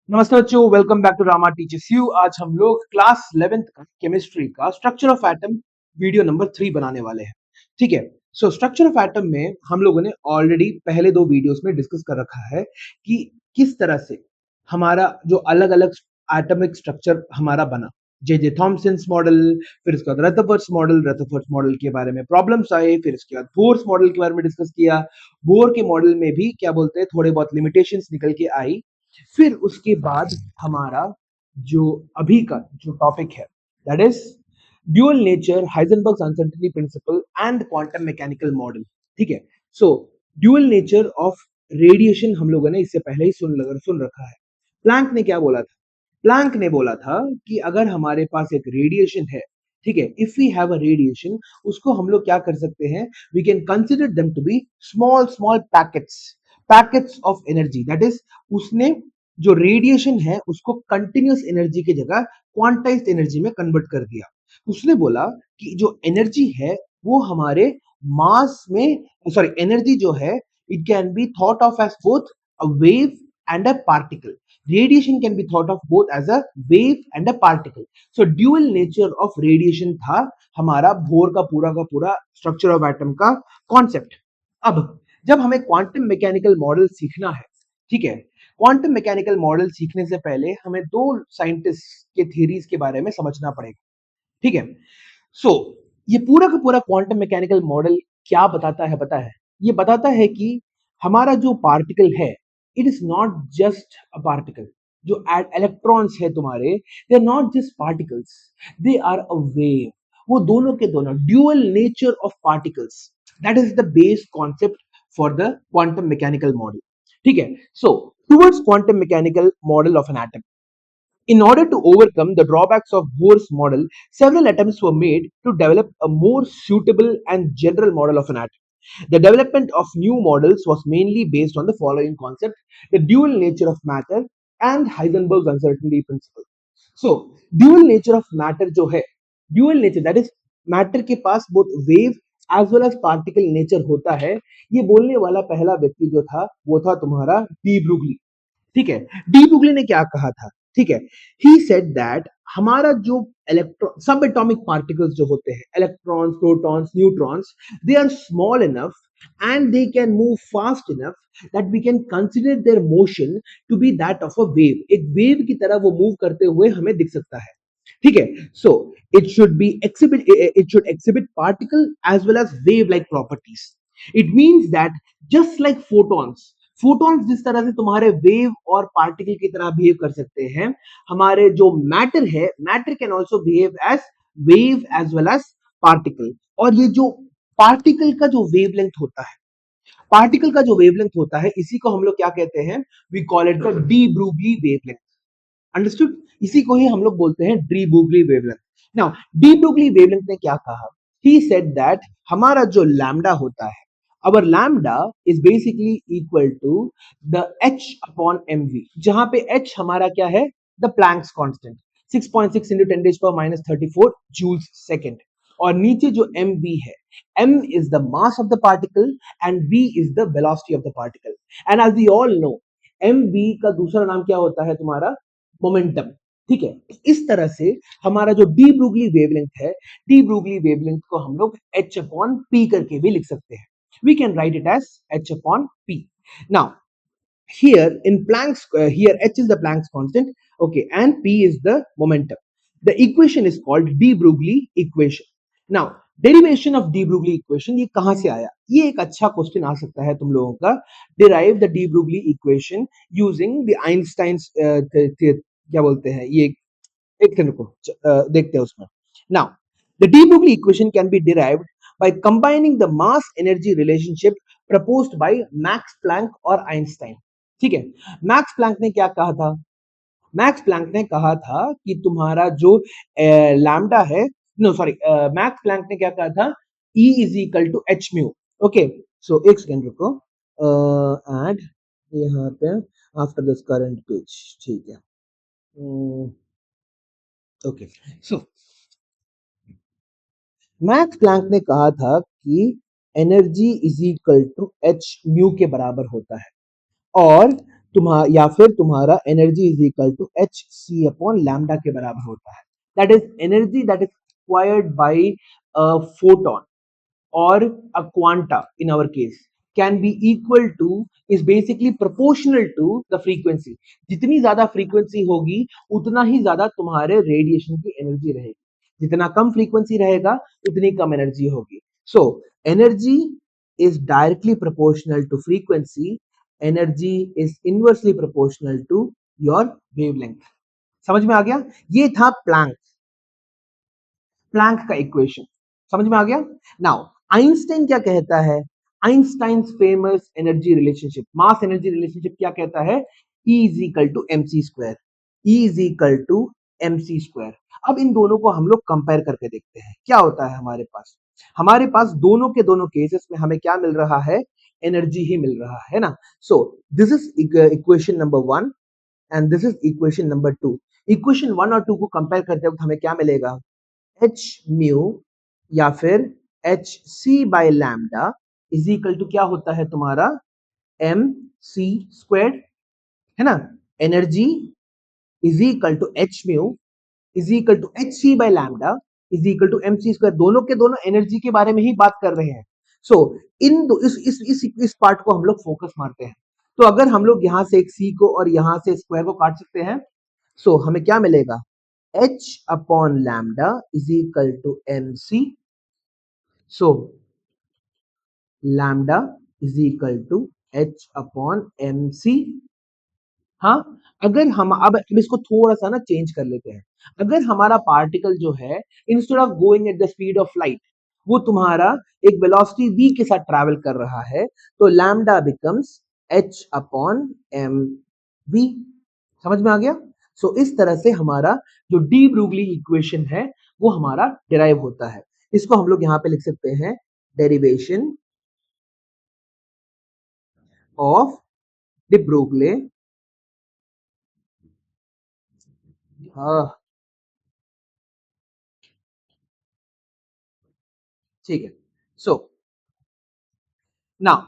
नमस्ते बच्चों, welcome back to Rama teachers you. आज हम लोग क्लास 11th का केमिस्ट्री का structure of atom video number 3 बनाने वाले हैं। ठीक है। सो स्ट्रक्चर ऑफ एटम में हम लोगों ने ऑलरेडी पहले दो वीडियोस में डिस्कस कर रखा है कि किस तरह से हमारा जो अलग अलग एटॉमिक स्ट्रक्चर हमारा बना। जे थॉमसन्स मॉडल, फिर उसके बाद रदरफोर्ड मॉडल के बारे में प्रॉब्लम्स आए, फिर उसके बाद बोर्स मॉडल के बारे में डिस्कस किया। बोर के मॉडल में भी क्या बोलते हैं, थोड़े बहुत लिमिटेशंस निकल के आई। फिर उसके बाद हमारा जो अभी का जो टॉपिक है that is dual nature, Heisenberg's uncertainty principle and quantum mechanical model. ठीक है। So dual nature of radiation हम लोगों ने इससे पहले ही सुन रखा है। प्लैंक ने क्या बोला था? प्लैंक ने बोला था कि अगर हमारे पास एक रेडिएशन है, ठीक है, if we have a radiation, उसको हम लोग क्या कर सकते हैं, we can consider them to be small small packets of energy. That is, उसने जो रेडिएशन है उसको कंटिन्यूस एनर्जी की जगह क्वांटाइज्ड एनर्जी में कन्वर्ट कर दिया। उसने बोला कि जो एनर्जी है वो हमारे मास में, सॉरी, एनर्जी जो है it can be thought of as both a wave and a particle. Radiation can be thought of both as a wave and a particle. So dual nature of radiation था हमारा Bohr का पूरा structure of atom का concept. अब जब हमें quantum mechanical model सीखना है, ठीक है, क्वांटम मैकेनिकल मॉडल सीखने से पहले हमें दो साइंटिस्ट के थ्योरीज के बारे में समझना पड़ेगा। ठीक है। सो ये पूरा का पूरा क्वांटम मैकेनिकल मॉडल क्या बताता है पता है? ये बताता है कि हमारा जो पार्टिकल है, it is not just a particle. जो इलेक्ट्रॉन्स है तुम्हारे, they are not just particles, they are a wave. वो दोनों के दोनों dual nature of particles, that is the base concept for the quantum mechanical model. ठीक है। So towards quantum mechanical model of an atom, in order to overcome the drawbacks of Bohr's model, several attempts were made to develop a more suitable and general model of an atom. The development of new models was mainly based on the following concept: the dual nature of matter and Heisenberg's uncertainty principle. So, dual nature of matter जो है, dual nature that is matter के पास both wave as well as particle nature होता है। ये बोलने वाला पहला व्यक्ति जो था वो था तुम्हारा डी ब्रूगली। ठीक है। डी ब्रूगली ने क्या कहा था? ठीक है, ही सेड दैट हमारा जो इलेक्ट्रॉन सब एटॉमिक पार्टिकल्स जो होते हैं, electrons, protons, neutrons, they are small enough and they can move fast enough that we can consider their motion to be that of a wave। एक wave की तरह वो मूव करते हुए हमें दिख सकता है। ठीक है। सो it should exhibit particle as well as wave like properties। it means that just like photons जिस तरह से तुम्हारे वेव और पार्टिकल की तरह बिहेव कर सकते हैं, हमारे जो मैटर है, matter can also behave as wave as well as particle. और ये जो पार्टिकल का जो वेवलेंथ होता है, पार्टिकल का जो वेवलेंथ होता है, इसी को हम लोग क्या कहते हैं? We call it the de Broglie wavelength. Understood? इसी को ही हम लोग बोलते हैं de Broglie wavelength. Now de Broglie wavelength ने क्या कहा? ही सेड दैट हमारा जो लैम्डा होता है, our lambda is basically equal to the h upon mv, जहां पे h हमारा क्या है? the Planck's constant, 6.6 into 10 raised power minus 34 joules second। और नीचे जो mv है, m is the mass of the particle and v is the velocity of the particle। and as we all know, mv का दूसरा नाम क्या होता है तुम्हारा? मोमेंटम। ठीक है। इस तरह से हमारा जो डी ब्रूगली वेवलेंथ है, डी ब्रूगली वेवलेंथ को हम लोग h अपॉन p करके भी लिख सकते हैं। We can write it as h upon p। Now, here in Planck's, here h is the Planck's constant, okay, and p is the momentum। The equation is called de Broglie equation। Now, derivation of de Broglie equation ये कहां से आया? ये एक अच्छा question आ सकता है तुम लोगों का। Derive the de Broglie equation using the Einstein's क्या बोलते हैं ये, एक सेकंड को देखते हैं उसमें। Now, the de Broglie equation can be derived by combining the mass energy relationship proposed by Max Planck और Einstein। ठीक है। मैक्स प्लैंक ने क्या कहा था? मैक्स प्लैंक ने कहा था कि तुम्हारा जो लैम्डा है, नो सॉरी, मैक्स प्लैंक ने क्या कहा था? E is equal to H mu. Okay. So एक सेकेंड रुको, एंड यहाँ पे आफ्टर दिस करंट पेज। ठीक है। ओके। सो मैक्स प्लैंक ने कहा था कि energy is equal to H mu के बराबर होता है। और या फिर तुम्हारा energy is equal to H C upon lambda के बराबर होता है। That is energy that is acquired by a photon or a quanta in our case can be equal to is basically proportional to the frequency। जितनी ज्यादा frequency होगी उतना ही ज्यादा तुम्हारे रेडिएशन की एनर्जी रहेगी, जितना कम फ्रीक्वेंसी रहेगा उतनी कम एनर्जी होगी। So energy is directly proportional to frequency, energy is inversely proportional to your wavelength। समझ में आ गया? ये था प्लैंक का इक्वेशन, समझ में आ गया? नाउ आइंस्टाइन क्या कहता है? Einstein famous energy relationship, mass energy relationship क्या कहता है? E is equal to M C square, E is equal to M C square. अब इन दोनों को हम लोग कंपेयर करके देखते हैं क्या होता है हमारे पास दोनों के दोनों केसेस में हमें क्या मिल रहा है? एनर्जी ही मिल रहा है ना। So this is equation number 1 and this is equation number 2। Equation 1 और 2 को कंपेयर करते वक्त हमें क्या मिलेगा? एच म्यू या फिर H C by lambda is equal to क्या होता है तुम्हारा? एम सी स्क्वायर, है ना। Energy is equal to H mu is equal to H C by lambda is equal to M C square. दोनों के दोनों एनर्जी के बारे में ही बात कर रहे हैं। सो इन दो इस पार्ट को हम लोग फोकस मारते हैं। तो अगर हम लोग यहां से एक सी को और यहां से स्क्वायर को काट सकते हैं, सो हमें क्या मिलेगा? h upon lambda is equal to mc। So lambda is equal to h upon mc। हाँ, अगर हम अब इसको थोड़ा सा ना चेंज कर लेते हैं। अगर हमारा पार्टिकल जो है instead of going at the speed of light वो तुम्हारा एक वेलोसिटी v के साथ ट्रैवल कर रहा है, तो lambda becomes h upon M V. समझ में आ गया? सो इस तरह से हमारा जो डी ब्रूगली इक्वेशन है वो हमारा डिराइव होता है। इसको हम लोग यहां पे लिख सकते हैं डेरिवेशन ऑफ डी ब्रूगले। ठीक है। सो now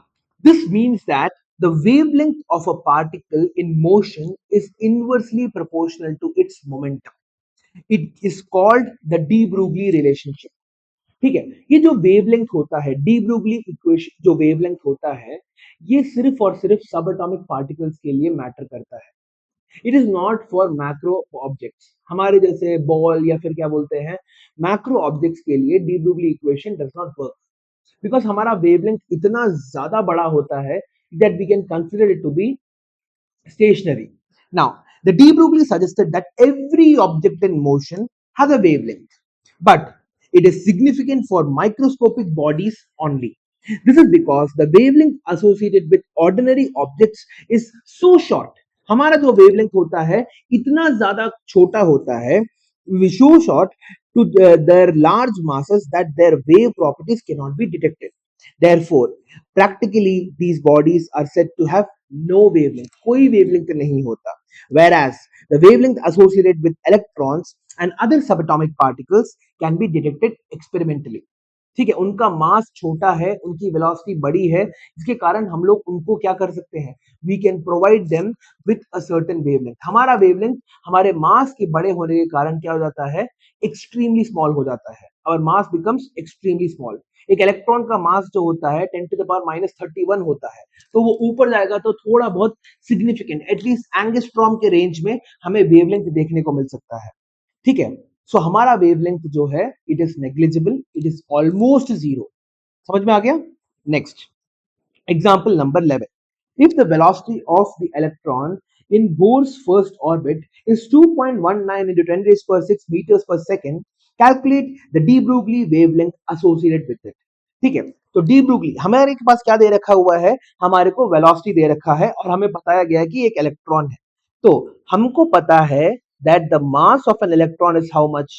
this means that the wavelength of a particle in motion is inversely proportional to its momentum। It is called the de Broglie relationship। ठीक है, ये जो वेवलेंथ होता है, डी ब्रूगली इक्वेशन जो wavelength होता है, ये सिर्फ और सिर्फ सब एटॉमिक पार्टिकल्स के लिए मैटर करता है। It is not for macro objects, हमारे जैसे बॉल या फिर क्या बोलते हैं मैक्रो ऑब्जेक्ट्स के लिए de Broglie equation does not work, because हमारा वेवलेंथ इतना ज्यादा बड़ा होता है that we can consider it to be stationary। Now, the de Broglie suggested that every object in motion has a wavelength, but it is significant for microscopic bodies only। This is because the wavelength associated with ordinary objects is so short। हमारा जो wavelength होता है इतना ज्यादा छोटा होता है, so short to their large masses that their wave properties cannot be detected। Therefore, practically these bodies are said to have no wavelength, कोई wavelength नहीं होता। Whereas the wavelength associated with electrons and other subatomic particles can be detected experimentally। ठीक है, उनका मास छोटा है, उनकी velocity बड़ी है, इसके कारण हम लोग उनको क्या कर सकते हैं? We can provide them with a certain wavelength. हमारा वेवलेंथ हमारे मास के बड़े होने के कारण क्या हो जाता है? एक्सट्रीमली स्मॉल हो जाता है। और मास बिकम्स एक्सट्रीमली स्मॉल। एक इलेक्ट्रॉन का मास जो होता है 10 टू द पावर माइनस 31 होता है, तो वो ऊपर जाएगा तो थोड़ा बहुत सिग्निफिकेंट एटलीस्ट एंगस्ट्रॉम के रेंज में हमें वेवलेंथ देखने को मिल सकता है। ठीक है, सो हमारा वेवलेंथ जो है it is negligible, it is almost zero. समझ में आ गया? Next example number 11। If the velocity of the electron in Bohr's first orbit is 2.19 into 10 raised per 6 meters per second, calculate the de Broglie wavelength associated with it। ठीक है, तो D ब्रूगली हमारे के पास क्या दे रखा हुआ है? हमारे को वेलोसिटी दे रखा है और हमें बताया गया है कि एक इलेक्ट्रॉन है। तो हमको पता है that the mass of an electron is how much?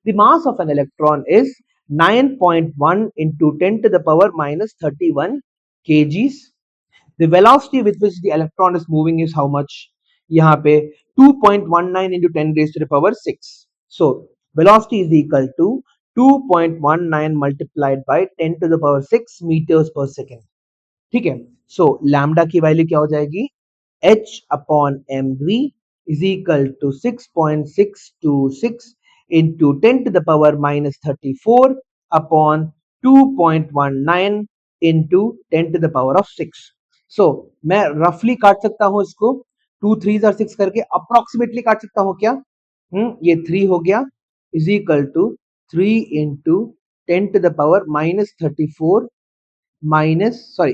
The mass of an electron is 9.1 into 10 to the power minus 31 kgs। The velocity with which the electron is moving is how much? यहाँ पे 2.19 into 10 raised to the power 6। So velocity is equal to 2.19 multiplied by 10 to the power 6 meters per second। ठीक है, so lambda की value क्या हो जाएगी? h upon mv is equal to 6.626 into 10 to the power minus 34 upon 2.19 into 10 to the power of 6. So मैं रफली काट सकता हूं इसको, 2 3 और 6 करके अप्रोक्सीमेटली काट सकता हूं क्या? ये 3 हो गया is equal to 3 into 10 to the power minus 34 minus sorry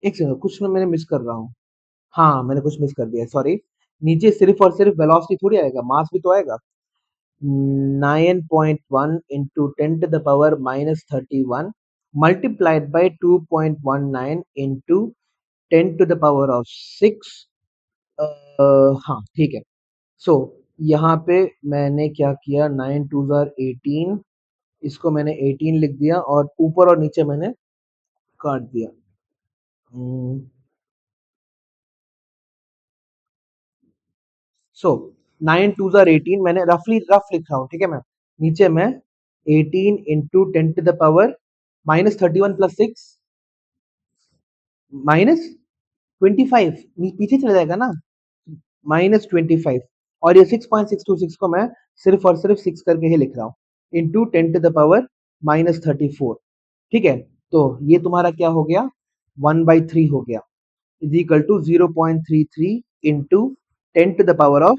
एक सेकंड, कुछ मैंने मिस कर रहा हूँ। हाँ, मैंने कुछ मिस कर दिया, सॉरी। नीचे सिर्फ और सिर्फ वेलोसिटी थोड़ी आएगा, मास भी तो आएगा। 9.1 into 10 to the power minus 31 multiplied by 2.19 into 10 to the power of 6। हाँ ठीक है। सो यहाँ पे मैंने क्या किया, 9 2 जार 18, इसको मैंने 18 लिख दिया और ऊपर और नीचे मैंने काट दिया। सो 9 2 जार 18 मैंने रफली रफ लिख रहा हूँ, ठीक है मैम। नीचे मैं 18 into 10 to the power minus 31 plus 6 minus 25 पीछे चला जाएगा ना, माइनस 25 और ये 6.626 को मैं सिर्फ और सिर्फ 6 करके ही लिख रहा हूँ into 10 to the power minus 34। ठीक है, तो ये तुम्हारा क्या हो गया, 1/3 हो गया is equal to 0.33 into 10 to the power of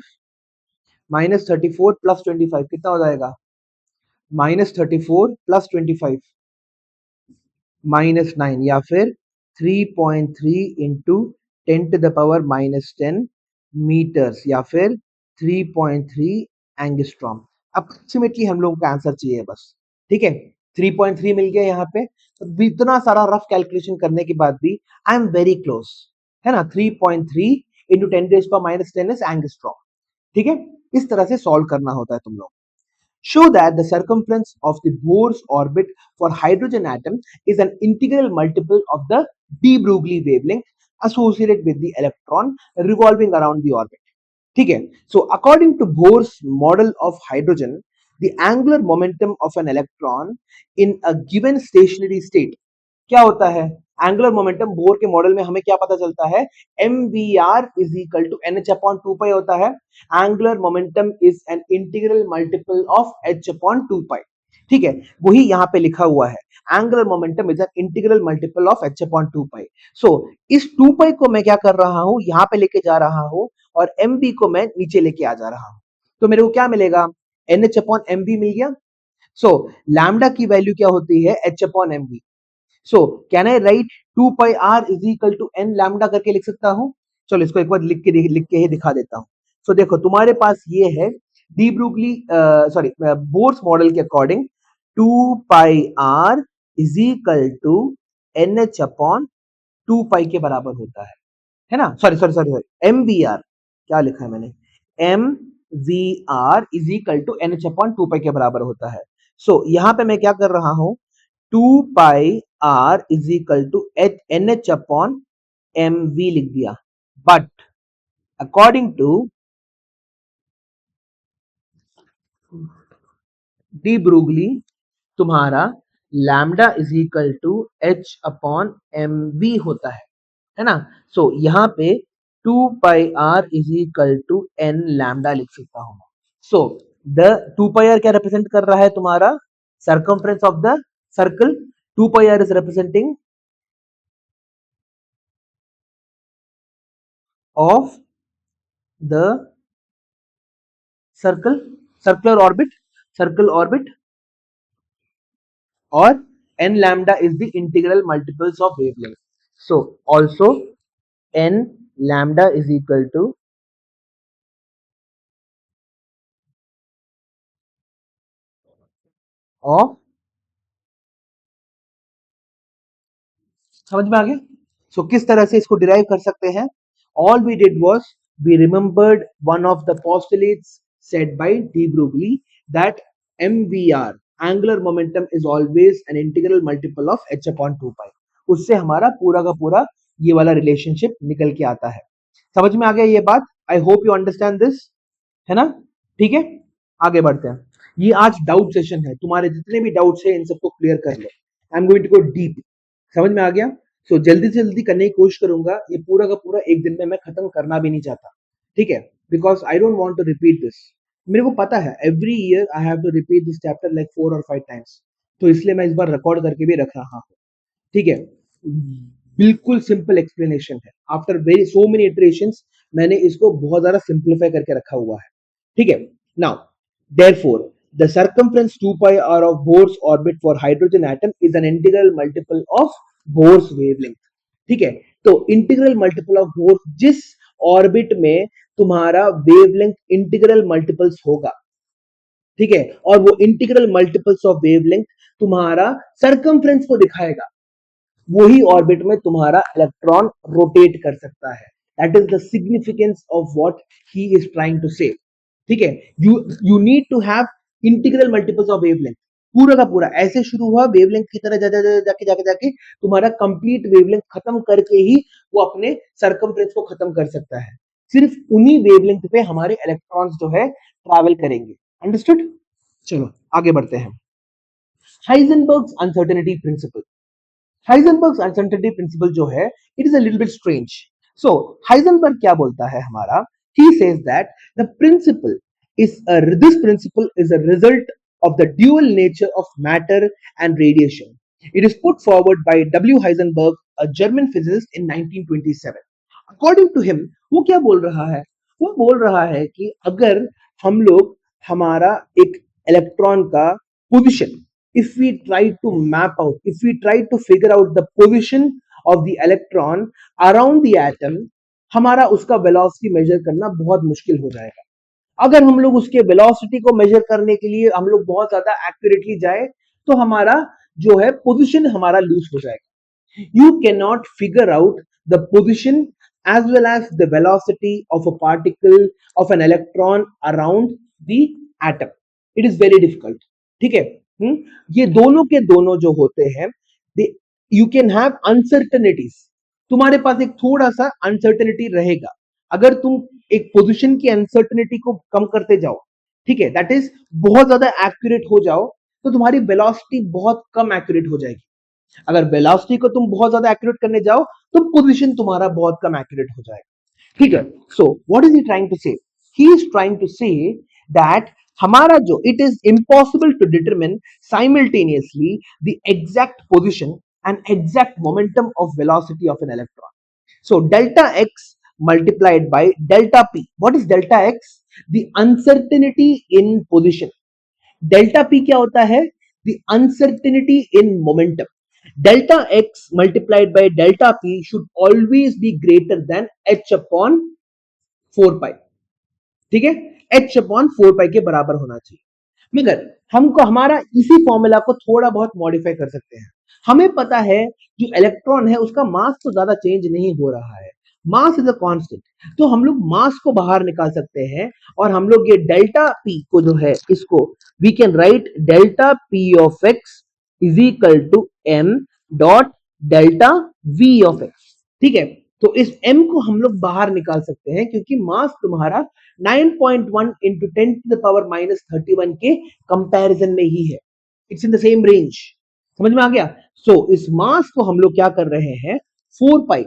minus 34 plus 25 कितना हो जाएगा, माइनस 34 प्लस 25 माइनस 9 या फिर 3.3 into 10 to the power minus 10 metres या फिर 3.3 एंगस्ट्रॉम। अप्रोक्सीमेटली हम लोगों का आंसर चाहिए बस, ठीक है। 3.3 मिल गया यहाँ पे, तो इतना सारा रफ कैलकुलेशन करने के बाद भी आई एम वेरी क्लोज, है ना। 3.3 into 10 rays power minus 10 is angstrom, ठीक है। इस तरह से सॉल्व करना होता है तुम लोग। Show that the circumference of the Bohr's orbit for hydrogen atom is an integral multiple of the de Broglie wavelength associated with the electron revolving around the orbit. ठीक है, so according to Bohr's model of hydrogen, the angular momentum of an electron in a given stationary state क्या होता है, angular momentum Bohr के model में हमें क्या पता चलता है, mvr is equal to nh upon 2 pi होता है। Angular momentum is an integral multiple of h upon 2 pi, ठीक है, वही यहाँ पे लिखा हुआ है, angular momentum is an integral multiple of h upon 2 pi. So इस 2 पाई को मैं क्या कर रहा हूँ, यहाँ पे लेके जा रहा हूँ और mv को मैं नीचे लेके आ जा रहा हूँ, तो मेरे को क्या मिलेगा, nh अपॉन mv मिल गया। सो लैम्डा की वैल्यू क्या होती है, h upon mv। So can I write 2 pi R is equal to N lambda करके लिख सकता हूं। चलो इसको एक बार लिख के ही दिखा देता हूं। सो देखो तुम्हारे पास ये है de Broglie sorry Bohr's model के according 2 pi R is equal to N H upon 2 pi के बराबर होता है ना। Sorry sorry sorry sorry, M V R क्या लिखा है मैंने, M V R is equal to N H upon 2 pi के बराबर होता है। सो यहां पे मैं क्या कर रहा हूं, 2 pi R is equal to N H upon M V लिख दिया, but according to de Broglie तुम्हारा lambda is equal to H upon M V होता है ना। सो यहां पे 2 pi R is equal to N lambda लिख सकता हूं। सो द 2 पाई आर क्या रिप्रेजेंट कर रहा है, तुम्हारा circumference of the circle. 2 pi r is representing of the circle, circle orbit, or n lambda is the integral multiples of wavelength. So also n lambda is equal to of, समझ में आ गया। सो किस तरह से इसको डिराइव कर सकते हैं, all we did was we remembered one of the postulates said by de Broglie that mvr angular momentum is always an integral multiple of h upon 2 pi. उससे हमारा पूरा का पूरा ये वाला रिलेशनशिप निकल के आता है। समझ में आ गया ये बात, I hope you understand this, है ना। ठीक है, आगे बढ़ते हैं। ये आज डाउट सेशन है, तुम्हारे जितने भी डाउट्स हैं इन सबको क्लियर कर लो। I am going to go deep, समझ में आ गया। सो जल्दी से जल्दी करने की कोशिश करूंगा, ये पूरा का पूरा एक दिन में मैं खत्म करना भी नहीं चाहता, ठीक है, because I don't want to repeat this. मेरे को पता है every year I have to repeat this chapter like 4 और 5 टाइम्स, तो इसलिए मैं इस बार रिकॉर्ड करके भी रख रहा हूँ, ठीक है। बिल्कुल सिंपल एक्सप्लेनेशन है, after very so many iterations मैंने इसको बहुत ज्यादा सिंप्लीफाई करके रखा हुआ है, ठीक है। Now therefore the circumference 2 pi r of Bohr's orbit for hydrogen atom is an integral multiple of Bohr's wavelength, ठीक है। तो इंटीग्रल मल्टीपल ऑफ बोर्स जिस ऑर्बिट में तुम्हारा वेवलेंथ इंटीग्रल मल्टीपल्स होगा, ठीक है, और वो इंटीग्रल मल्टीपल्स ऑफ वेवलेंथ तुम्हारा सर्कमफ्रेंस को दिखाएगा, वही ऑर्बिट में तुम्हारा इलेक्ट्रॉन रोटेट कर सकता है। That is the significance of what he is trying to say, ठीक है। You need to have integral multiples of wavelength, पूरा का पूरा ऐसे शुरू हुआ वेवलेंथ की तरह जाके जाके जाके तुम्हारा कंप्लीट वेवलेंथ खत्म करके ही वो अपने सर्कमफ्रेंस को खत्म कर सकता है। सिर्फ उन्हीं वेवलेंथ पे हमारे इलेक्ट्रॉन्स जो है ट्रैवल करेंगे, अंडरस्टूड। चलो आगे बढ़ते हैं। हाइजेनबर्ग्स अनसर्टेनिटी प्रिंसिपल, हाइजेनबर्ग्स अनसर्टेनिटी प्रिंसिपल जो है it is a little bit strange. So Heisenberg क्या बोलता है हमारा, he says that the principle this principle is a result of the dual nature of matter and radiation. It is put forward by W. Heisenberg, a German physicist in 1927. According to him, वो क्या बोल रहा है, वो बोल रहा है कि अगर हम लोग हमारा एक इलेक्ट्रॉन का position, if we try to map out, if we try to figure out the position of the electron around the atom, हमारा उसका वेलोसिटी मेजर करना बहुत मुश्किल हो जाएगा। अगर हम लोग उसके वेलोसिटी को मेजर करने के लिए हम लोग बहुत ज्यादा एक्यूरेटली जाए तो हमारा जो है पोजीशन हमारा लूज हो जाएगा। You can not figure out the position as well as the velocity of a particle of an electron around the atom. It is very difficult, ठीक है। ये दोनों के दोनों जो होते हैं, you can have uncertainties, तुम्हारे पास एक थोड़ा सा अनसर्टेनिटी रहेगा। अगर तुम एक पोजीशन की अनसर्टेनिटी को कम करते जाओ, ठीक है, दैट इज बहुत ज्यादा एक्यूरेट हो जाओ, तो तुम्हारी वेलोसिटी बहुत कम एक्यूरेट हो जाएगी। अगर वेलोसिटी को तुम बहुत ज्यादा एक्यूरेट करने जाओ तो पोजीशन तुम्हारा बहुत कम एक्यूरेट हो जाएगा, ठीक है। So what is he trying to say, he is trying to say that हमारा जो it is impossible to determine simultaneously the exact position and exact momentum of velocity of an electron. So delta x multiplied by delta p. What is delta x? The uncertainty in position. Delta p क्या होता है? The uncertainty in momentum. Delta x multiplied by delta p should always be greater than h upon 4 pi. ठीक है, h upon 4 pi के बराबर होना चाहिए। मगर हमको हमारा इसी फॉर्मूला को थोड़ा बहुत मॉडिफाई कर सकते हैं। हमें पता है जो इलेक्ट्रॉन है उसका मास तो ज्यादा चेंज नहीं हो रहा है, मास इज अ कांस्टेंट, तो हम लोग मास को बाहर निकाल सकते हैं और हम लोग ये डेल्टा पी को जो है इसको we can write delta p of x is equal to m dot delta v of x, ठीक है। तो इस m को हम लोग बाहर निकाल सकते हैं क्योंकि मास तुम्हारा 9.1 into 10 to the power minus 31 के कंपैरिजन में ही है, it's in the same range, समझ में आ गया। सो इस मास को हम लोग क्या कर रहे हैं, 4 पाई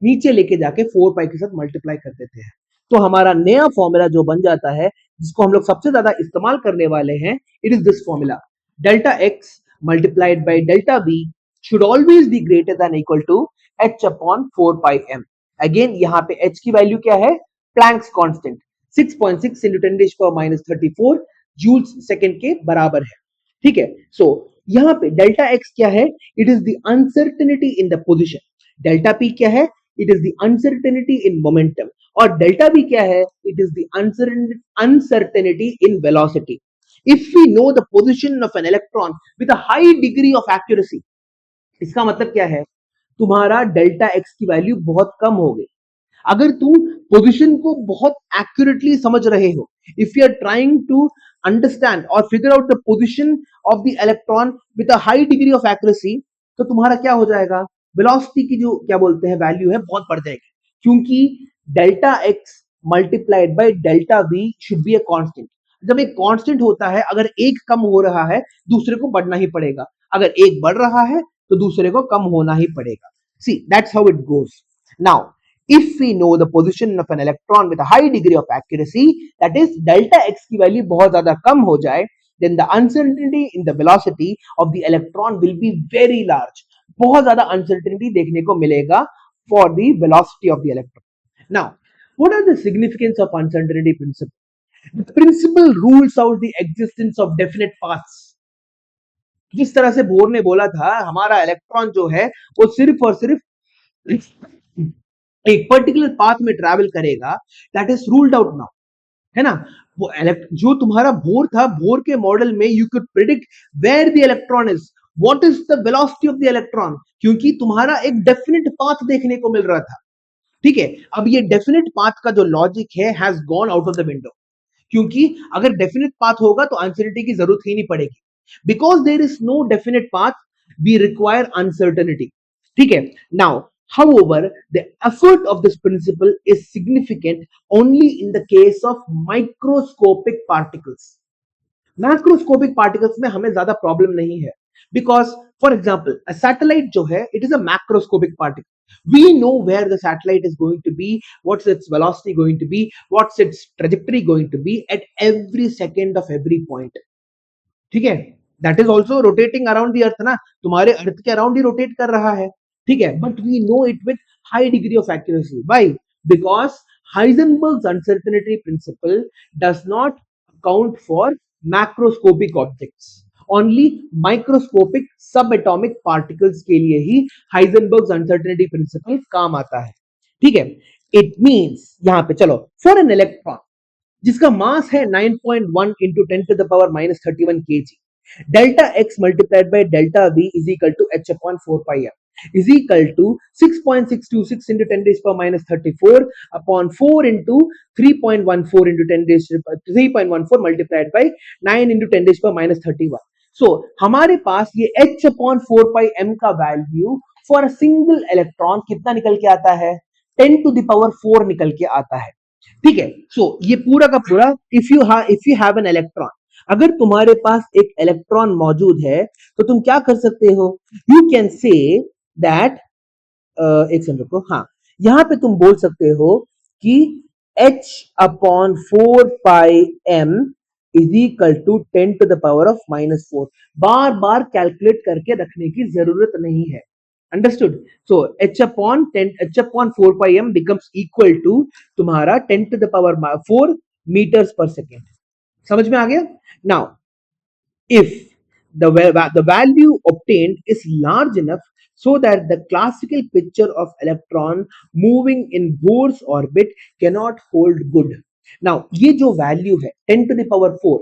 नीचे लेके जाके 4 पाई के साथ मल्टीप्लाई कर देते हैं, तो हमारा नया फॉर्मूला जो बन जाता है जिसको हम लोग सबसे ज्यादा इस्तेमाल करने वाले हैं, it is this formula, delta x multiplied by delta we should always be greater than equal to h upon 4 pi m. Again यहाँ पे h की वैल्यू क्या है, Planck's constant 6.6 into 10 raised to power minus 34 joules second के बराबर है, ठीक है। सो यहाँ पे डेल्टा x क्या है, it is the uncertainty in the position, delta p क्या है, it is the uncertainty in momentum, और डेल्टा v क्या है, it is the uncertainty in velocity. If we know the position of an electron with a high degree of accuracy, इसका मतलब क्या है, तुम्हारा डेल्टा एक्स की वैल्यू बहुत कम हो गई। अगर तुम पोजीशन को बहुत एक्यूरेटली समझ रहे हो, if you are trying to understand और figure out the position of the electron with a high degree of accuracy, तो तुम्हारा क्या हो जाएगा, वेलोसिटी की जो क्या बोलते हैं वैल्यू है बहुत बढ़ जाएगी, क्योंकि delta x multiplied by delta v should be a constant. जब एक कांस्टेंट होता है, अगर एक कम हो रहा है दूसरे को बढ़ना ही पड़ेगा, अगर एक बढ़ रहा है तो दूसरे को कम होना ही पड़ेगा, See, that's how it goes. Now, if we know the position of an electron with a high degree of accuracy, that is delta x की वैल्यू बहुत ज्यादा कम हो जाए, then the uncertainty in the velocity of the electron will be very large. बहुत ज्यादा uncertainty देखने को मिलेगा for the velocity of the electron. Now, what are the significance of uncertainty principle? The principle rules out the existence of definite paths. जिस तरह से bore ने बोला था हमारा इलेक्ट्रॉन जो है वो सिर्फ और सिर्फ एक पर्टिकुलर पाथ में ट्रैवल करेगा, that is ruled out now, है ना। वो जो तुम्हारा बोर था, बोर के मॉडल में you could predict where the electron is, what is the velocity of the electron, क्योंकि तुम्हारा एक डेफिनेट पाथ देखने को मिल रहा था, ठीक है। अब ये डेफिनेट पाथ का जो लॉजिक है has gone out of the window, क्योंकि अगर डेफिनेट पाथ होगा तो अनसर्टेनिटी की जरूरत ही नहीं पड़ेगी, because there is no definite path we require uncertainty, ठीक है। Now however, the effort of this principle is significant only in the case of microscopic particles. Macroscopic particles में हमें ज्यादा प्रॉब्लम नहीं है, because for example a satellite जो है it is a macroscopic particle. We know where the satellite is going to be, what's its velocity going to be, what's its trajectory going to be at every second of every point, ठीक है। That is also rotating around the earth ना, तुम्हारे अर्थ के around ही rotate कर रहा है, ठीक है। But we know it with high degree of accuracy, why? Because Heisenberg's uncertainty principle does not account for macroscopic objects, only microscopic subatomic particles के लिए ही हाइजेनबर्ग्स अनसर्टेनिटी प्रिंसिपल काम आता है, ठीक है। इट मींस यहां पे चलो, फॉर एन इलेक्ट्रॉन जिसका मास है 9.1 into 10 to the power minus 31 kg, delta x multiplied by delta v is equal to h upon 4 pi m is equal to 6.626 into 10 raised to the power minus 34 upon 4 into 3.14 into 10 raised to the 3.14 multiplied by 9 into 10 raised to the power minus 31. So हमारे पास ये h upon 4 pi m का value for a single electron कितना निकल के आता है? 10 to the power 4 निकल के आता है, ठीक है। सो ये पूरा का पूरा if you have an electron, अगर तुम्हारे पास एक इलेक्ट्रॉन मौजूद है तो तुम क्या कर सकते हो? यू कैन से दैट, एक सेकंड रुको, हाँ, यहां पे तुम बोल सकते हो कि h upon 4 pi m is equal to 10 to the power of minus 4. बार बार कैलकुलेट करके रखने की जरूरत नहीं है, understood? So h upon 4 pi m becomes equal to तुम्हारा 10 to the power 4 meters per second. समझ में आ गया? Now if the value obtained is large enough so that the classical picture of electron moving in Bohr's orbit cannot hold good. Now ये जो value है 10 to the power 4,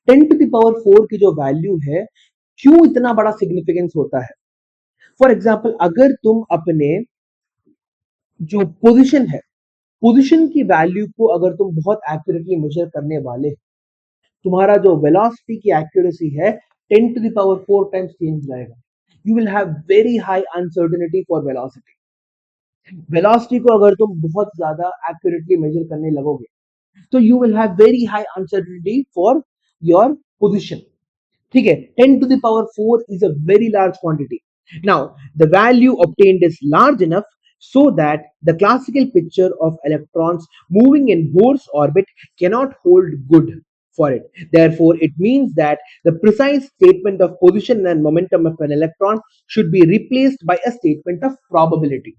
10 to the power 4 की जो value है, क्यों इतना बड़ा significance होता है? फॉर एग्जाम्पल अगर तुम अपने जो पोजीशन है, पोजीशन की वैल्यू को अगर तुम बहुत एक्यूरेटली मेजर करने वाले, तुम्हारा जो वेलोसिटी की एक्यूरेसी है 10 to the power 4 times change जाएगा, you will have very high uncertainty for velocity. Velocity को अगर तुम बहुत ज्यादा एक्यूरेटली मेजर करने लगोगे तो you will have very high uncertainty for your position, ठीक है। 10 to the power 4 is a very large quantity. Now the value obtained is large enough so that the classical picture of electrons moving in Bohr's orbit cannot hold good for it. Therefore it means that the precise statement of position and momentum of an electron should be replaced by a statement of probability.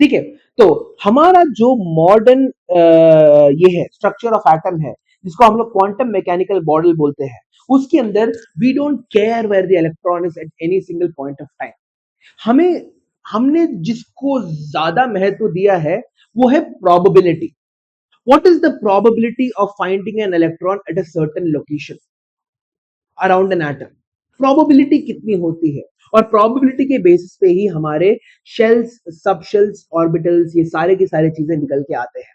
ठीक है। तो हमारा जो modern ये है structure of atom है, जिसको हम लोग क्वांटम मैकेनिकल मॉडल बोलते हैं, उसके अंदर we don't care where the electron is at any single point of time. हमने जिसको ज्यादा महत्व दिया है वो है probability. What is the probability of finding an electron at a certain location around an atom? Probability कितनी होती है, और प्रोबेबिलिटी के बेसिस पे ही हमारे शेल्स, सब शेल्स, ऑर्बिटल्स, ये सारे की सारी चीजें निकल के आते हैं।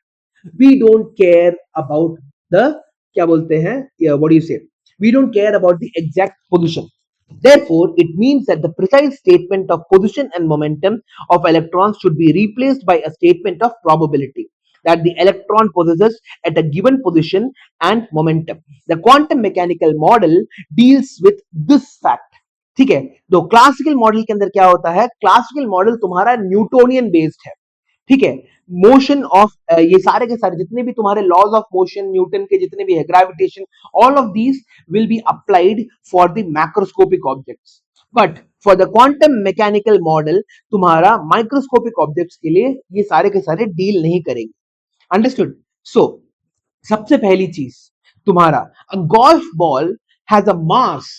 We don't care about the, क्या बोलते हैं, what do you say, we don't care about the exact position. Therefore it means that the precise statement of position and momentum of electrons should be replaced by a statement of probability that the electron possesses at a given position and momentum. The quantum mechanical model deals with this fact. ठीक है। तो classical model के अंदर क्या होता है, classical model तुम्हारा Newtonian based है, ठीक है। मोशन ऑफ ये सारे के सारे जितने भी तुम्हारे लॉज ऑफ मोशन न्यूटन के जितने भी है, gravitation, all of these will be applied for the macroscopic objects, but for the quantum mechanical model तुम्हारा माइक्रोस्कोपिक ऑब्जेक्ट्स के लिए ये सारे के सारे डील नहीं करेंगे। अंडरस्टूड। सो सबसे पहली चीज तुम्हारा, अ golf ball has a mass,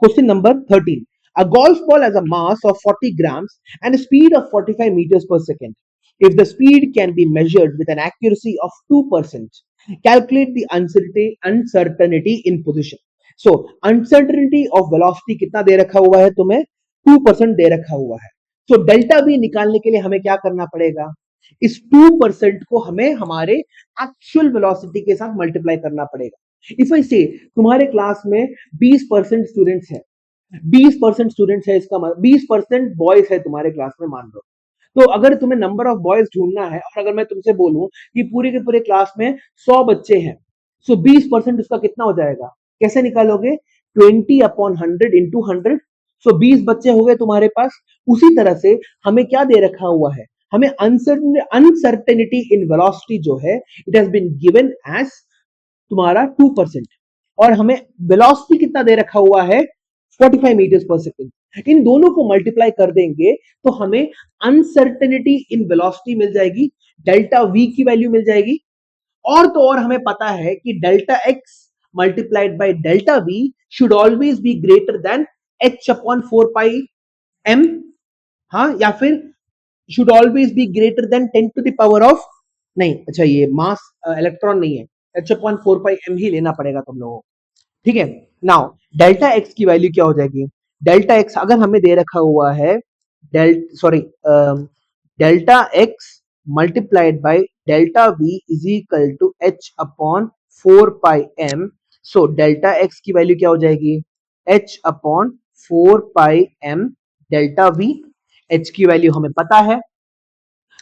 question number 13, a golf ball has a mass of 40 grams and a speed of 45 meters per second. If the speed can be measured with an accuracy of 2%, calculate the uncertainty in position. So, uncertainty of velocity कितना दे रखा हुआ है तुम्हें, 2% दे रखा हुआ है। So, delta B निकालने के लिए हमें क्या करना पड़ेगा, इस 2% को हमें हमारे एक्चुअल वेलोसिटी के साथ मल्टीप्लाई करना पड़ेगा। इफ आई से तुम्हारे क्लास में 20% स्टूडेंट्स हैं, 20% स्टूडेंट्स है, इसका मतलब 20% बॉयज है तुम्हारे क्लास में, मान लो। तो अगर तुम्हें नंबर ऑफ बॉयज ढूंढना है और अगर मैं तुमसे बोलूं कि पूरे के पूरे क्लास में 100 बच्चे हैं, सो 20% उसका कितना हो जाएगा, कैसे निकालोगे, 20/100 इंटू 100, सो 20 बच्चे हो गए तुम्हारे पास। उसी तरह से हमें क्या दे रखा हुआ है, हमें अनसर्टेनिटी इन वेलोसिटी जो है, it has been given as तुम्हारा 2%, और हमें वेलोसिटी कितना दे रखा हुआ है, 45 मीटर्स पर सेकेंड। इन दोनों को मल्टीप्लाई कर देंगे तो हमें अनसर्टेनिटी इन वेलोसिटी मिल जाएगी, डेल्टा वी की वैल्यू मिल जाएगी। और तो और हमें पता है कि delta x multiplied by delta v should always be greater than h upon 4 pi m, हाँ, या फिर should always be greater than 10 to the power of, नहीं अच्छा ये मास इलेक्ट्रॉन नहीं है, एच अपॉन 4 पाई एम ही लेना पड़ेगा तुम लोगों को, ठीक है। नाउ डेल्टा एक्स की वैल्यू क्या हो जाएगी, डेल्टा एक्स अगर हमें दे रखा हुआ है delta x multiplied by delta v is equal to H upon 4 pi m. So delta x की वैल्यू क्या हो जाएगी, h upon 4 pi m delta v. H की वैल्यू हमें पता है,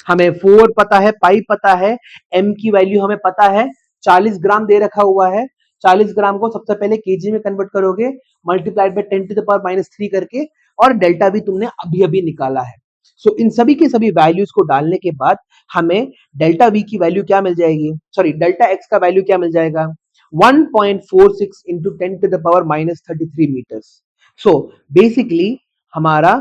हमें 4 पता है, पाई पता है, एम की वैल्यू हमें पता है, 40 ग्राम दे रखा हुआ है। 40 ग्राम को सबसे पहले केजी में कन्वर्ट करोगे, multiplied by 10 to the power -3 करके, और डेल्टा भी तुमने अभी अभी निकाला है। सो इन सभी के सभी वैल्यूज को डालने के बाद हमें डेल्टा वी की वैल्यू क्या मिल जाएगी, सॉरी डेल्टा एक्स का वैल्यू क्या मिल जाएगा, 1.46 into 10 to the power -33 metres. So basically हमारा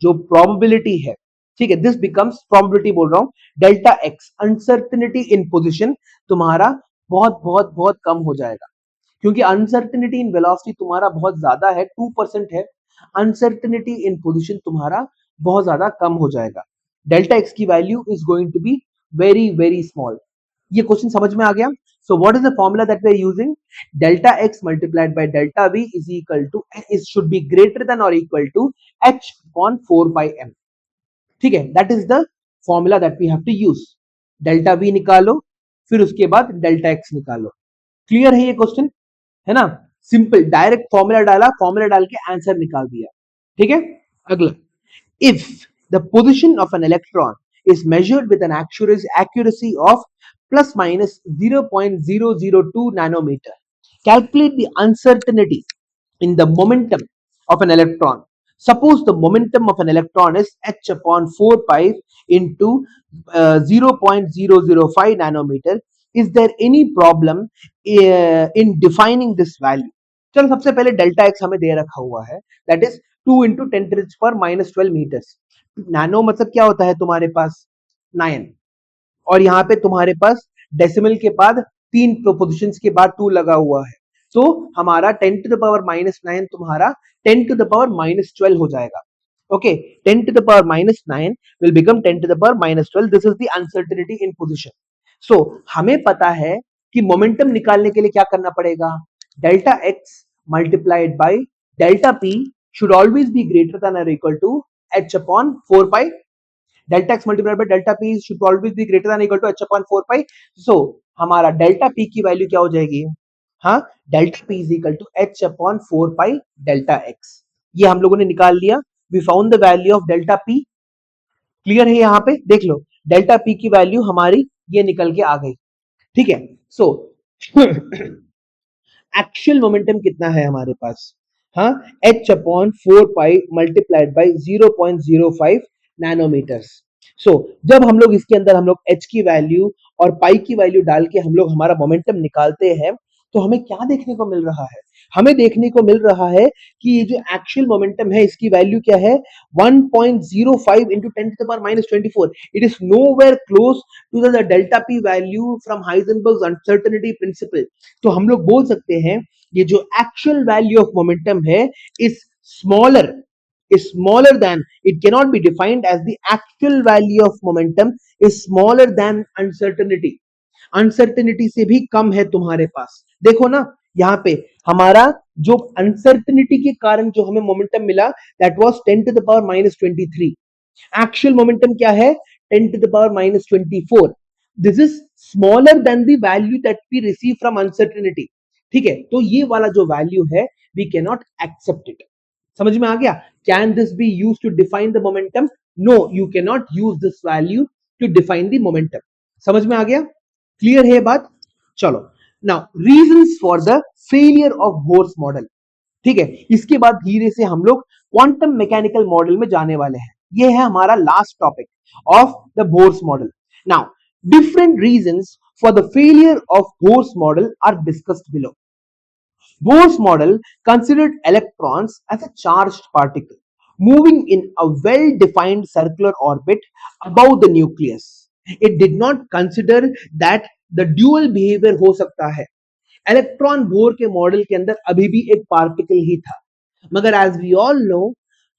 जो प्रोबेबिलिटी है, ठीक है, दिस बिकम्स प्रोबेबिलिटी बोल रहा हूं, delta x uncertainty in position तुम्हारा बहुत बहुत बहुत कम हो जाएगा, क्योंकि अनसर्टेनिटी इन वेलोसिटी तुम्हारा बहुत ज्यादा है, 2% है, अनसर्टेनिटी इन पोजिशन तुम्हारा बहुत ज्यादा कम हो जाएगा। डेल्टा एक्स की value is going to be very very small. ये क्वेश्चन समझ में आ गया। So what is the formula that we are using, delta x multiplied by delta v is equal to, is should be greater than और equal to H upon 4 pi m, ठीक है, that is the formula that we have to use. Delta v निकालो, फिर उसके बाद delta x निकालो। Clear है ये क्वेश्चन, है ना, सिंपल, डायरेक्ट फॉर्मूला डाला, फॉर्मूला डाल के आंसर निकाल दिया, ठीक है। अगला, if the position of an electron is measured with an accuracy of plus minus 0.002 nanometer, calculate the uncertainty in the momentum of an electron. Suppose the momentum of an electron is h upon 4 pi into 0.005 nanometer. Is there any problem in defining this value? चलो सबसे पहले delta x हमें दे रखा हुआ है, that is 2 into 10 to the power -12 metres. Nano मतलब क्या होता है तुम्हारे पास, 9, और यहाँ पे तुम्हारे पास डेसिमल के बाद 3 पोजिशंस के बाद 2 लगा हुआ है, तो हमारा 10 टू द पावर -9 तुम्हारा 10 टू द पावर -12 हो जाएगा। Okay, 10 to the power -9 will become 10 to the power -12। This is the uncertainty in position. So हमें पता है कि मोमेंटम निकालने के लिए क्या करना पड़ेगा, delta x multiplied by delta p should always be greater than और equal to H upon 4 pi, delta x multiplied by delta p should always be greater than equal to H upon 4 pi. So हमारा delta p की value क्या हो जाएगी, हाँ, delta p is equal to H upon 4 pi delta x. ये हम लोगों ने निकाल लिया, we found the value of delta P. Clear है, यहाँ पे देख लो, डेल्टा पी की वैल्यू हमारी ये निकल के आ गई, ठीक है। सो एक्चुअल मोमेंटम कितना है हमारे पास, हाँ, h upon 4 pi multiplied by 0.05 nanometers. So जब हम लोग इसके अंदर हम लोग h की वैल्यू और पाई की वैल्यू डाल के हम लोग हमारा मोमेंटम निकालते हैं तो हमें क्या देखने को मिल रहा है? हमें देखने को मिल रहा है कि ये जो एक्चुअल मोमेंटम है इसकी वैल्यू क्या है? 1.05 into 10 to the power minus 24. It is nowhere close to the delta p value from Heisenberg's uncertainty principle. तो हम लोग बोल सकते हैं ये जो एक्चुअल वैल्यू ऑफ मोमेंटम है is smaller, is smaller than, it cannot be defined as the actual value of momentum is smaller than uncertainty. Uncertainty से भी कम है तुम्हारे पास। देखो ना यहाँ पे हमारा जो अनसर्टेनिटी के कारण जो हमें मोमेंटम मिला that was 10 to the power minus 23। Actual momentum क्या है? 10 to the power minus 24। This is smaller than the value that we receive from uncertainty. ठीक है, तो ये वाला जो वैल्यू है we can not accept it. समझ में आ गया? Can this be used to define the momentum? No, you can not use this value to define the momentum. समझ में आ गया? क्लियर है बात? चलो, now reasons for the failure of Bohr's model. ठीक है, इसके बाद धीरे से हम लोग क्वांटम मैकेनिकल मॉडल में जाने वाले हैं। ये है हमारा last topic of the Bohr's model. Now different reasons for the failure of Bohr's model are discussed below. Bohr's model considered electrons as a charged particle moving in a well-defined circular orbit above the nucleus. It did not consider that the dual behavior हो सकता है। Electron bore के model के अंदर अभी भी एक particle ही था, मगर as we all know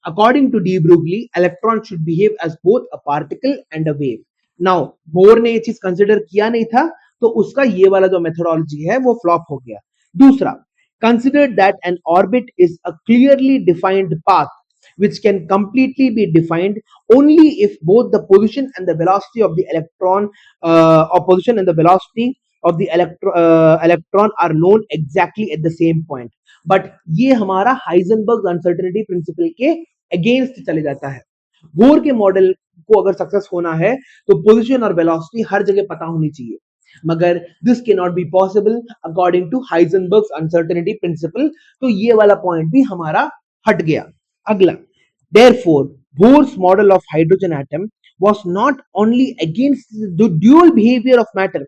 according to de Broglie electron should behave as both a particle and a wave. Now Bohr ने ये चीज कंसिडर किया नहीं था तो उसका ये वाला जो मेथोडोलॉजी है वो फ्लॉप हो गया। दूसरा, considered that an orbit is a clearly defined path which can completely be defined only if both the position and the velocity of the electron or position and the velocity of the electron are known exactly at the same point. But ये हमारा Heisenberg uncertainty principal के against चले जाता है। Bore के model को अगर success होना है तो पोजीशन और वेलोसिटी हर जगह पता होनी चाहिए, मगर this can not be possible according to Heisenberg's uncertainty principle. तो ये वाला पॉइंट भी हमारा हट गया। अगला, therefore Bohr's model of hydrogen atom was not only against the dual behavior of matter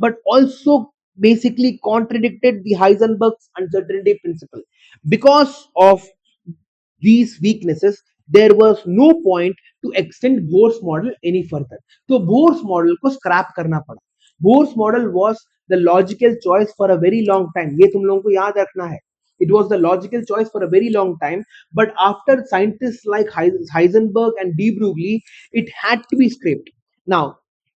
but also basically contradicted the Heisenberg's uncertainty principle. Because of these weaknesses there was no point to extend Bohr's model any further. तो Bohr's model को scrap करना पड़ा। Bohr's model was the logical choice for a very long time. ये तुम लोगों को याद रखना है। It was the logical choice for a very long time, but after scientists like Heisenberg and de Broglie, it had to be scrapped. Now,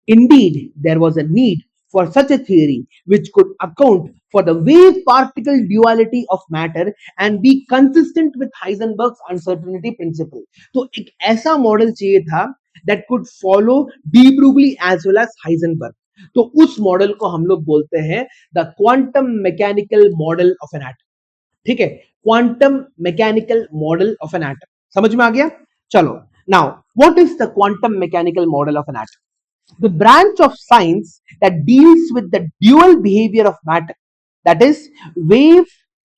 indeed, there was a need for such a theory which could account for the wave-particle duality of matter and be consistent with Heisenberg's uncertainty principle. तो एक ऐसा model चाहिए था that could follow de Broglie as well as Heisenberg. तो उस model को हम लोग बोलते हैं the quantum mechanical model of an atom. ठीक है, quantum mechanical model of an atom. समझ में आ गया? चलो, now what is the quantum mechanical model of an atom? The branch of science that deals with the dual behavior of matter, that is wave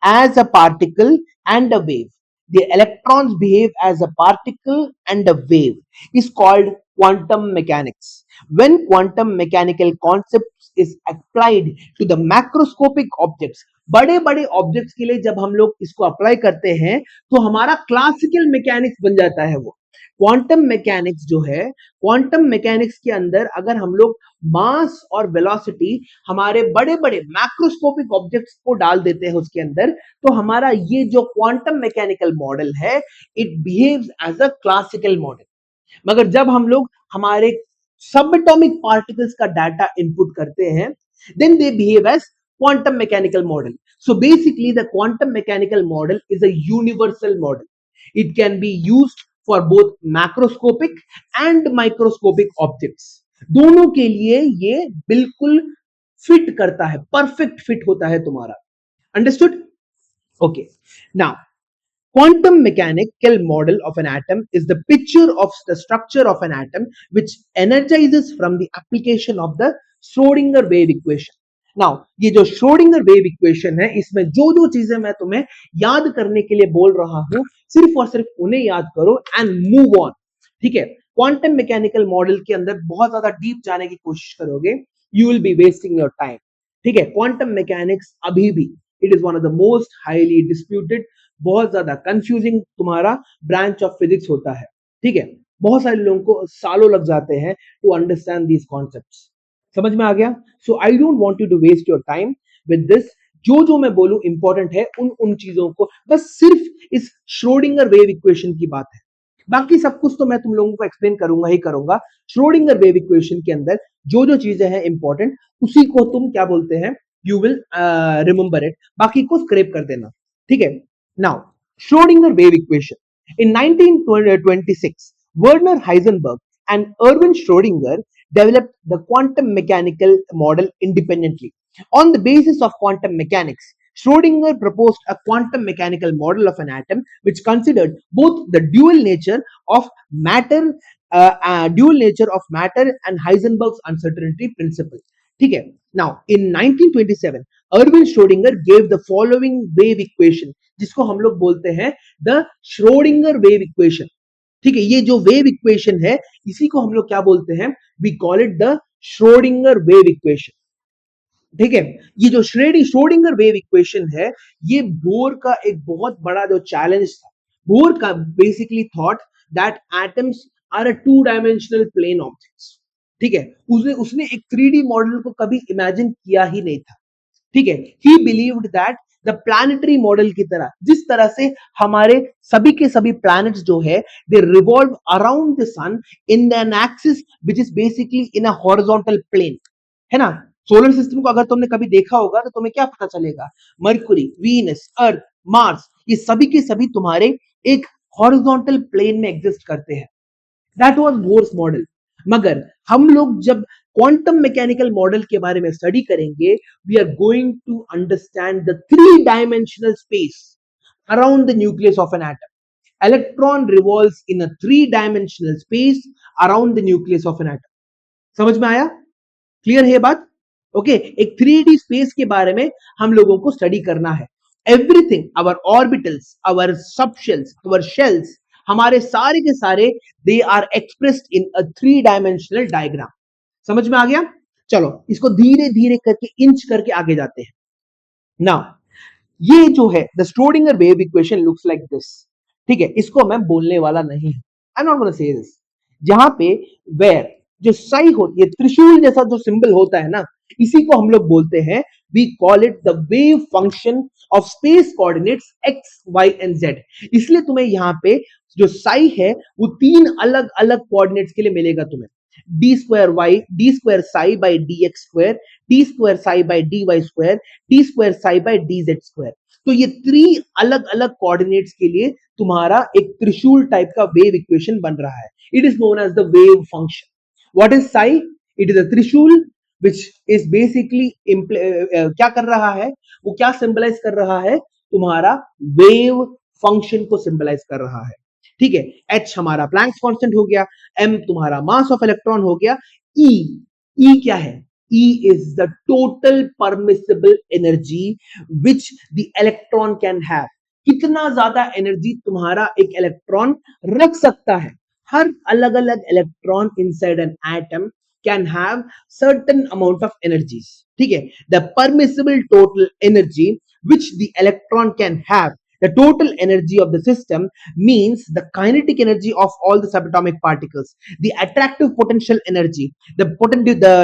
as a particle and a wave, the electrons behave as a particle and a wave, is called quantum mechanics. When quantum mechanical concepts is applied to the macroscopic objects, बड़े बड़े objects के लिए जब हम लोग इसको apply करते हैं तो हमारा क्लासिकल मैकेनिक्स बन जाता है वो। क्वांटम मैकेनिक्स जो है, क्वांटम मैकेनिक्स के अंदर अगर हम लोग मास और वेलोसिटी हमारे बड़े बड़े मैक्रोस्कोपिक ऑब्जेक्ट्स को डाल देते हैं उसके अंदर, तो हमारा ये जो क्वांटम मैकेनिकल मॉडल है it behaves as a classical model. मगर जब हम लोग हमारे सबएटॉमिक पार्टिकल्स का डाटा इनपुट करते हैं then they behave as quantum mechanical model. So basically the quantum mechanical model is a universal model. It can be used for both macroscopic and microscopic objects. दोनों के लिए ये बिल्कुल fit करता है, परफेक्ट फिट होता है तुम्हारा। Understood? Okay, now quantum mechanical model of an atom is the picture of the structure of an atom which energizes from the application of the Schrodinger wave equation. Now ये जो Schrodinger wave equation है, इसमें जो जो चीजें मैं तुम्हें याद करने के लिए बोल रहा हूं, सिर्फ और सिर्फ उन्हें याद करो एंड मूव ऑन। ठीक है, क्वांटम मैकेनिकल मॉडल के अंदर बहुत ज्यादा डीप जाने की कोशिश करोगे, you will be wasting your time. ठीक है, क्वांटम मैकेनिक्स अभी भी it is one of the most highly disputed, बहुत ज्यादा कंफ्यूजिंग तुम्हारा ब्रांच ऑफ फिजिक्स होता है। ठीक है, बहुत सारे लोगों को सालों लग जाते हैं टू अंडरस्टैंड दीज कॉन्सेप्ट्स। समझ में आ गया? So I don't want you to waste your time with this. जो जो मैं बोलूं इंपॉर्टेंट है, उन उन चीजों को, बस सिर्फ इस श्रोडिंगर वेव इक्वेशन की बात है, बाकी सब कुछ तो मैं तुम लोगों को एक्सप्लेन करूंगा ही करूंगा। श्रोडिंगर वेव इक्वेशन के अंदर जो जो चीजें हैं इंपॉर्टेंट, उसी को तुम क्या बोलते हैं, यू विल रिमेंबर इट, बाकी को स्क्रैप कर देना। ठीक है, now Schrodinger wave equation in 1926 Werner Heisenberg and Erwin Schrödinger developed the quantum mechanical model independently. On the basis of quantum mechanics, Schrödinger proposed a quantum mechanical model of an atom which considered both the dual nature of matter and Heisenberg's uncertainty principle. ठीक है, now in 1927 Erwin Schrödinger gave the following wave equation, जिसको हम लोग बोलते हैं the Schrödinger wave equation। ठीक है, ये जो वेव इक्वेशन है, इसी को हम लोग क्या बोलते हैं, we call it the Schrodinger wave equation. ठीक है, ये जो श्रोडिंगर वेव इक्वेशन है, ये बोर का एक बहुत बड़ा जो चैलेंज था। बोर का basically thought that atoms are a two dimensional plane objects. ठीक है, उसने एक 3D मॉडल को कभी इमेजिन किया ही नहीं था। ठीक है, ही believed that the planetary model की तरह, जिस तरह से हमारे सभी के सभी प्लैनेट्स जो है, they revolve around the sun in an axis which is basically in a horizontal plane, है ना। सोलर सिस्टम को अगर तुमने कभी देखा होगा तो तुम्हें क्या पता चलेगा, मरकुरी, वीनस, अर्थ, मार्स, ये सभी के सभी तुम्हारे एक हॉरिजॉन्टल प्लेन में एग्जिस्ट करते हैं। That was Bohr's model. मगर हम लोग जब क्वांटम मैकेनिकल मॉडल के बारे में स्टडी करेंगे, we are going to understand the 3 dimensional space around the nucleus of an atom. Electron revolves in a 3 dimensional space around the nucleus of an atom. समझ में आया? क्लियर है बात? Okay, एक 3D स्पेस के बारे में हम लोगों को स्टडी करना है। Everything, our orbitals, our subshells, our shells, हमारे सारे के सारे they are expressed in a 3 dimensional diagram. समझ में आ गया? चलो इसको धीरे धीरे करके इंच करके आगे जाते हैं। नाउ ये जो है the Schrodinger wave equation looks like this. ठीक है, इसको मैं बोलने वाला नहीं हूं, I am not gonna say this. जहां पे वेयर जो साई होती है, त्रिशूल जैसा जो सिंबल होता है ना, इसी को हम लोग बोलते हैं, we call it the wave function of space coordinates x y and z. इसलिए तुम्हें यहां पे जो साई है वो 3 अलग अलग कोऑर्डिनेट्स के लिए मिलेगा तुम्हें, d square y, d square psi by d x square, d square psi by d y square, d square psi by d z square. तो ये 3 अलग अलग कोऑर्डिनेट्स के लिए तुम्हारा एक त्रिशूल टाइप का वेव इक्वेशन बन रहा है। It is known as the wave function. What is psi? It is a trishul which is basically क्या कर रहा है, वो क्या सिंबलाइज कर रहा है, तुम्हारा वेव फंक्शन को सिंबलाइज कर रहा है। ठीक है, H हमारा प्लैंक्स कांस्टेंट हो गया, M तुम्हारा मास ऑफ इलेक्ट्रॉन हो गया, E क्या है? E is the total permissible energy which the electron can have। कितना ज्यादा एनर्जी तुम्हारा एक इलेक्ट्रॉन रख सकता है। हर अलग अलग electron inside an atom can have certain amount of energies। ठीक है, the permissible total energy which the electron can have, the total energy of the system means the kinetic energy of all the subatomic particles, the attractive potential energy, the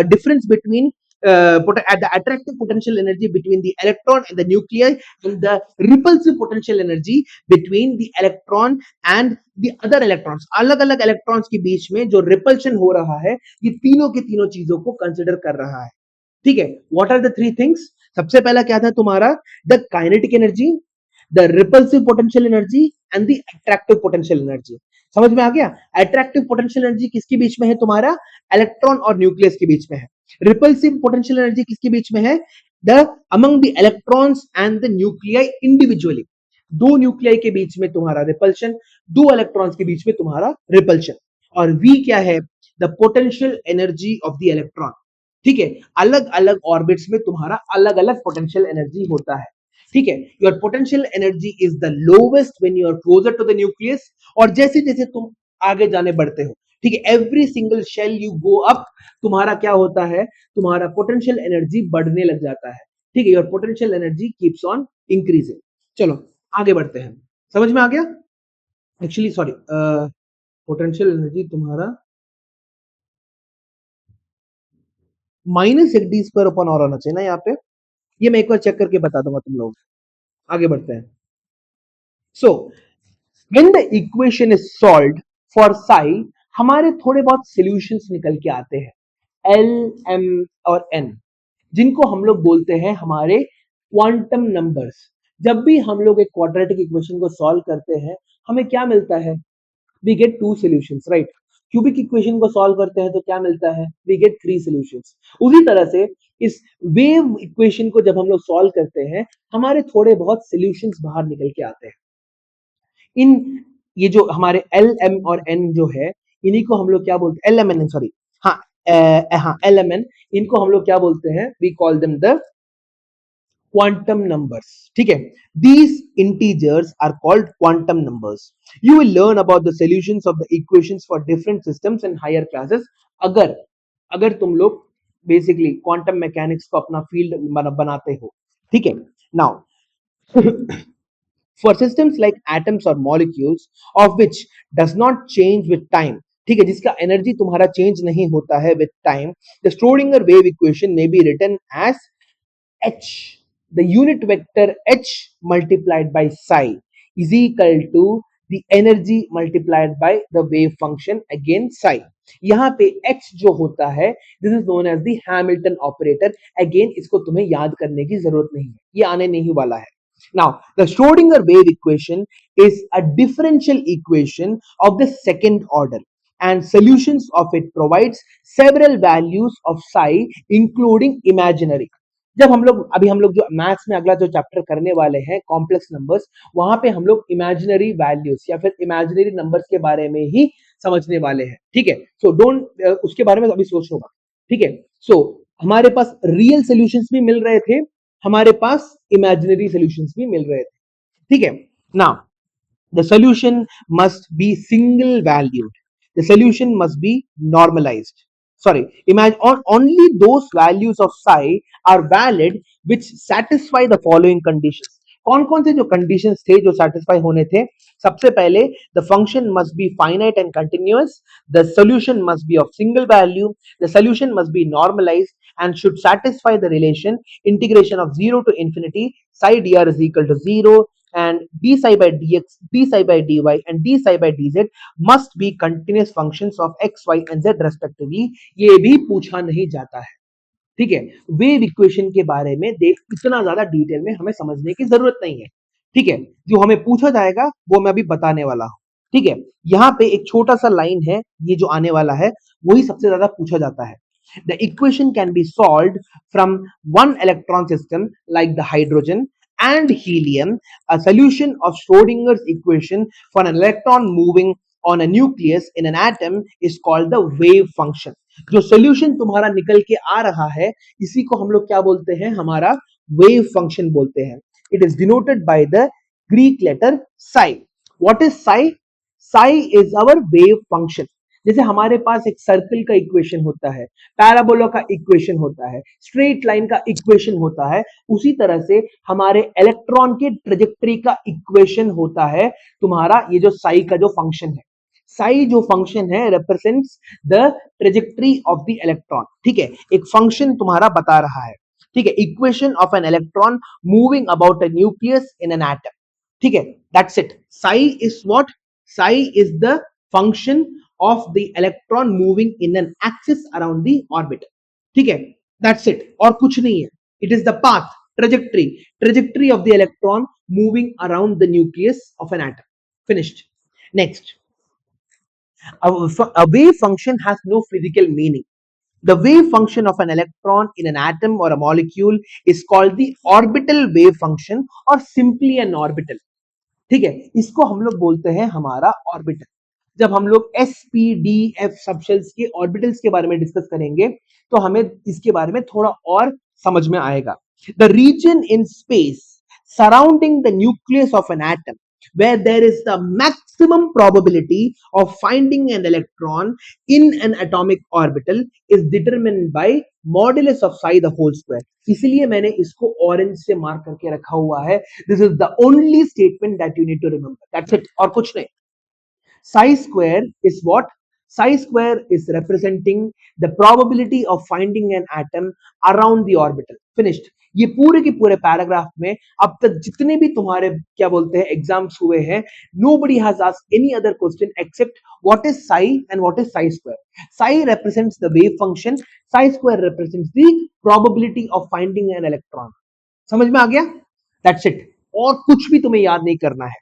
difference between the attractive potential energy between the electron and the nuclei, and the repulsive potential energy between the electron and the other electrons। अलग अलग electrons के बीच में जो repulsion हो रहा है, ये तीनों की तीनों चीजों को consider कर रहा है। ठीक है, what are the 3 things? सबसे पहला क्या था तुम्हारा, the kinetic energy, the repulsive potential energy and the attractive potential energy। समझ में आ गया? attractive potential energy किसके बीच में है तुम्हारा, इलेक्ट्रॉन और न्यूक्लियस के बीच में है। repulsive potential energy किसके बीच में है, the among the electrons and the nuclei individually। 2 nuclei के बीच में तुम्हारा रिपल्शन, 2 इलेक्ट्रॉन्स के बीच में तुम्हारा रिपल्शन। और V क्या है, the potential energy of the electron. ठीक है, अलग अलग ऑर्बिट्स में तुम्हारा अलग अलग पोटेंशियल एनर्जी होता है। ठीक है, your potential energy is the lowest when you are closer to the nucleus, और जैसे जैसे तुम आगे जाने बढ़ते हो, ठीक है, every single shell you go up, तुम्हारा क्या होता है, तुम्हारा पोटेंशियल एनर्जी बढ़ने लग जाता है। ठीक है, your potential energy keeps on increasing. चलो आगे बढ़ते हैं, समझ में आ गया? एक्चुअली सॉरी, पोटेंशियल एनर्जी तुम्हारा -1 d² अपॉन आर होना चाहिए ना यहाँ पे, ये मैं एक बार चेक करके बता दूंगा तुम लोग। आगे बढ़ते हैं। So when the equation is solved for Sai, हमारे थोड़े बहुत सॉल्यूशंस निकल के आते हैं, एल, एम और एन, जिनको हम लोग बोलते हैं हमारे क्वांटम नंबर्स। जब भी हम लोग एक क्वाड्रेटिक इक्वेशन को सॉल्व करते हैं, हमें क्या मिलता है? We get 2 solutions, right? Cubic equation को सॉल्व करते हैं तो क्या मिलता है? We get 3 solutions. उसी तरह से इस वेव इक्वेशन को जब हम लोग सॉल्व करते हैं, हमारे थोड़े बहुत सॉल्यूशंस बाहर निकल के आते हैं। इन ये जो हमारे एल, एम और एन जो है, इन्हीं को हम लोग क्या बोलते हैं? एल, एम, एन, सॉरी, हाँ, हाँ, एल, एम, एन, इनको हम लोग क्या बोलते हैं? We call them the quantum numbers. ठीक है, these integers are called quantum numbers. You will learn about the solutions of the equations for different systems in higher classes. अगर अगर तुम लोग बेसिकली क्वांटम मैकेनिक्स को अपना फील्ड बनाते हो, ठीक है। Now for systems like atoms or molecules of which does not change with time, ठीक है, जिसका एनर्जी तुम्हारा चेंज नहीं होता है with time, the Schrodinger wave equation may be written as h, the unit vector h multiplied by psi is equal to the energy multiplied by the wave function again psi. यहाँ पे h जो होता है, this is known as the Hamilton operator. Again इसको तुम्हें याद करने की जरूरत नहीं है, ये आने नहीं वाला है। Now the Schrodinger wave equation is a differential equation of the second order, and solutions of it provides several values of psi including imaginary. जब हम लोग जो मैथ्स में अगला जो चैप्टर करने वाले हैं कॉम्प्लेक्स नंबर्स, वहां पे हम लोग इमेजिनरी वैल्यूज या फिर इमेजिनरी नंबर्स के बारे में ही समझने वाले हैं। ठीक है, सो डोंट उसके बारे में अभी सोचो मत। ठीक है, सो हमारे पास रियल सॉल्यूशंस भी मिल रहे थे, हमारे पास इमेजिनरी सॉल्यूशंस भी मिल रहे थे। ठीक है, now the solution must be single valued, the solution must be normalized, sorry, imagine only those values of psi are valid which satisfy the following conditions. कौन कौन से जो कंडीशंस थे जो सेटिस्फाई होने थे? सबसे पहले, the function must be finite and continuous, the solution must be of single value, the solution must be normalised and should satisfy the relation integration of 0 to infinity psi dr is equal to 0 and d psi by dx, d psi by dy and d psi by dz must be continuous functions of x, y and z respectively. ये भी पूछा नहीं जाता है। ठीक है, wave equation के बारे में देख इतना ज्यादा डिटेल में हमें समझने की जरूरत नहीं है। ठीक है, जो हमें पूछा जाएगा वो मैं अभी बताने वाला हूं। ठीक है, यहाँ पे एक छोटा सा लाइन है, ये जो आने वाला है वही सबसे ज्यादा पूछा जाता है। The equation can be solved from one electron system like the hydrogen and helium. A solution of Schrodinger's equation for an electron moving on a nucleus in an atom is called the wave function. जो solution तुम्हारा निकल के आ रहा है, इसी को हम लोग क्या बोलते हैं? हमारा wave function बोलते हैं। It is denoted by the Greek letter psi. What is psi? Psi is our wave function. जैसे हमारे पास एक सर्कल का इक्वेशन होता है, पैराबोला का इक्वेशन होता है, स्ट्रेट लाइन का इक्वेशन होता है, उसी तरह से हमारे इलेक्ट्रॉन के ट्रेजेक्टरी का इक्वेशन होता है तुम्हारा ये जो साई का जो फंक्शन है। साई जो फंक्शन है represents the trajectory of the electron. ठीक है, एक फंक्शन तुम्हारा बता रहा है। ठीक है, equation of an electron moving about a nucleus in an atom. ठीक है, that's it. Sai is what? Sai is the function of the electron moving in an axis around the orbit. ठीक है, that's it, और कुछ नहीं है। It is the path, trajectory of the electron moving around the nucleus of an atom. Finished. Next, a wave function has no physical meaning. The wave function of an electron in an atom or a molecule is called the orbital wave function or simply an orbital. ठीक है, इसको हम लोग बोलते हैं हमारा orbital. जब हम लोग sp-d-f सबशेल्स के ऑर्बिटल्स के बारे में डिस्कस करेंगे तो हमें इसके बारे में थोड़ा और समझ में आएगा। The region in space surrounding the nucleus of an atom where there is the maximum probability of finding an electron in an atomic orbital is determined by modulus of psi the whole square। इसलिए मैंने इसको orange से mark करके रखा हुआ है। This is the only statement that you need to remember, that's it, और कुछ नहीं। Psi square is what? Psi square is representing the probability of finding an atom around the orbital. Finished. ये पूरे के पूरे पैराग्राफ में अब तक जितने भी तुम्हारे क्या बोलते हैं एग्जाम्स हुए हैं, nobody has asked any other question except what is psi and what is psi square. Psi represents the wave function, psi square represents the probability of finding an electron. समझ में आ गया? That's it. और कुछ भी तुम्हें याद नहीं करना है।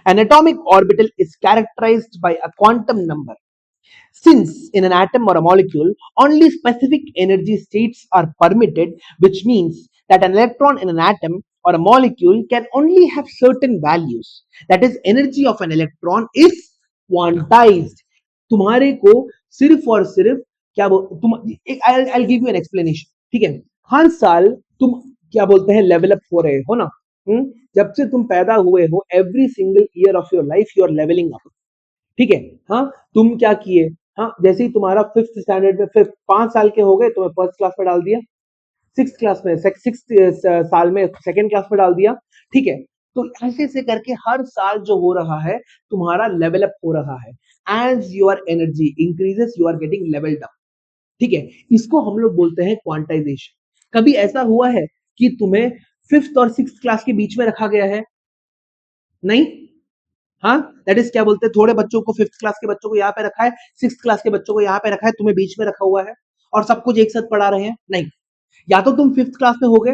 An atomic orbital is characterized by a quantum number. Since in an atom or a molecule, only specific energy states are permitted, which means that an electron in an atom or a molecule can only have certain values. That is, energy of an electron is quantized. तुम्हारे को सिर्फ और सिर्फ क्या तुम I'll give you an explanation, ठीक है? हर साल तुम क्या बोलते हैं लेवल अप हो रहे हो ना, जब से तुम पैदा हुए हो every single year of your life you are levelling up, ठीक है? हाँ, तुम क्या किए? हाँ, जैसे ही तुम्हारा 5th स्टैंडर्ड में फिर 5 साल के हो गए, तुम्हें फर्स्ट क्लास में डाल दिया, 6th क्लास में 6th साल में सेकंड क्लास में डाल दिया, ठीक है? तो ऐसे ऐसे करके हर साल जो हो रहा है तुम्हारा लेवल अप हो रहा है। As your energy increases you are getting levelled up, ठीक है? इसको हम लोग बोलते हैं क्वांटाइजेशन। कभी ऐसा हुआ है कि तुम्हें 5th और 6th क्लास के बीच में रखा गया है? नहीं। हाँ, दैट इज क्या बोलते हैं, थोड़े बच्चों को 5th क्लास के बच्चों को यहाँ पे रखा है, 6th क्लास के बच्चों को यहाँ पे रखा है, तुम्हें बीच में रखा हुआ है और सब कुछ एक साथ पढ़ा रहे हैं? नहीं, या तो तुम 5th क्लास में हो गए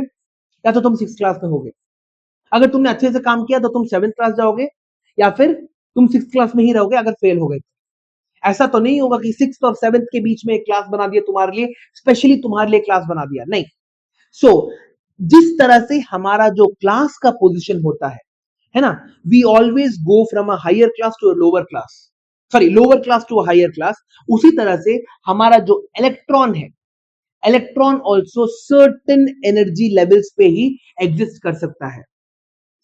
या तो तुम 6th क्लास में हो गए। अगर तुमने अच्छे से काम किया तो तुम 7th क्लास जाओगे या फिर तुम 6th क्लास में ही रहोगे अगर फेल हो गए। ऐसा तो नहीं होगा कि 6th और 7th के बीच में एक क्लास बना दिया तुम्हारे लिए, स्पेशली तुम्हारे लिए क्लास बना दिया, नहीं। सो जिस तरह से हमारा जो क्लास का पोजीशन होता है ना, we always go from a higher class to a lower class, sorry lower class to a higher class. उसी तरह से हमारा जो इलेक्ट्रॉन है, electron also certain energy levels पे ही एग्जिस्ट कर सकता है।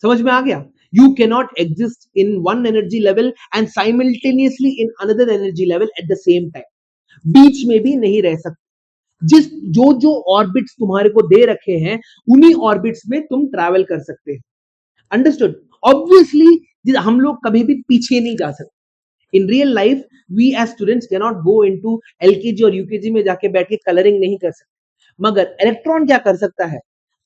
समझ में आ गया? You cannot exist in one energy level and simultaneously in another energy level at the same time, बीच में भी नहीं रह सकते। जिस जो जो ऑर्बिट्स तुम्हारे को दे रखे हैं उन्हीं ऑर्बिट्स में तुम ट्रैवल कर सकते हैं। अंडरस्टूड? ऑब्वियसली हम लोग कभी भी पीछे नहीं जा सकते। In real life we as students can not go into LKG और यूकेजी में जाके बैठ के कलरिंग नहीं कर सकते, मगर इलेक्ट्रॉन क्या कर सकता है,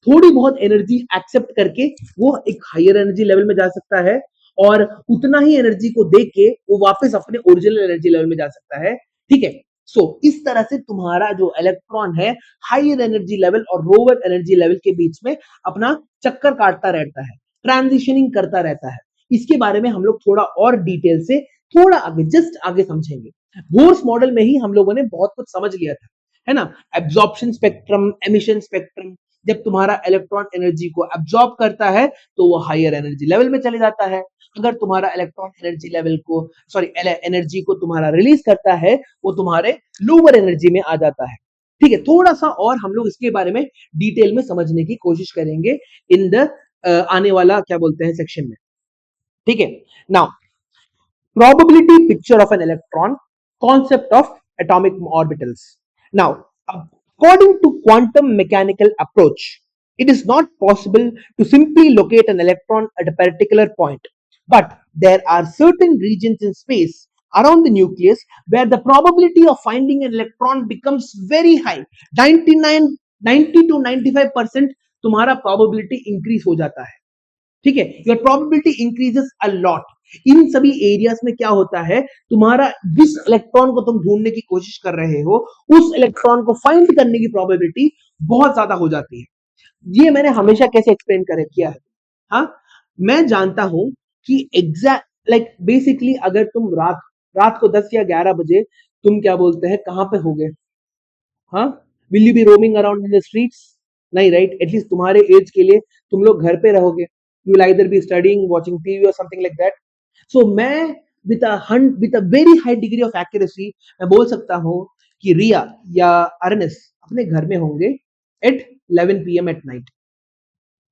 थोड़ी बहुत एनर्जी एक्सेप्ट करके वो एक हायर एनर्जी लेवल में जा सकता है और उतना ही एनर्जी को दे के वो वापस अपने ओरिजिनल एनर्जी लेवल में जा सकता है, ठीक है? सो इस तरह से तुम्हारा जो इलेक्ट्रॉन है हायर एनर्जी लेवल और लोअर एनर्जी लेवल के बीच में अपना चक्कर काटता रहता है, ट्रांजिशनिंग करता रहता है। इसके बारे में हम लोग थोड़ा और डिटेल से थोड़ा आगे जस्ट आगे समझेंगे। बोर्स मॉडल में ही हम लोगों ने बहुत कुछ समझ लिया था, है ना? एब्जॉर्प्शन स्पेक्ट्रम, एमिशन स्पेक्ट्रम, जब तुम्हारा इलेक्ट्रॉन एनर्जी को एब्जॉर्ब करता है तो वो हायर एनर्जी लेवल में चले जाता है। अगर तुम्हारा इलेक्ट्रॉन एनर्जी लेवल को सॉरी एनर्जी को तुम्हारा रिलीज करता है वो तुम्हारे लोअर एनर्जी में आ जाता है, ठीक है? थोड़ा सा और हम लोग इसके बारे में डिटेल में समझने की कोशिश करेंगे इन द आने वाला क्या बोलते हैं सेक्शन में, ठीक है? Now probability picture of an electron, concept of atomic orbitals. Now, according to quantum mechanical approach, it is not possible to simply locate an electron at a particular point, but there are certain regions in space around the nucleus where the probability of finding an electron becomes very high, 90 to 95% तुम्हारा probability increase हो जाता है, ठीक है? Your probability increases a lot. इन सभी areas में क्या होता है, तुम्हारा जिस इलेक्ट्रॉन को तुम ढूंढने की कोशिश कर रहे हो उस इलेक्ट्रॉन को फाइंड करने की प्रोबेबिलिटी बहुत ज्यादा हो जाती है। ये मैंने हमेशा कैसे एक्सप्लेन कर किया है, हाँ, मैं जानता हूं कि एग्जैक्ट लाइक बेसिकली अगर तुम रात को 10 या 11 बजे तुम क्या बोलते हैं कहां पे होगे, हाँ, will you be roaming around in the streets? नहीं, राइट? एटलीस्ट तुम्हारे एज के लिए तुम लोग घर पे रहोगे, you will either be studying, watching TV or something like that. So मैं with a very high degree of accuracy मैं बोल सकता हूं कि रिया या अर्नेस अपने घर में होंगे at 11 PM at night,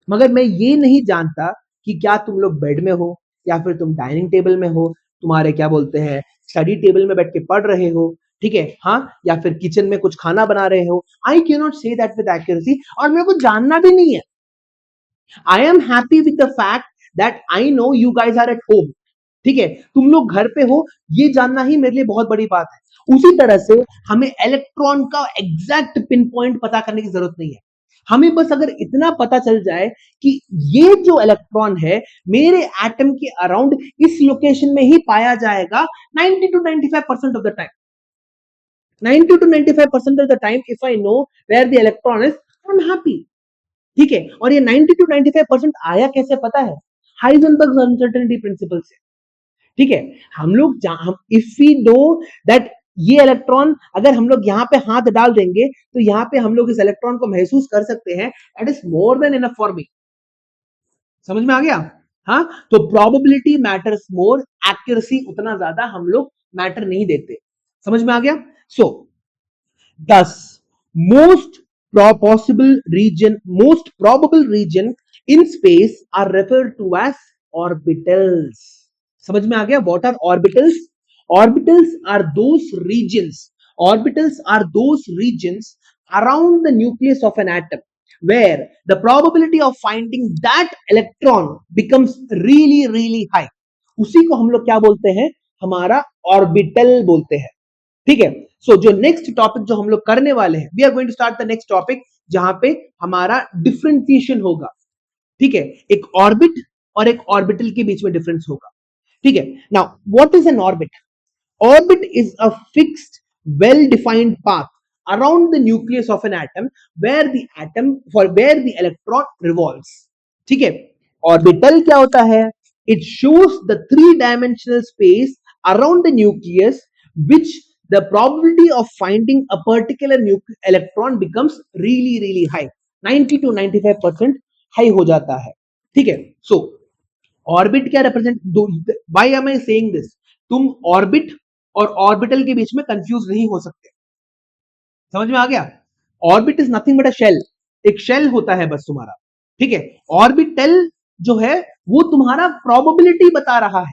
मगर मैं ये नहीं जानता कि क्या तुम लोग बेड में हो या फिर तुम डाइनिंग टेबल में हो, तुम्हारे क्या बोलते हैं स्टडी टेबल में बैठ के पढ़ रहे हो, ठीक है, हाँ, या फिर किचन में कुछ खाना बना रहे हो। I can not say that with accuracy, और मेरे को जानना भी नहीं है। I am happy with the fact that I know you guys are at home, ठीक है, तुम लोग घर पे हो, ये जानना ही मेरे लिए बहुत बड़ी बात है। उसी तरह से हमें इलेक्ट्रॉन का एग्जैक्ट पिन पॉइंट पता करने की जरूरत नहीं है। हमें बस अगर इतना पता चल जाए कि ये जो इलेक्ट्रॉन है मेरे एटम के अराउंड इस लोकेशन में ही पाया जाएगा 90 to 95% of the time. 90 to 95% of the time if I know where the electron is, I am happy, ठीक है। और ये 90 to 95% आया कैसे पता है? हाइजेनबर्ग अनसर्टेनिटी प्रिंसिपल से, ठीक है। हम लोग इफ वी नो दैट ये इलेक्ट्रॉन अगर हम लोग यहाँ पे हाथ डाल देंगे तो यहाँ पे हम लोग इस इलेक्ट्रॉन को महसूस कर सकते हैं, that is more than enough for me. समझ में आ गया? हाँ, तो प्रोबेबिलिटी मैटर्स मोर, एक्यूरेसी उतना ज्यादा हम लोग मैटर नहीं देते। समझ में आ गया? सो thus most most probable region in space are referred to as orbitals. समझ में आ गया? What are orbitals? Orbitals are those regions. Orbitals are those regions around the nucleus of an atom where the probability of finding that electron becomes really really high. उसी को हम लोग क्या बोलते हैं? हमारा ऑर्बिटल बोलते हैं, ठीक है। सो जो नेक्स्ट टॉपिक जो हम लोग करने वाले हैं, we are going to start the next topic जहां पे हमारा डिफरेंशिएशन होगा, ठीक है। एक ऑर्बिट और एक ऑर्बिटल के बीच में डिफरेंस होगा, ठीक है। Now what is an orbit? Orbit is a fixed well defined path around the nucleus of an atom where the electron revolves, ठीक है। ऑर्बिटल क्या होता है? It shows the three-dimensional space around the nucleus which the probability of finding a particular electron becomes really really high, 90 to 95% high हो जाता है, ठीक है। So ऑर्बिट क्या represent, why am I saying this? तुम ऑर्बिट और orbital के बीच में कंफ्यूज नहीं हो सकते। समझ में आ गया? Orbit is nothing but a shell, एक शेल होता है बस तुम्हारा, ठीक है। ऑर्बिटल जो है वो तुम्हारा प्रोबेबिलिटी बता रहा है,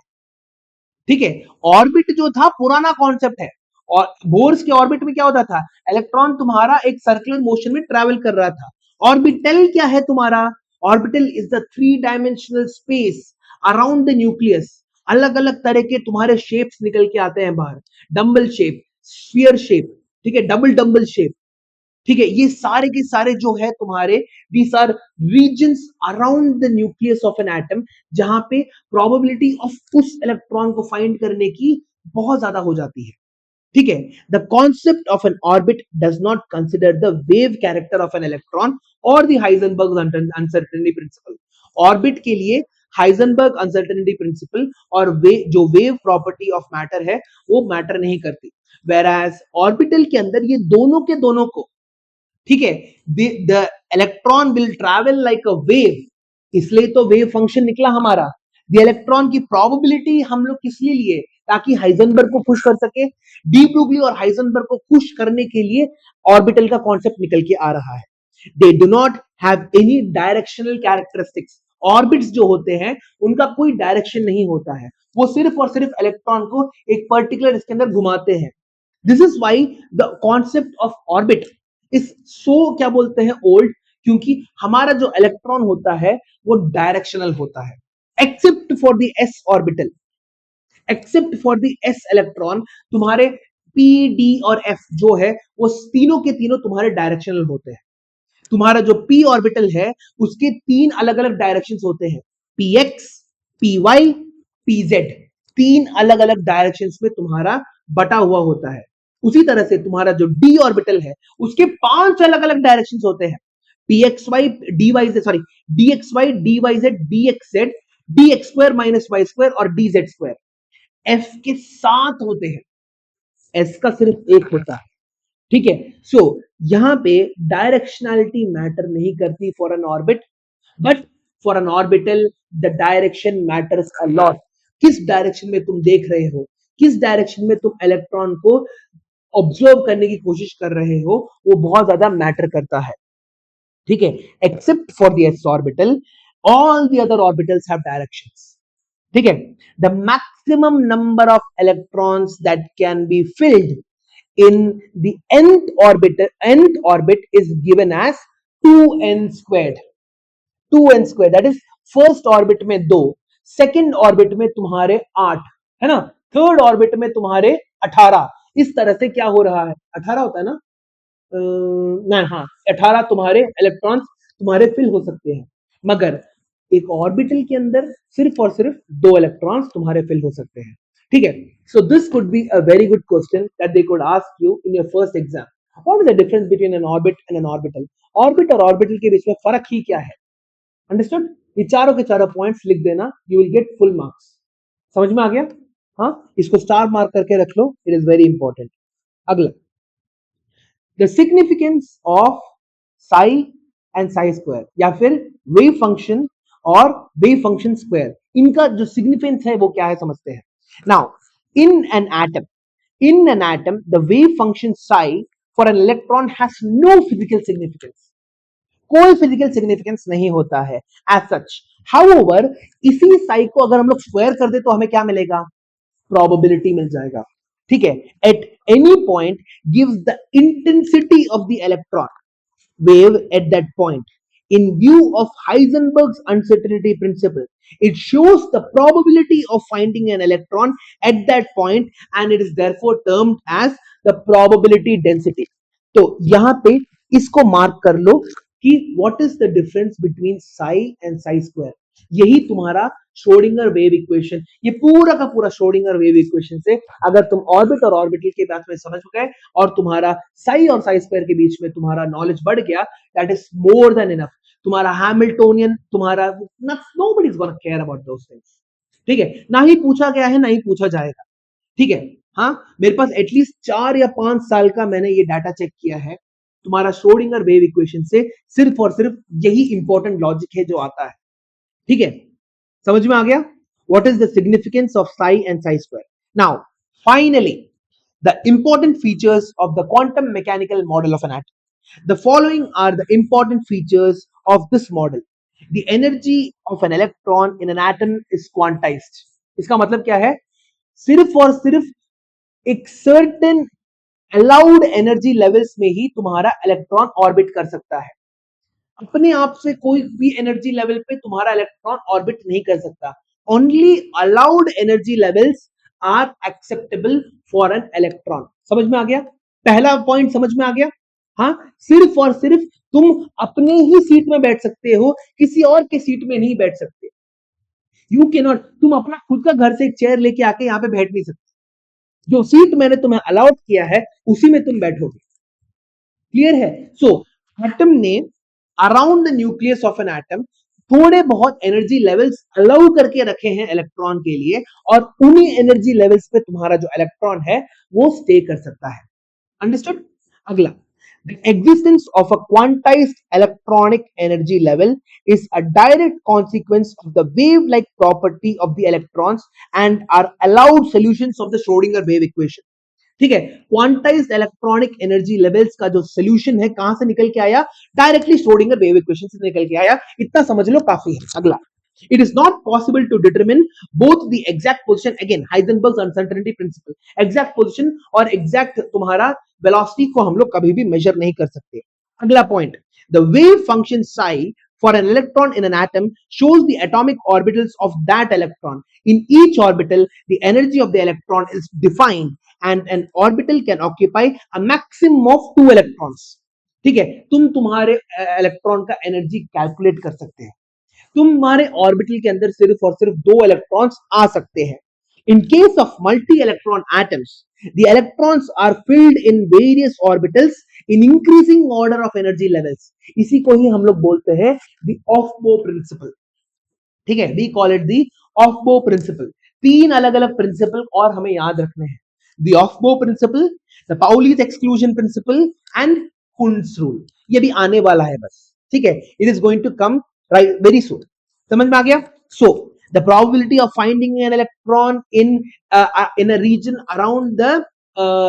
ठीक है। ऑर्बिट जो था पुराना कॉन्सेप्ट है, और बोर्स के ऑर्बिट में क्या होता था? इलेक्ट्रॉन तुम्हारा एक सर्कुलर मोशन में ट्रेवल कर रहा था। ऑर्बिटल क्या है तुम्हारा? Orbital is the three dimensional space around the nucleus. अलग अलग तरह के तुम्हारे शेप्स निकल के आते हैं बाहर, डंबल शेप, स्फीयर शेप, ठीक है, डबल डंबल शेप, ठीक है। ये सारे के सारे जो है तुम्हारे, these are regions around the nucleus of an atom, जहां पे प्रोबेबिलिटी ऑफ उस इलेक्ट्रॉन को फाइंड करने की बहुत ज्यादा हो जाती है, ठीक है। The concept of an orbit does not consider the wave character of an electron और the Heisenberg uncertainty principle. Orbit के लिए हाइजेनबर्ग अनसर्टेनिटी प्रिंसिपल और जो वेव प्रॉपर्टी ऑफ मैटर है वो मैटर नहीं करती, whereas ऑर्बिटल के अंदर ये दोनों के दोनों को, ठीक है, the electron will travel like a wave, इसलिए तो वेव फंक्शन निकला हमारा। द इलेक्ट्रॉन की प्रोबेबिलिटी हम लोग किस लिए लिए? ताकि हाइजेनबर्ग को खुश कर सके। डी ब्रोगली और हाइजेनबर्ग को खुश करने के लिए ऑर्बिटल का कॉन्सेप्ट निकल के आ रहा है। They do not have any directional characteristics. Orbits जो होते हैं उनका कोई डायरेक्शन नहीं होता है, वो सिर्फ और सिर्फ इलेक्ट्रॉन को एक पर्टिकुलर इसके अंदर घुमाते हैं। This is why the concept of orbit is so क्या बोलते हैं ओल्ड, क्योंकि हमारा जो इलेक्ट्रॉन होता है वो डायरेक्शनल होता है, except for the S orbital, except for the S electron. तुम्हारे पी डी और एफ जो है वो तीनों के तीनों तुम्हारे डायरेक्शनल होते हैं। तुम्हारा जो पी ऑर्बिटल है उसके तीन अलग अलग डायरेक्शंस होते हैं, p x, p y, p z, तीन अलग अलग डायरेक्शंस में तुम्हारा बटा हुआ होता है। उसी तरह से तुम्हारा जो डी ऑर्बिटल है उसके पांच अलग अलग डायरेक्शंस होते हैं, p x y d y z, sorry d x y d y z d x z d x square minus y square और डी जेड स्क्वायर। एफ के 7 होते हैं, एस का सिर्फ एक होता है, ठीक है। सो यहां पे डायरेक्शनैलिटी मैटर नहीं करती for an orbit, but for an orbital the direction matters a lot, किस डायरेक्शन में तुम देख रहे हो, किस डायरेक्शन में तुम इलेक्ट्रॉन को ऑब्जर्व करने की कोशिश कर रहे हो, वो बहुत ज्यादा मैटर करता है। ठीक है, except for the s orbital, all the other orbitals have directions. ठीक है, the maximum number of electrons that can be filled in the nth orbit is given as 2n squared, 2n squared, that is first orbit में 2, second orbit में तुम्हारे 8, है ना, third orbit में तुम्हारे 18। इस तरह से क्या हो रहा है, 18 होता है ना, नहीं, हाँ 18 तुम्हारे इलेक्ट्रॉन्स तुम्हारे फिल हो सकते हैं, मगर एक ऑर्बिटल के अंदर सिर्फ और सिर्फ 2 इलेक्ट्रॉन्स तुम्हारे फिल हो सकते हैं। ठीक है, so this could be a very good question that they could ask you in your first exam, what is the difference between N orbit and N orbital. Orbit और ऑर्बिटल के बीच में फर्क ही क्या है, अंडरस्टूड। ये चारों के चारों पॉइंट्स लिख देना, you will get full marks. समझ में आ गया, हाँ, इसको स्टार मार्क करके रख लो, इट इज वेरी इंपॉर्टेंट। अगला, the significance of psi and psi square, या फिर वेव फंक्शन और वेव फंक्शन स्क्वायर, इनका जो सिग्निफिकेंस है वो क्या है समझते हैं। Now in an atom the wave function psi for an electron has no physical significance, कोई फिजिकल सिग्निफिकेंस नहीं होता है एज सच। हाउएवर, इसी साई को अगर हम लोग स्क्वायर कर दे तो हमें क्या मिलेगा, प्रोबेबिलिटी मिल जाएगा। ठीक है, at any point gives the intensity of the electron wave at that point. In view of Heisenberg's uncertainty principle, it shows the probability of finding an electron at that point, and it is therefore termed as the probability density. तो यहां पे इसको mark कर लो कि what is the difference between psi and psi square। यही तुम्हारा Schrodinger wave equation, ये पूरा का पूरा श्रोडिंगर वेव इक्वेशन से अगर तुम ऑर्बिट और ऑर्बिटल के बात में समझ गए और तुम्हारा साई और साई स्क्वायर के बीच में तुम्हारा नॉलेज बढ़ गया, that is more than enough. तुम्हारा हैमिल्टोनियन, तुम्हारा nobody is gonna care about those things. ठीक है, ना ही पूछा गया है ना ही पूछा जाएगा। ठीक है, हाँ, मेरे पास एटलीस्ट 4 या 5 साल का मैंने ये डाटा चेक किया है, तुम्हारा श्रोडिंगर वेव इक्वेशन से सिर्फ और सिर्फ यही इंपॉर्टेंट लॉजिक है जो आता है। ठीक है, समझ में आ गया, what is the significance of psi and psi square। Now finally, the important features of the quantum mechanical model of an atom, the following are the important features of this model। the energy of an electron in an atom is quantized। इसका मतलब क्या है, सिर्फ और सिर्फ एक certain allowed energy levels में ही तुम्हारा इलेक्ट्रॉन ऑर्बिट कर सकता है, अपने आप से कोई भी एनर्जी लेवल पे तुम्हारा इलेक्ट्रॉन ऑर्बिट नहीं कर सकता। Only allowed energy levels are acceptable for an electron. समझ में आ गया, पहला पॉइंट समझ में आ गया। हाँ, सिर्फ और सिर्फ तुम अपने ही सीट में बैठ सकते हो, किसी और के सीट में नहीं बैठ सकते। यू कैन नॉट, तुम अपना खुद का घर से एक चेयर लेके आके यहाँ पे बैठ नहीं सकते। जो सीट मैंने तुम्हें अलाउड किया है उसी में तुम बैठोगे। क्लियर है। सो एटम ने around the nucleus of an atom थोड़े बहुत एनर्जी लेवल्स अलाउ करके रखे हैं इलेक्ट्रॉन के लिए, और उन्हीं एनर्जी लेवल्स पे तुम्हारा जो इलेक्ट्रॉन है वो स्टे कर सकता है। अंडरस्टूड। अगला, the existence of a quantized electronic energy level is a direct consequence of the wave-like property of the electrons and are allowed solutions of the Schrodinger wave equation। ठीक है, quantized electronic energy levels का जो solution है कहां से निकल के आया, डायरेक्टली श्रोडिंगर वेव इक्वेशन से निकल के आया। इतना समझ लो काफी है। अगला, it is not possible to determine both the exact position, again Heisenberg's uncertainty principle, exact position और exact तुम्हारा velocity को हम लोग कभी भी measure नहीं कर सकते। अगला point, the wave function psi for an electron in an atom shows the atomic orbitals of that electron। In each orbital, the energy of the electron is defined and an orbital can occupy a maximum of 2 electrons। ठीक है, तुम तुम्हारे electron का energy calculate कर सकते हैं। तुम्हारे orbital के अंदर सिर्फ और सिर्फ 2 इलेक्ट्रॉन्स आ सकते हैं। In case of multi-electron atoms, the electrons are filled in various orbitals in increasing order of energy levels। इसी को ही हम लोग बोलते हैं the Aufbau principle। ठीक है, we call it the Aufbau principle। 3 अलग अलग प्रिंसिपल और हमें याद रखने हैं, the Aufbau principle, the Pauli's exclusion principle and Hund's rule। ये भी आने वाला है बस। ठीक है, it is going to come right very soon। समझ में आ गया। So The probability of finding an electron in a region around the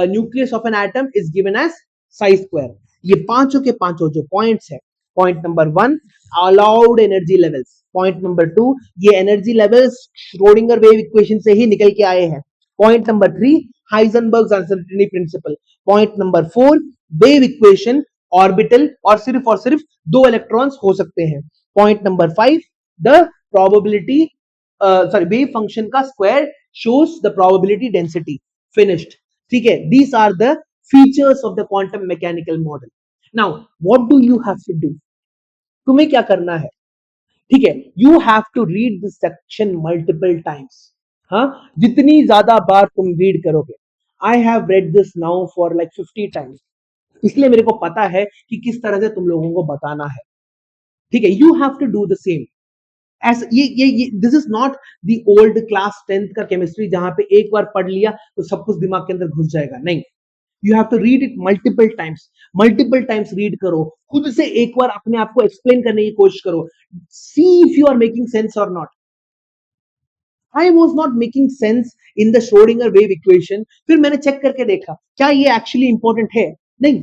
nucleus of an atom is given as psi square. ये पांचों के पांचों जो पॉइंट्स है, point number 1 allowed energy levels, point number 2 ये energy levels Schrodinger wave equation से ही निकल के आए हैं, point number 3 Heisenberg's uncertainty principle, point number 4 wave equation orbital और सिर्फ दो इलेक्ट्रॉन्स हो सकते हैं, point number 5 the probability wave function का square shows the probability density. Finished. ठीक है, these are the features of the quantum mechanical model. Now what do you have to do? तुम्हें क्या करना है? ठीक है, you have to read this section multiple times. हाँ, जितनी ज्यादा बार तुम रीड करोगे, I have read this now for like 50 times. इसलिए मेरे को पता है कि किस तरह से तुम लोगों को बताना है. ठीक है, you have to do the same. ये this is not the old class 10th का केमिस्ट्री जहां पे एक बार पढ़ लिया तो सब कुछ दिमाग के अंदर घुस जाएगा. नहीं, you have to read it multiple times read करो, खुद से एक बार अपने आप को एक्सप्लेन करने की कोशिश करो, see if you are making sense और not. I was not making sense in the Schrodinger wave equation, फिर मैंने चेक करके देखा क्या ये एक्चुअली इंपॉर्टेंट है. नहीं,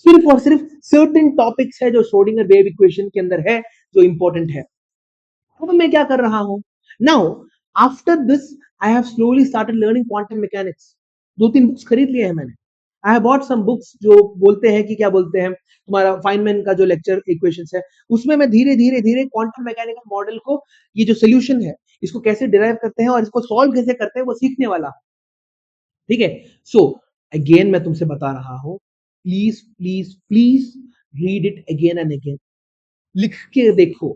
सिर्फ और सिर्फ सर्टेन टॉपिक्स है जो श्रोडिंगर वेव इक्वेशन के अंदर है जो इंपॉर्टेंट है. अब मैं क्या कर रहा हूं, now after this I have slowly started learning quantum mechanics. 2-3 books खरीद लिए हैं मैंने. I have bought some books जो बोलते हैं कि क्या बोलते हैं तुम्हारा फाइनमैन का जो लेक्चर इक्वेशंस है उसमें मैं धीरे धीरे क्वांटम मैकेनिकल मॉडल को, ये जो सोल्यूशन है इसको कैसे डिराइव करते हैं और इसको सॉल्व कैसे करते हैं वो सीखने वाला. ठीक है, सो अगेन मैं तुमसे बता रहा हूं, please please please read it again and again. लिख के देखो,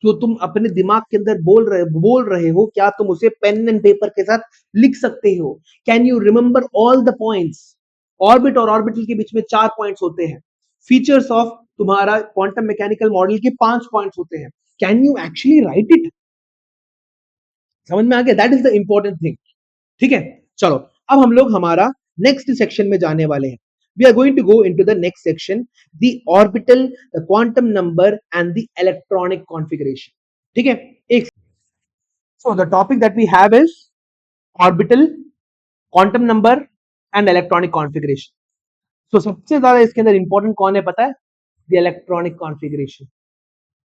जो तुम अपने दिमाग के अंदर बोल रहे हो क्या तुम उसे पेन एंड पेपर के साथ लिख सकते हो? Can you remember all the points? Orbit और ऑर्बिटल के बीच में 4 पॉइंट्स होते हैं. फीचर्स ऑफ तुम्हारा क्वांटम मैकेनिकल मॉडल के 5 पॉइंट्स होते हैं. Can you actually right it? समझ में आ गया? That is the important thing. ठीक है, चलो अब हम लोग हमारा नेक्स्ट सेक्शन में जाने वाले हैं. We are going to go into the next section, the orbital, the quantum number and the electronic configuration. ठीक है, एक so the topic that we have is orbital, quantum number and electronic configuration. So सबसे ज्यादा इसके अंदर important कौन है पता है? The electronic configuration.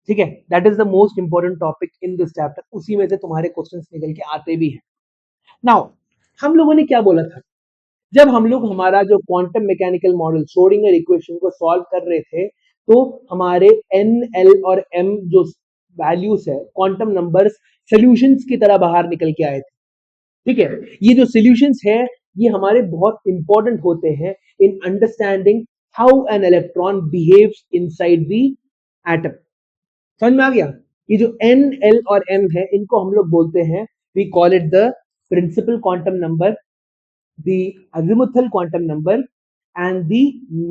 ठीक है, that is the most important topic in this chapter. उसी में से तुम्हारे क्वेश्चंस निकल के आते भी हैं. Now हम लोगों ने क्या बोला था जब हम लोग हमारा जो quantum mechanical model Schrodinger equation को सॉल्व कर रहे थे, तो हमारे एन, एल और एम जो वैल्यूज है, क्वांटम नंबर्स सॉल्यूशंस की तरह बाहर निकल के आए थे. ठीक है, ये जो सॉल्यूशंस है ये हमारे बहुत इंपॉर्टेंट होते हैं in understanding how an electron behaves inside the atom. समझ में आ गया? ये जो एन, एल और एम है इनको हम लोग बोलते हैं, we call it the principal quantum number, the azimuthal quantum number and the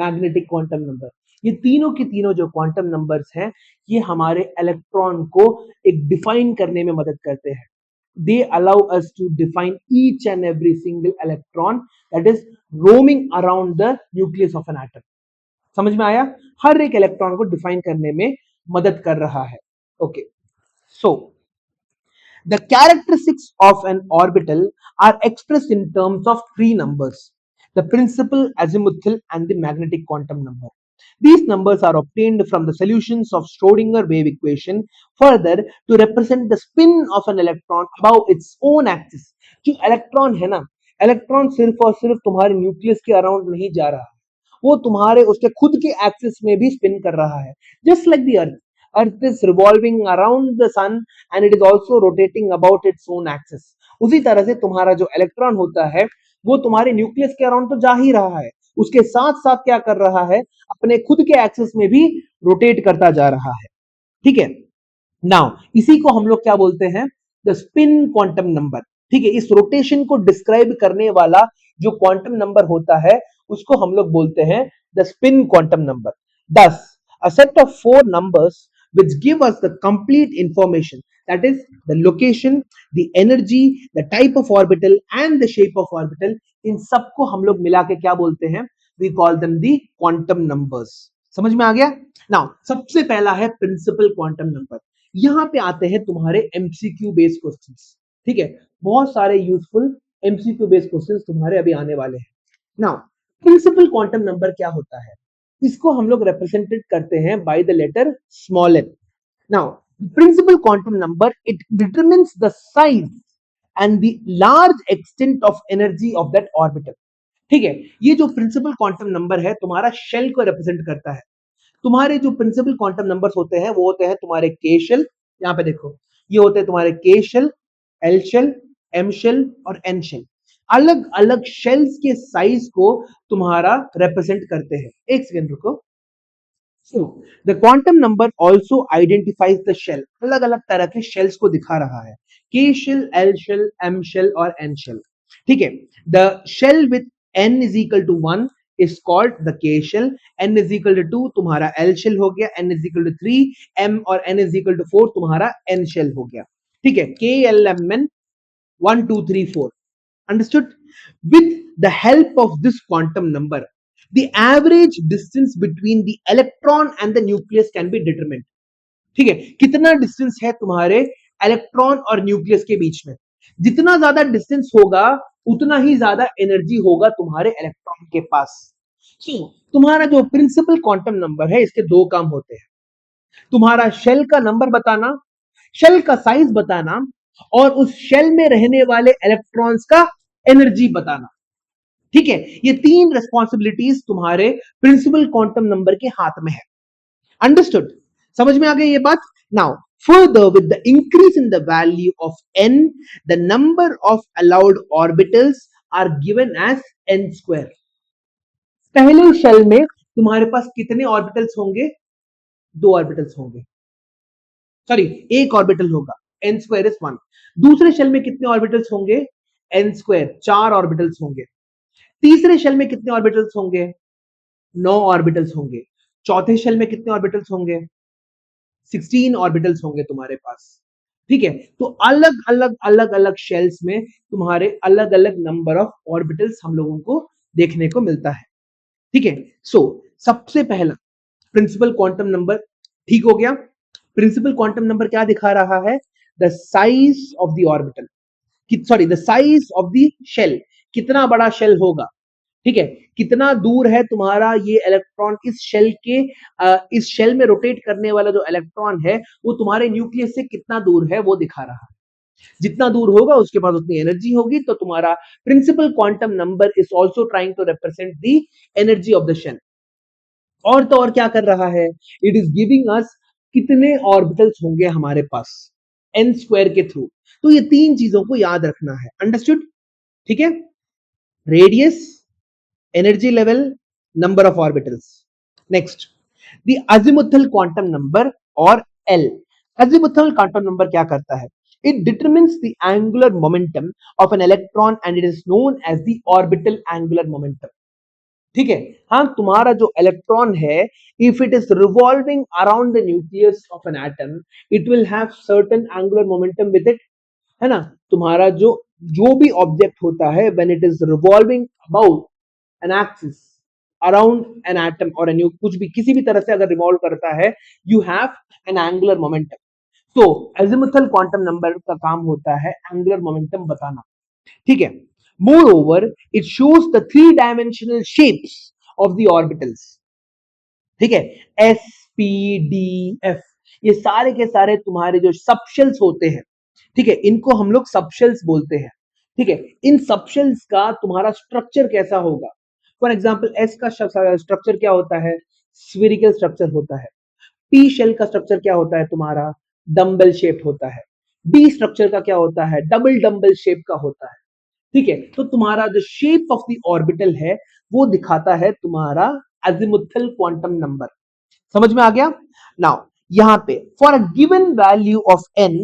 magnetic quantum number. ये तीनों की तीनों जो क्वांटम नंबर्स हैं ये हमारे इलेक्ट्रॉन को एक डिफाइन करने में मदद करते हैं. They allow us to define each and every single electron that is roaming around the nucleus of an atom. समझ में आया? हर एक इलेक्ट्रॉन को डिफाइन करने में मदद कर रहा है. Okay, so the characteristics of an orbital are expressed in terms of 3 numbers: the principal, azimuthal and the magnetic quantum number. These numbers are obtained from the solutions of Schrodinger wave equation further to represent the spin of an electron above its own axis. जो electron है ना, electron सिर्फ और सिर्फ तुम्हारे nucleus के around नहीं जा रहा है, वो तुम्हारे उसके खुद के एक्सिस में भी स्पिन कर रहा है. Just like the earth, Earth is revolving around the sun and it is also rotating about its own axis. उसी तरह से तुम्हारा जो इलेक्ट्रॉन होता है वो तुम्हारे न्यूक्लियस के अराउंड तो जा ही रहा है, उसके साथ साथ क्या कर रहा है, अपने खुद के एक्सिस में भी रोटेट करता जा रहा है. ठीक है, नाउ इसी को हम लोग क्या बोलते हैं? The spin quantum number. ठीक है, इस रोटेशन को डिस्क्राइब करने वाला जो क्वांटम नंबर होता है उसको हम लोग बोलते हैं the spin quantum number. Thus, a set of 4 numbers which give us the complete information, that is the location, the energy, the type of orbital and the shape of orbital. इन सबको हम लोग मिला के क्या बोलते हैं? We call them the quantum numbers. समझ में आ गया? Now सबसे पहला है प्रिंसिपल क्वांटम नंबर. यहाँ पे आते हैं तुम्हारे एमसीक्यू बेस्ड क्वेश्चंस। ठीक है, बहुत सारे यूजफुल एमसीक्यू बेस्ड क्वेश्चंस तुम्हारे अभी आने वाले हैं। नाउ प्रिंसिपल क्वांटम नंबर क्या होता है, इसको हम लोग रिप्रेजेंटेड करते हैं by the letter small n। Now principal quantum number it determines the size and the large extent of energy of that orbital. ठीक है, ये जो प्रिंसिपल क्वांटम नंबर है तुम्हारा शेल को रिप्रेजेंट करता है। तुम्हारे जो प्रिंसिपल क्वांटम नंबर्स होते हैं वो होते हैं तुम्हारे के शेल, यहाँ पे देखो ये होते हैं तुम्हारे के shell, L shell, M shell और एन शेल। अलग अलग शेल्स के साइज को तुम्हारा रिप्रेजेंट करते हैं। एक सेकेंड रुको। So, the quantum number also identifies the shell। अलग अलग तरह के शेल्स को दिखा रहा है, K shell, L shell, M shell और N shell। ठीक है, the shell with N is equal to 1 is called the K shell, N is equal to 2 तुम्हारा L shell हो गया, N is equal to 3, M और N is equal to 4 तुम्हारा N shell हो गया। ठीक है, K L M N 1 2 3 4। Understood? With the help of this quantum number, the average distance between the electron and the nucleus can be determined। ठीक है, कितना distance है तुम्हारे इलेक्ट्रॉन और न्यूक्लियस के बीच में। जितना ज्यादा डिस्टेंस होगा उतना ही ज्यादा एनर्जी होगा तुम्हारे इलेक्ट्रॉन के पास। तुम्हारा जो प्रिंसिपल क्वांटम नंबर है इसके दो काम होते हैं, तुम्हारा शेल का नंबर बताना, शेल का साइज बताना और उस शेल में रहने वाले इलेक्ट्रॉन्स का एनर्जी बताना। ठीक है, ये तीन रिस्पॉन्सिबिलिटीज तुम्हारे प्रिंसिपल क्वांटम नंबर के हाथ में है। अंडरस्टूड? समझ में आ गई ये बात? Now further with the increase in the value of n, the number of allowed orbitals are given as n square। पहले शेल में तुम्हारे पास कितने ऑर्बिटल्स होंगे? दो ऑर्बिटल्स होंगे, सॉरी एक ऑर्बिटल होगा, n स्क्वायर इज 1। दूसरे शेल में कितने ऑर्बिटल्स होंगे? n स्क्वायर, चार ऑर्बिटल्स होंगे। तीसरे शेल में कितने ऑर्बिटल्स होंगे? 9 ऑर्बिटल्स होंगे। चौथे शेल में कितने ऑर्बिटल्स होंगे? 16 ऑर्बिटल्स होंगे तुम्हारे पास। ठीक है, तो अलग अलग अलग अलग शेल्स में तुम्हारे अलग अलग नंबर ऑफ ऑर्बिटल्स हम लोगों को देखने को मिलता है। ठीक है, सो सबसे पहला प्रिंसिपल क्वांटम नंबर ठीक हो गया। प्रिंसिपल क्वांटम नंबर क्या दिखा रहा है? The size of the orbital, sorry the size of the shell, कितना बड़ा शेल होगा। ठीक है, कितना दूर है तुम्हारा ये इलेक्ट्रॉन इस शेल के, इस शेल में रोटेट करने वाला जो इलेक्ट्रॉन है वो तुम्हारे न्यूक्लियस से कितना दूर है वो दिखा रहा है। जितना दूर होगा उसके पास उतनी एनर्जी होगी, तो तुम्हारा principal quantum number is also trying to represent the energy of the shell. और तो और क्या कर रहा है? इट इज गिविंग अस कितने ऑर्बिटल्स होंगे हमारे पास एन स्क्वायर के थ्रू। तो ये तीन चीजों को याद रखना है। अंडरस्टूड? ठीक है, radius, energy level, number of orbitals। next, the azimuthal quantum number or L। azimuthal quantum number क्या करता है? It determines the angular momentum of an electron and it is known as the orbital angular momentum। ठीक है, हाँ तुम्हारा जो electron है, if it is revolving around the nucleus of an atom, it will have certain angular momentum with it, है ना। तुम्हारा जो भी ऑब्जेक्ट होता है when it is revolving about an axis around an atom or a कुछ भी किसी भी तरह से अगर रिवॉल्व करता है, you have an angular momentum। तो azimuthal quantum number का काम होता है angular momentum बताना। ठीक है, moreover it shows the three dimensional shapes of the orbitals। ठीक है, s p d f ये सारे के सारे तुम्हारे जो सबशेल्स होते हैं, ठीक है, इनको हम लोग सबशेल्स बोलते हैं। ठीक है, इन सबशेल्स का तुम्हारा स्ट्रक्चर कैसा होगा? फॉर एग्जाम्पल एस का स्ट्रक्चर क्या होता है? स्फेरिकल स्ट्रक्चर होता है। पी शेल का स्ट्रक्चर क्या होता है तुम्हारा? डम्बल शेप्ड होता है। डी स्ट्रक्चर का क्या होता है? डबल डम्बल शेप का होता है। ठीक है, तो तुम्हारा जो शेप ऑफ द ऑर्बिटल है वो दिखाता है तुम्हारा अजीमुथल क्वांटम नंबर। समझ में आ गया? नाउ यहां पे for a given value of n,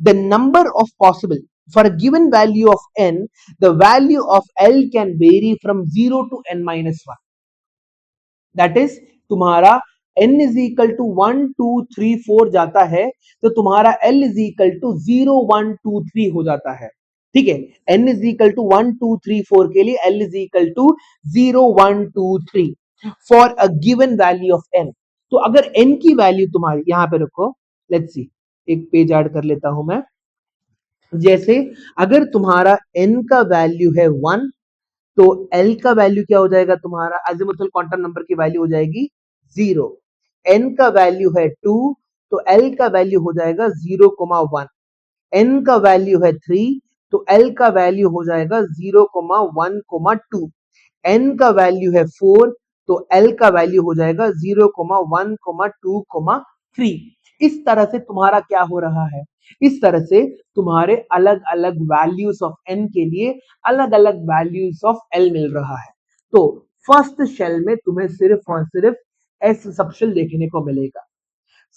the number of possible, for a given value of n, the value of L can vary from 0 to n minus 1। that is तुम्हारा n is equal to 1 2 3 4 जाता है तो तुम्हारा L is equal to 0 1 2 3 हो जाता है। ठीक है, n is equal to 1 2 3 4 के लिए L is equal to 0 1 2 3 for a given value of n। तो अगर n की वैल्यू तुम्हारी यहां पे रखो, लेट्स सी एक पेज ऐड कर लेता हूं मैं। जैसे अगर तुम्हारा n का वैल्यू है 1, तो L का वैल्यू क्या हो जाएगा, तुम्हारा अजीमुथल क्वांटम नंबर की वैल्यू हो जाएगी 0। n का वैल्यू है 2, तो L का वैल्यू हो जाएगा 0,1। n का वैल्यू है 3, तो L का वैल्यू हो जाएगा 0,1,2। n का वैल्यू है 4, तो L का वैल्यू हो जाएगा 0,1,2,3। इस तरह से तुम्हारा क्या हो रहा है, इस तरह से तुम्हारे अलग अलग वैल्यूज ऑफ n के लिए अलग अलग वैल्यूज ऑफ L मिल रहा है। तो फर्स्ट शेल में तुम्हें सिर्फ और सिर्फ S सबशेल देखने को मिलेगा,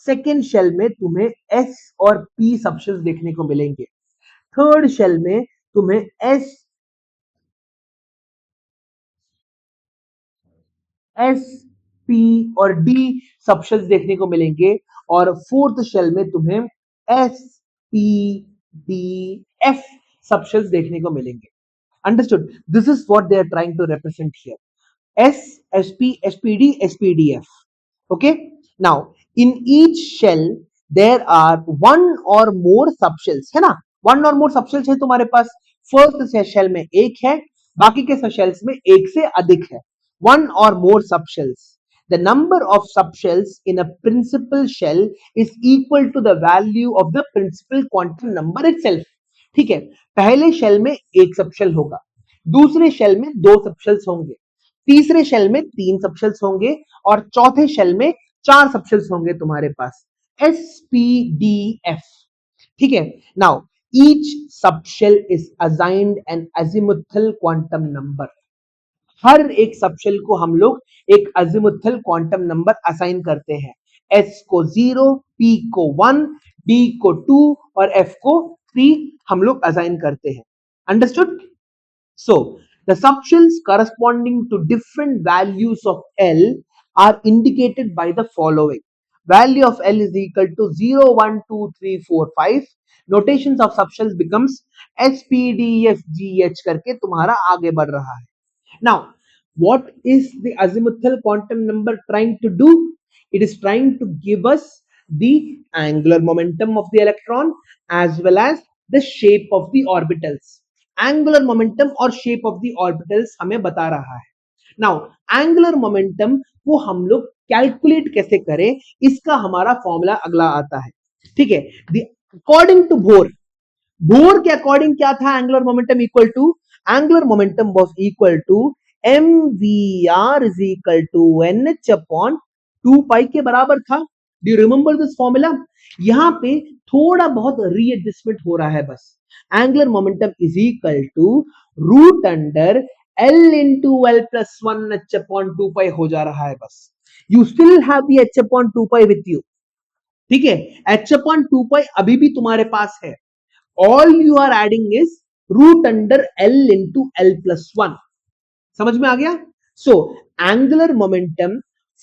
सेकेंड शेल में तुम्हें S और P सबशेल देखने को मिलेंगे, थर्ड शेल में तुम्हें एस, पी और डी सबशेल्स देखने को मिलेंगे, और फोर्थ शेल में तुम्हें S, P, D, F subshells देखने को मिलेंगे। Understood? This is what they are trying to represent here. S, SP, SPD, SPDF. Okay. Now, in each shell there are one or more subshells, है ना? One or more subshells है तुम्हारे पास। First shell में एक है, बाकी के shells में एक से अधिक है। One or more subshells. The number of subshells in a principal shell is equal to the value of the principal quantum number itself. ठीक है, पहले शेल में एक सबशेल होगा, दूसरे शेल में दो सबशेल्स होंगे, तीसरे शेल में 3 सबशेल्स होंगे, और चौथे शेल में 4 सबशेल्स होंगे तुम्हारे पास, SPDF। ठीक है, now each subshell is assigned an azimuthal quantum number. हर एक सबशेल को हम लोग एक अजीमुथल क्वांटम नंबर असाइन करते हैं। S को 0, P को 1, D को 2 और F को 3 हम लोग असाइन करते हैं। Understood? So, the subshells corresponding to different values of L are indicated by the following. Value of L is equal to 0, 1, 2, 3, 4, 5. Notations of subshells becomes S, P, D, F, G, H करके तुम्हारा आगे बढ़ रहा है। Now, what is the azimuthal quantum number trying to do? It is trying to give us the angular momentum of the electron as well as the shape of the orbitals. Angular momentum और shape of the orbitals हमें बता रहा है। Now angular momentum को हम लोग calculate कैसे करें, इसका हमारा फॉर्मूला अगला आता है। ठीक है, अकॉर्डिंग टू बोर के अकॉर्डिंग क्या था angular momentum equal to, angular momentum was equal to mvr is equal to nh upon 2 pi के बराबर था। Do you remember this formula? यहां पे थोड़ा बहुत रीएडजस्टमेंट हो रहा है बस। Angular momentum is equal to root under L into L plus 1 h upon 2 pi हो जा रहा है बस। You still have the h upon 2 pi with you. ठीक है, h upon 2 pi अभी भी तुम्हारे पास है। All you are adding is root under L into L plus 1. समझ में आ गया? So, angular momentum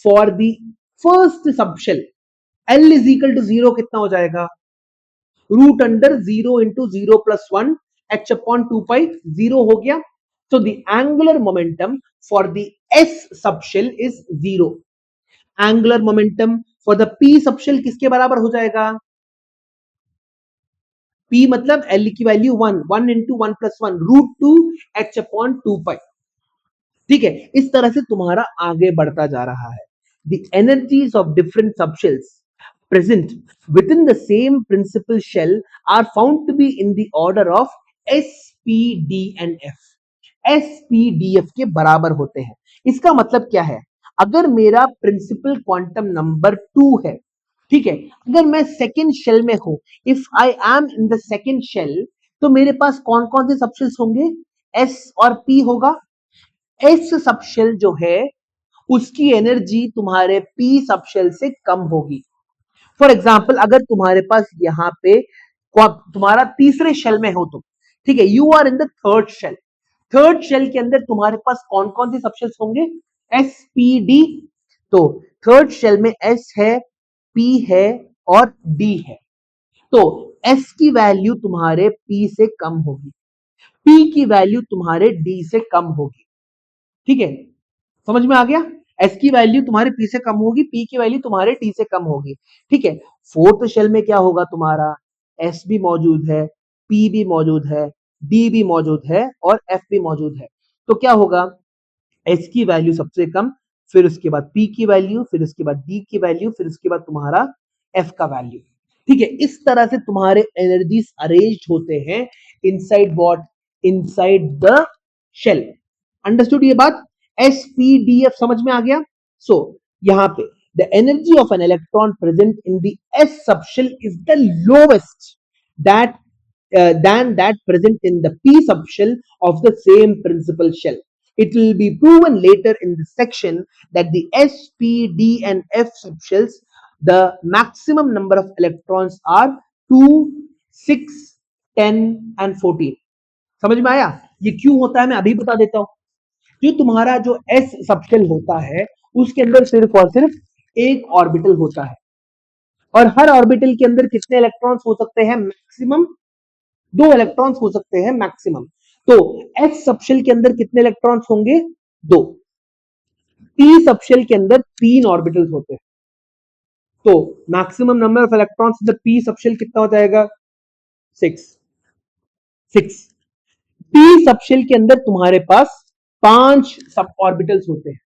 for the first subshell L is equal to 0 कितना हो जाएगा? Root under 0 into 0 plus 1 h upon 2 pi 0 हो गया। So the angular momentum for the S subshell is 0. Angular momentum for the P subshell किसके बराबर हो जाएगा? P मतलब L की value 1, 1 into 1 plus 1 root 2 h upon 2 pi। ठीक है, इस तरह से तुम्हारा आगे बढ़ता जा रहा है। The energies of different subshells present within the same principal shell are found to be in the order of S, P, D and F. S, P, D, F के बराबर होते हैं। इसका मतलब क्या है? अगर मेरा प्रिंसिपल क्वांटम नंबर 2 है, ठीक है, अगर मैं सेकेंड शेल में हूं, if I am in the second shell, तो मेरे पास कौन कौन से सबशेल्स होंगे? S और P होगा। S सबशेल जो है उसकी एनर्जी तुम्हारे P सबशेल से कम होगी। फॉर एग्जाम्पल, अगर तुम्हारे पास यहाँ पे तुम्हारा तीसरे शेल में हो तुम, ठीक है, you are in the third shell, third shell के अंदर तुम्हारे पास कौन कौन से सबशेल्स होंगे? S, P, D। तो थर्ड शेल में S है, P है और D है। तो S की वैल्यू तुम्हारे P से कम होगी, P की वैल्यू तुम्हारे D से कम होगी। ठीक है, समझ में आ गया? एस की वैल्यू तुम्हारे पी से कम होगी, पी की वैल्यू तुम्हारे टी से कम होगी। ठीक है, फोर्थ शेल में क्या होगा तुम्हारा, एस भी मौजूद है, पी भी मौजूद है, डी भी मौजूद है और एफ भी मौजूद है। तो क्या होगा, एस की वैल्यू सबसे कम, फिर उसके बाद पी की वैल्यू, फिर उसके बाद डी की वैल्यू, फिर उसके बाद तुम्हारा एफ का वैल्यू। ठीक है, इस तरह से तुम्हारे एनर्जीज अरेंज होते हैं inside what, inside the shell. Understood ये बात, एस पी डी एफ समझ में आ गया। सो यहां पे the energy of an electron present in the S subshell is the lowest that than that present in the p subshell of the same principal shell. It will be proven later in the section that the s, p, d and f subshells, the maximum number of electrons are 2, 6, 10 and 14. समझ में आया, ये क्यों होता है मैं अभी बता देता हूं। जो तुम्हारा जो s सबशेल होता है उसके अंदर सिर्फ और सिर्फ एक ऑर्बिटल होता है, और हर ऑर्बिटल के अंदर कितने इलेक्ट्रॉन्स हो सकते हैं, मैक्सिमम 2 इलेक्ट्रॉन्स हो सकते हैं मैक्सिमम। तो एस सबशेल के अंदर कितने इलेक्ट्रॉन्स होंगे, 2। पी सबशेल के अंदर 3 ऑर्बिटल्स होते हैं, तो maximum number of electrons in the P subshell कितना हो जाएगा, 6। 6 पी सबशेल के अंदर तुम्हारे पास 5 सब ऑर्बिटल्स होते हैं,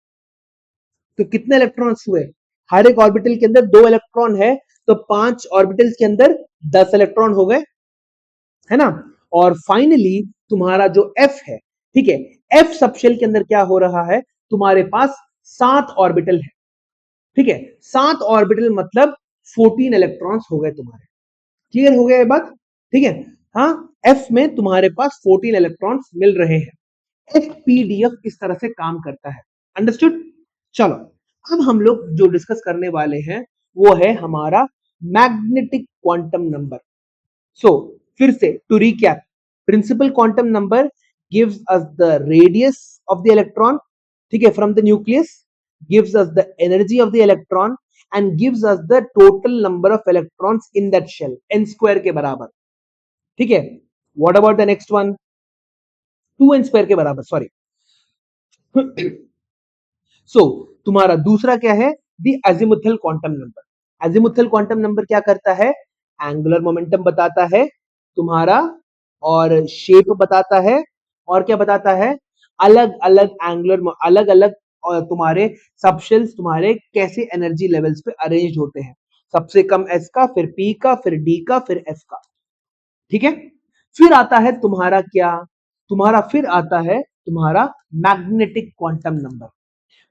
तो कितने इलेक्ट्रॉन्स हुए, हर एक ऑर्बिटल के अंदर 2 इलेक्ट्रॉन है, तो 5 ऑर्बिटल्स के अंदर 10 इलेक्ट्रॉन हो गए, है ना। और फाइनली तुम्हारा जो एफ है, ठीक है, एफ सबशेल के अंदर क्या हो रहा है, तुम्हारे पास 7 ऑर्बिटल है। ठीक है, 7 ऑर्बिटल मतलब 14 इलेक्ट्रॉन्स हो गए तुम्हारे। क्लियर हो गया ये बात, ठीक है। हाँ, एफ में तुम्हारे पास 14 इलेक्ट्रॉन्स मिल रहे हैं। एफ पी डी एफ इस तरह से काम करता है। अंडरस्टूड। चलो अब हम लोग जो डिस्कस करने वाले हैं वो है हमारा मैग्नेटिक क्वांटम नंबर। सो फिर से to recap, principal quantum number gives us the radius of the electron, ठीक है, from the nucleus, gives us the energy of the electron and gives us the total number of electrons in that shell, n square के बराबर। ठीक है, what about the next one, 2n square के बराबर, sorry. So तुम्हारा दूसरा क्या है, the azimuthal quantum number. Azimuthal quantum number क्या करता है, एंगुलर मोमेंटम बताता है तुम्हारा, और शेप बताता है, और क्या बताता है, अलग अलग एंगुलर, अलग अलग तुम्हारे सबशेल्स तुम्हारे कैसे एनर्जी लेवल्स पे अरेंज होते हैं, सबसे कम एस का, फिर पी का, फिर डी का, फिर एफ का। ठीक है, फिर आता है तुम्हारा क्या, तुम्हारा फिर आता है तुम्हारा magnetic quantum number.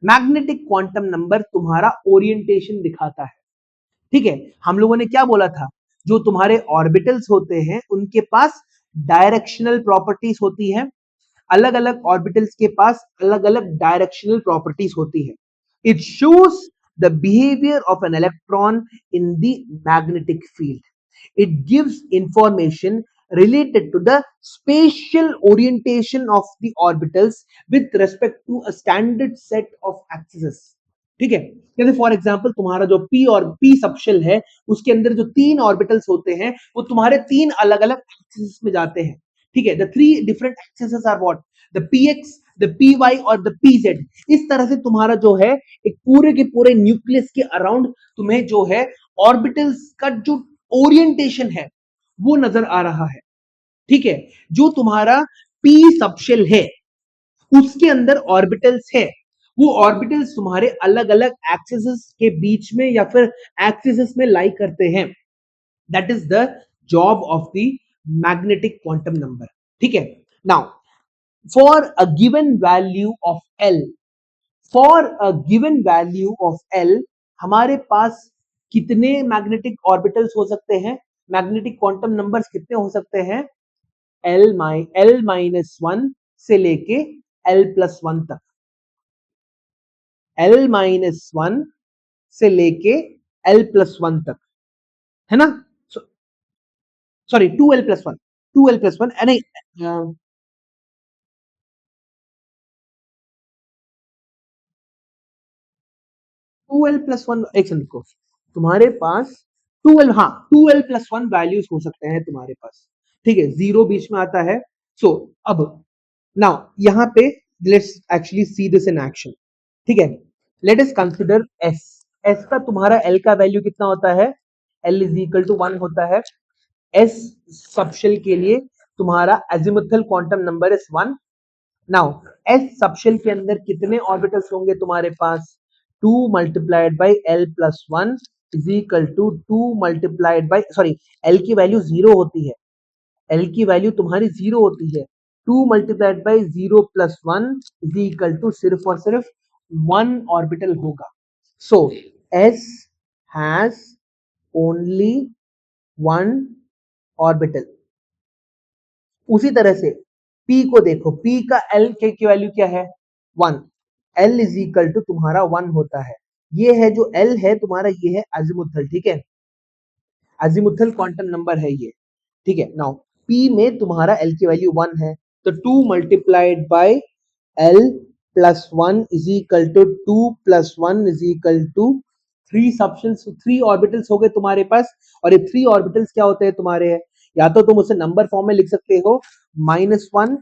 Magnetic quantum number तुम्हारा ओरिएंटेशन दिखाता है। ठीक है, हम लोगों ने क्या बोला था, जो तुम्हारे ऑर्बिटल्स होते हैं उनके पास डायरेक्शनल प्रॉपर्टीज होती है, अलग अलग ऑर्बिटल्स के पास अलग अलग डायरेक्शनल प्रॉपर्टीज होती है। It shows the behaviour of an electron in the magnetic field. It gives information related to the spatial orientation of the orbitals with respect to a standard set of axes. ठीक है, जैसे for example तुम्हारा जो p और p subshell है उसके अंदर जो 3 ऑर्बिटल्स होते हैं वो तुम्हारे 3 अलग अलग एक्सिस में जाते हैं। ठीक है, the 3 different axis are what, the px, the py और द pz। इस तरह से तुम्हारा जो है एक पूरे के पूरे न्यूक्लियस के अराउंड तुम्हें जो है ऑर्बिटल्स का जो ओरिएंटेशन है वो नजर आ रहा है। ठीक है, जो तुम्हारा p सबशेल है उसके अंदर ऑर्बिटल्स है, वो ऑर्बिटल्स तुम्हारे अलग अलग एक्सिस के बीच में या फिर एक्सिस में लाई करते हैं। That is the job of the magnetic quantum number. ठीक है, now for a given value of L, for a given value of L हमारे पास कितने मैग्नेटिक ऑर्बिटल्स हो सकते हैं, मैग्नेटिक क्वांटम नंबर्स कितने हो सकते हैं, L माइनस 1 से लेके L प्लस 1 तक, L माइनस 1 से लेके L प्लस 1 तक, है ना। Sorry 2L plus 1, 2L plus 1 नहीं, 2L प्लस 1, एक सेकंड को, तुम्हारे पास 2L, हाँ 2L प्लस 1 वैल्यूज हो सकते हैं तुम्हारे पास। ठीक है, जीरो बीच में आता है। सो अब नाउ यहां पे let's actually see this in action. ठीक है, let us consider S. S का तुम्हारा एल का वैल्यू कितना होता है? एल इज इक्वल टू 1 होता है। एस सबशेल के लिए तुम्हारा azimuthal quantum number is 1। Now S subshell के अंदर कितने ऑर्बिटल्स होंगे तुम्हारे पास? 2 multiplied by L plus 1 is equal to 2 multiplied by, sorry, L की वैल्यू 0 होती है, एल की वैल्यू तुम्हारी 0 होती है। 2 multiplied by 0 plus 1 is equal to सिर्फ और सिर्फ 1 ऑर्बिटल होगा। So S has only 1 orbital. उसी तरह से P को देखो, P का L के की वैल्यू क्या है? 1। L इज इक्वल टू तुम्हारा 1 होता है। ये है जो L है तुम्हारा, ये है अजीमुथल, ठीक है, अजीमुथल क्वांटम नंबर है ये, ठीक है। नाउ P में तुम्हारा L की वैल्यू 1 है, तो 2 multiplied by L plus 1 is equal to 2 plus 1 is equal to 3 subshells, 3 orbitals हो गए तुम्हारे पास। और ये 3 ऑर्बिटल्स क्या होते हैं तुम्हारे? या तो तुम उसे नंबर फॉर्म में लिख सकते हो, -1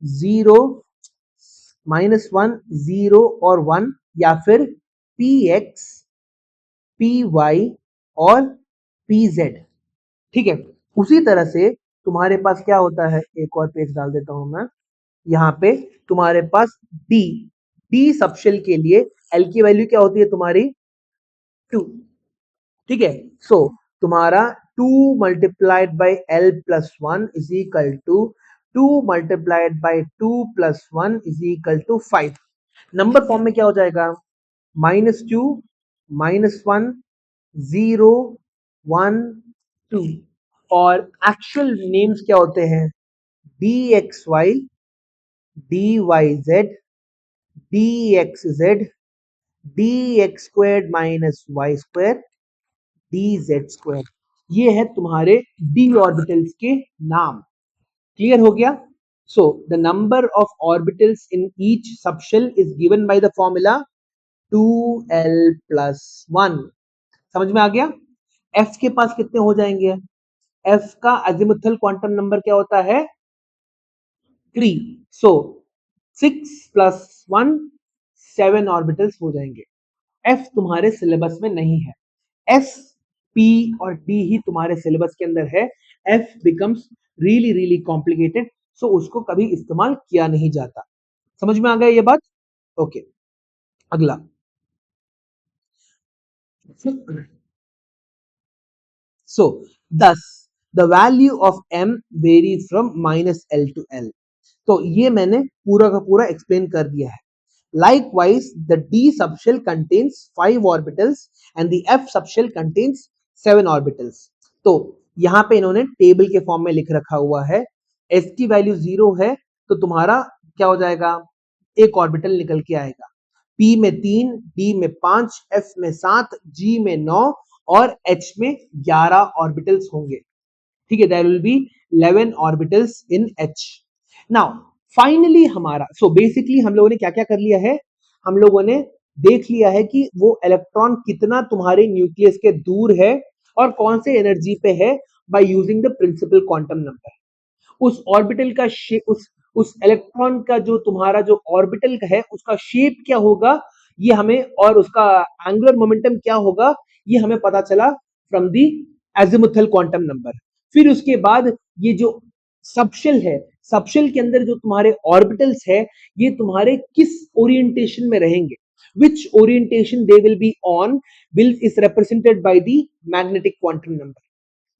0 -1 0 और 1, या फिर px py और pz, ठीक है। उसी तरह से तुम्हारे पास क्या होता है, एक और पेज डाल देता हूं मैं यहाँ पे, तुम्हारे पास डी, डी सबशेल के लिए एल की वैल्यू क्या होती है तुम्हारी? 2, ठीक है। सो तुम्हारा 2 multiplied by L plus 1 is equal to 2 multiplied by 2 plus 1 is equal to 5। Number form में क्या हो जाएगा? -2 -1 0 1 2। और एक्चुअल नेम्स क्या होते हैं? dxy dyz dxz dx squared minus y square dz square। ये है तुम्हारे d ऑर्बिटल्स के नाम। क्लियर हो गया? So the number of orbitals in each subshell is given by the formula 2l plus 1। समझ में आ गया? f के पास कितने हो जाएंगे? f का अजीमुथल क्वांटम नंबर क्या होता है? 3। सो 6 प्लस 1 7 ऑर्बिटल्स हो जाएंगे। f तुम्हारे सिलेबस में नहीं है, s p और d ही तुम्हारे सिलेबस के अंदर है। f becomes really really complicated, so उसको कभी इस्तेमाल किया नहीं जाता। समझ में आ गया ये बात? ओके, अगला। So, thus the value of m varies from -l to l। तो ये मैंने पूरा का पूरा एक्सप्लेन कर दिया है। Likewise, the d subshell contains 5 orbitals and the f subshell contains 7 orbitals। तो यहाँ पे इन्होंने टेबल के फॉर्म में लिख रखा हुआ है। s की वैल्यू 0 है तो तुम्हारा क्या हो जाएगा? एक ऑर्बिटल निकल के आएगा। P में 3, D में 5, F में 7, G में 9 और H में 11 ऑर्बिटल्स होंगे, ठीक है। There will be 11 orbitals in H। Now finally हमारा, सो बेसिकली हम लोगों ने क्या क्या कर लिया है? हम लोगों ने देख लिया है कि वो इलेक्ट्रॉन कितना तुम्हारे न्यूक्लियस के दूर है और कौन से एनर्जी पे है, by using the principal quantum number. उस ऑर्बिटल का उस इलेक्ट्रॉन का जो तुम्हारा जो ऑर्बिटल का है उसका शेप क्या होगा ये हमें, और उसका एंगुलर मोमेंटम क्या होगा ये हमें पता चला from the azimuthal quantum number. फिर उसके बाद ये जो सबशेल है, सबशेल के अंदर जो तुम्हारे ऑर्बिटल्स है ये तुम्हारे किस ओरिएंटेशन में रहेंगे, which orientation they will be on will is represented by the magnetic quantum number।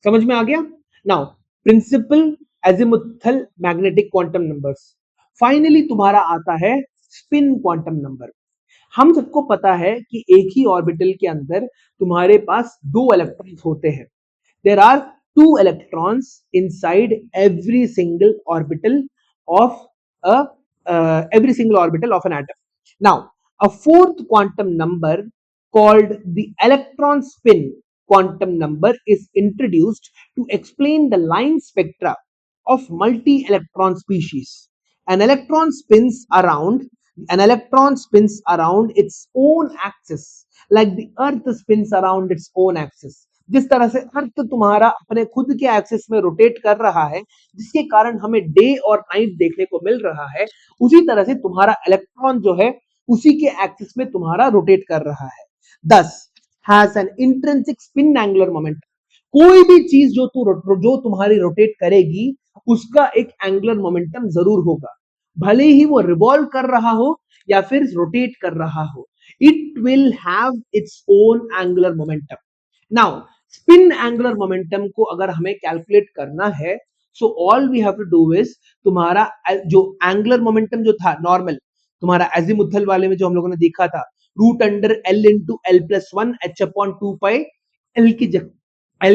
समझ में आ गया? Now principal azimuthal magnetic quantum numbers. Finally तुम्हारा आता है स्पिन क्वांटम नंबर। हम सबको पता है कि एक ही ऑर्बिटल के अंदर तुम्हारे पास 2 इलेक्ट्रॉन्स होते हैं। There are 2 electrons inside every single orbital of a every single orbital of an atom। Now a fourth quantum number called the electron spin quantum number is introduced to explain the line spectra of multi-electron species। An electron spins around its own axis like the earth spins around its own axis। जिस तरह से अर्थ तुम्हारा अपने खुद के axis में rotate कर रहा है जिसके कारण हमें डे और नाइट देखने को मिल रहा है, उसी तरह से तुम्हारा इलेक्ट्रॉन जो है उसी के एक्सिस में तुम्हारा रोटेट कर रहा है। दस has an intrinsic spin angular momentum. कोई भी चीज जो तुम्हारी रोटेट करेगी उसका एक एंगुलर मोमेंटम जरूर होगा, भले ही वो रिवॉल्व कर रहा हो या फिर रोटेट कर रहा हो, it will have its own angular momentum. Now spin angular momentum को अगर हमें कैलकुलेट करना है, so all we have to do is, तुम्हारा जो एंगुलर मोमेंटम जो था नॉर्मल, तुम्हारा एजिमुथल वाले में जो हम लोगों ने देखा था, root under l into l plus one h upon two pi, l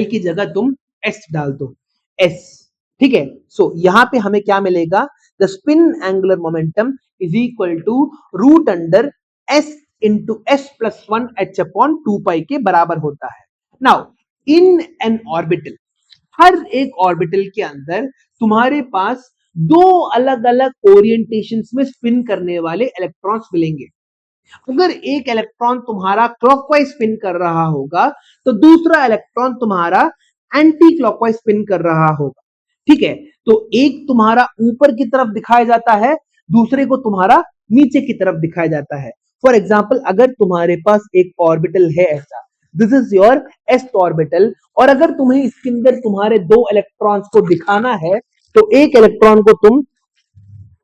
की जगह तुम एस डाल दो, एस। ठीक है, सो यहां पे हमें क्या मिलेगा, the spin angular momentum is equal to root under s into s plus one h upon two pi के बराबर होता है। नाउ इन एन ऑर्बिटल, हर एक ऑर्बिटल के अंदर तुम्हारे पास दो अलग अलग ओरिएंटेशंस में स्पिन करने वाले इलेक्ट्रॉन्स मिलेंगे। अगर एक इलेक्ट्रॉन तुम्हारा क्लॉकवाइज स्पिन कर रहा होगा तो दूसरा इलेक्ट्रॉन तुम्हारा एंटी क्लॉकवाइज स्पिन कर रहा होगा। ठीक है, तो एक तुम्हारा ऊपर की तरफ दिखाया जाता है, दूसरे को तुम्हारा नीचे की तरफ दिखाया जाता है। फॉर एग्जाम्पल, अगर तुम्हारे पास एक ऑर्बिटल है ऐसा, this is your S orbital, और अगर तुम्हें इसके अंदर तुम्हारे दो इलेक्ट्रॉन्स को दिखाना है तो एक इलेक्ट्रॉन को तुम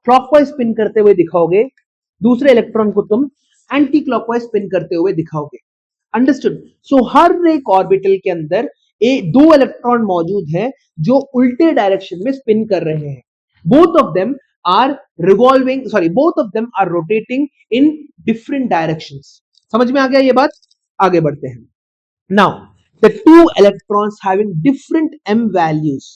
क्लॉकवाइज स्पिन करते हुए दिखाओगे, दूसरे इलेक्ट्रॉन को तुम एंटी क्लॉकवाइज स्पिन करते हुए दिखाओगे। अंडरस्टूड? सो हर एक ऑर्बिटल के अंदर दो इलेक्ट्रॉन मौजूद हैं जो उल्टे डायरेक्शन में स्पिन कर रहे हैं। Both of them are revolving, sorry, both of them are rotating in different directions. समझ में आ गया ये बात? आगे बढ़ते हैं। Now, the two electrons having different m values,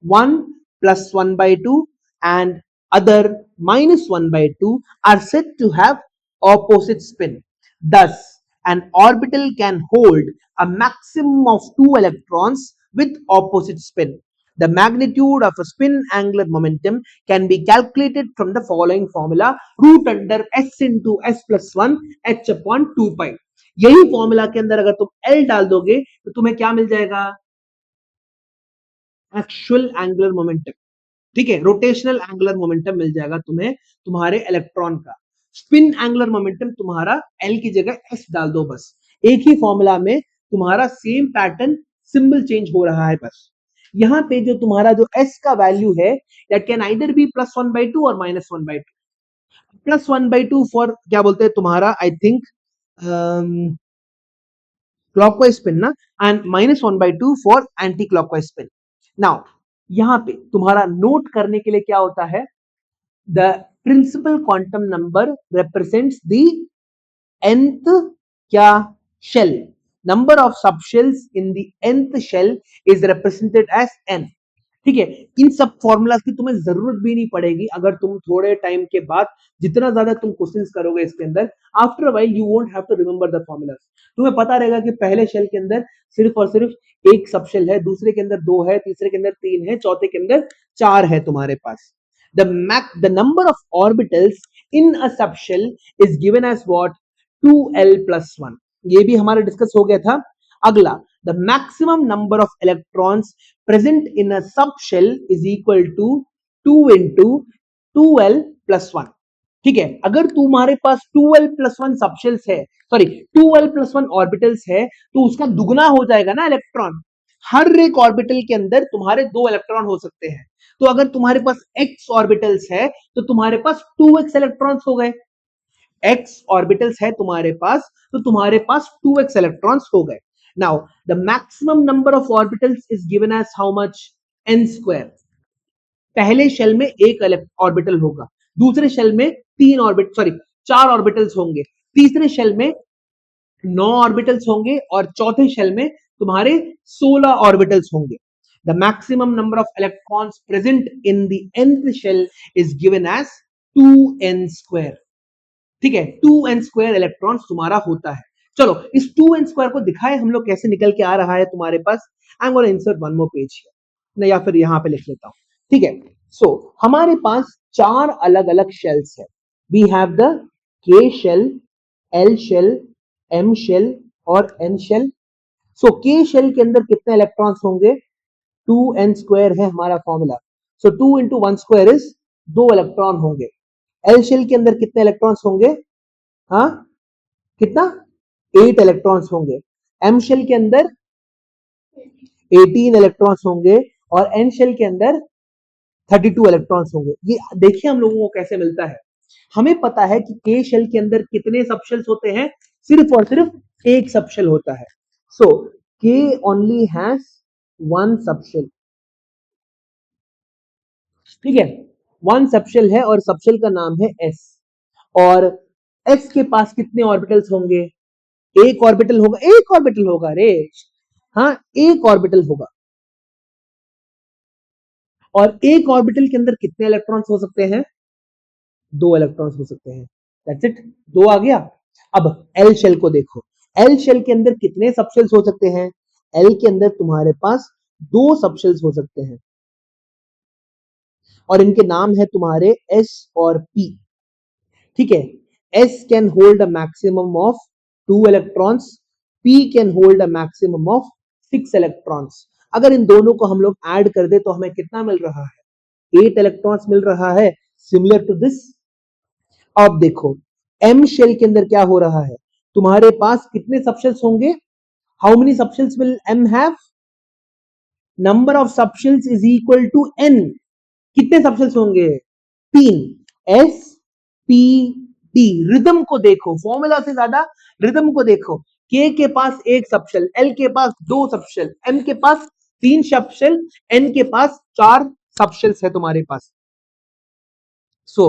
one plus 1 by 2 and other minus 1 by 2, are said to have opposite spin. Thus, an orbital can hold a maximum of two electrons with opposite spin. The magnitude of a spin angular momentum can be calculated from the following formula: root under s into s plus 1 h upon 2 pi. यही formula के अंदर अगर तुम L डाल दोगे तो तुम्हें क्या मिल जाएगा? Actual angular momentum. ठीक है, रोटेशनल एंगुलर मोमेंटम मिल जाएगा तुम्हें तुम्हारे इलेक्ट्रॉन का। स्पिन एंगुलर मोमेंटम तुम्हारा L की जगह S डाल दो, बस एक ही फॉर्मूला में तुम्हारा सेम पैटर्न, सिंबल चेंज हो रहा है बस। यहां पे जो तुम्हारा जो S का वैल्यू है, that can either be plus 1 by 2 और minus 1 by 2। Plus 1 by 2 for क्या बोलते हैं तुम्हारा, आई थिंक क्लॉकवाइज स्पिन ना, and minus 1 by 2 for anti clockwise spin. Now यहां पे तुम्हारा नोट करने के लिए क्या होता है, the principal quantum number represents the nth क्या shell, number of subshells in the nth shell is represented as n। ठीक है, इन सब फॉर्मूलाज की तुम्हें जरूरत भी नहीं पड़ेगी अगर तुम थोड़े टाइम के बाद जितना ज्यादा तुम क्वेश्चंस करोगे इसके अंदर, after a while you won't have to remember the formulas. तुम्हें पता रहेगा कि पहले शेल के अंदर सिर्फ और सिर्फ एक सब शेल है, दूसरे के अंदर दो है, तीसरे के अंदर तीन है, चौथे के अंदर चार है तुम्हारे पास। the number of orbitals in a subshell is given as what, 2l plus 1। ये भी हमारा डिस्कस हो गया था। अगला, the maximum number of electrons present in a subshell is equal to 2 into 2l plus 1। ठीक है, अगर तुम्हारे पास 2l plus 1 सबशेल्स है, सॉरी 2l plus 1 ऑर्बिटल्स है, तो उसका दुगना हो जाएगा ना इलेक्ट्रॉन। हर एक ऑर्बिटल के अंदर तुम्हारे दो इलेक्ट्रॉन हो सकते हैं, तो अगर तुम्हारे पास x ऑर्बिटल्स है तो तुम्हारे पास 2x इलेक्ट्रॉन्स हो गए। x ऑर्बिटल्स है तुम्हारे पास तो तुम्हारे पास 2x इलेक्ट्रॉन्स हो गए। Now the maximum number of orbitals is given as how much, n square. पहले शेल में एक ऑर्बिटल होगा, दूसरे शेल में चार ऑर्बिटल्स होंगे, तीसरे शेल में 9 ऑर्बिटल्स होंगे और चौथे शेल में तुम्हारे 16 ऑर्बिटल्स होंगे। The maximum number of electrons present in the nth shell is given as 2n square। ठीक है, 2n square इलेक्ट्रॉन्स तुम्हारा होता है। चलो इस 2n square को दिखाए हम लोग कैसे निकल के आ रहा है तुम्हारे पास। I am gonna insert one more page here, या फिर यहां पे लिख लेता हूं। ठीक है, सो हमारे पास चार अलग अलग शेल्स है। We have the k shell, l shell, m shell और n shell. So k shell के अंदर कितने इलेक्ट्रॉन्स होंगे, 2n स्क्वायर है हमारा formula, so 2 into 1 square is 2 electron होंगे। एल शेल के अंदर कितने इलेक्ट्रॉन्स होंगे, हाँ, कितना? 8 इलेक्ट्रॉन्स होंगे। एम शेल के अंदर 18 इलेक्ट्रॉन्स होंगे और एन शेल के अंदर 32 इलेक्ट्रॉन्स होंगे। ये देखिए हम लोगों को कैसे मिलता है। हमें पता है कि के शेल के अंदर कितने सबशेल्स होते हैं, सिर्फ और सिर्फ एक सबशेल होता है। सो के ओनली हैज वन सबशेल, ठीक है, वन सबशेल है और सबशेल का नाम है एस। और एस के पास कितने ऑर्बिटल्स होंगे? एक ऑर्बिटल होगा, एक ऑर्बिटल होगा रे, हाँ एक ऑर्बिटल होगा। और एक ऑर्बिटल के अंदर कितने इलेक्ट्रॉन्स हो सकते हैं? 2 इलेक्ट्रॉन्स हो सकते हैं। दैट्स इट, 2 आ गया। अब एल शेल को देखो, एल शेल के अंदर कितने सबशेल्स हो सकते हैं? एल के अंदर तुम्हारे पास 2 सबशेल्स हो सकते हैं और इनके नाम है तुम्हारे एस और पी, ठीक है। S can hold a maximum of 2 electrons, P can hold a maximum of 6 electrons. अगर इन दोनों को हम लोग ऐड कर दे तो हमें कितना मिल रहा है? 8 इलेक्ट्रॉन्स मिल रहा है, सिमिलर टू दिस। अब देखो एम शेल के अंदर क्या हो रहा है, तुम्हारे पास कितने सबशेल्स होंगे? How many subshells will M have? Number of subshells is equal to N. कितने सबशेल्स होंगे? 3। S P D. रिदम को देखो, फॉर्मूला से ज्यादा रिदम को देखो। के पास एक सबशेल, एल के पास 2 सबशेल, एम के पास 3 सबशेल, एन के पास 4 सबशेल्स है तुम्हारे पास। सो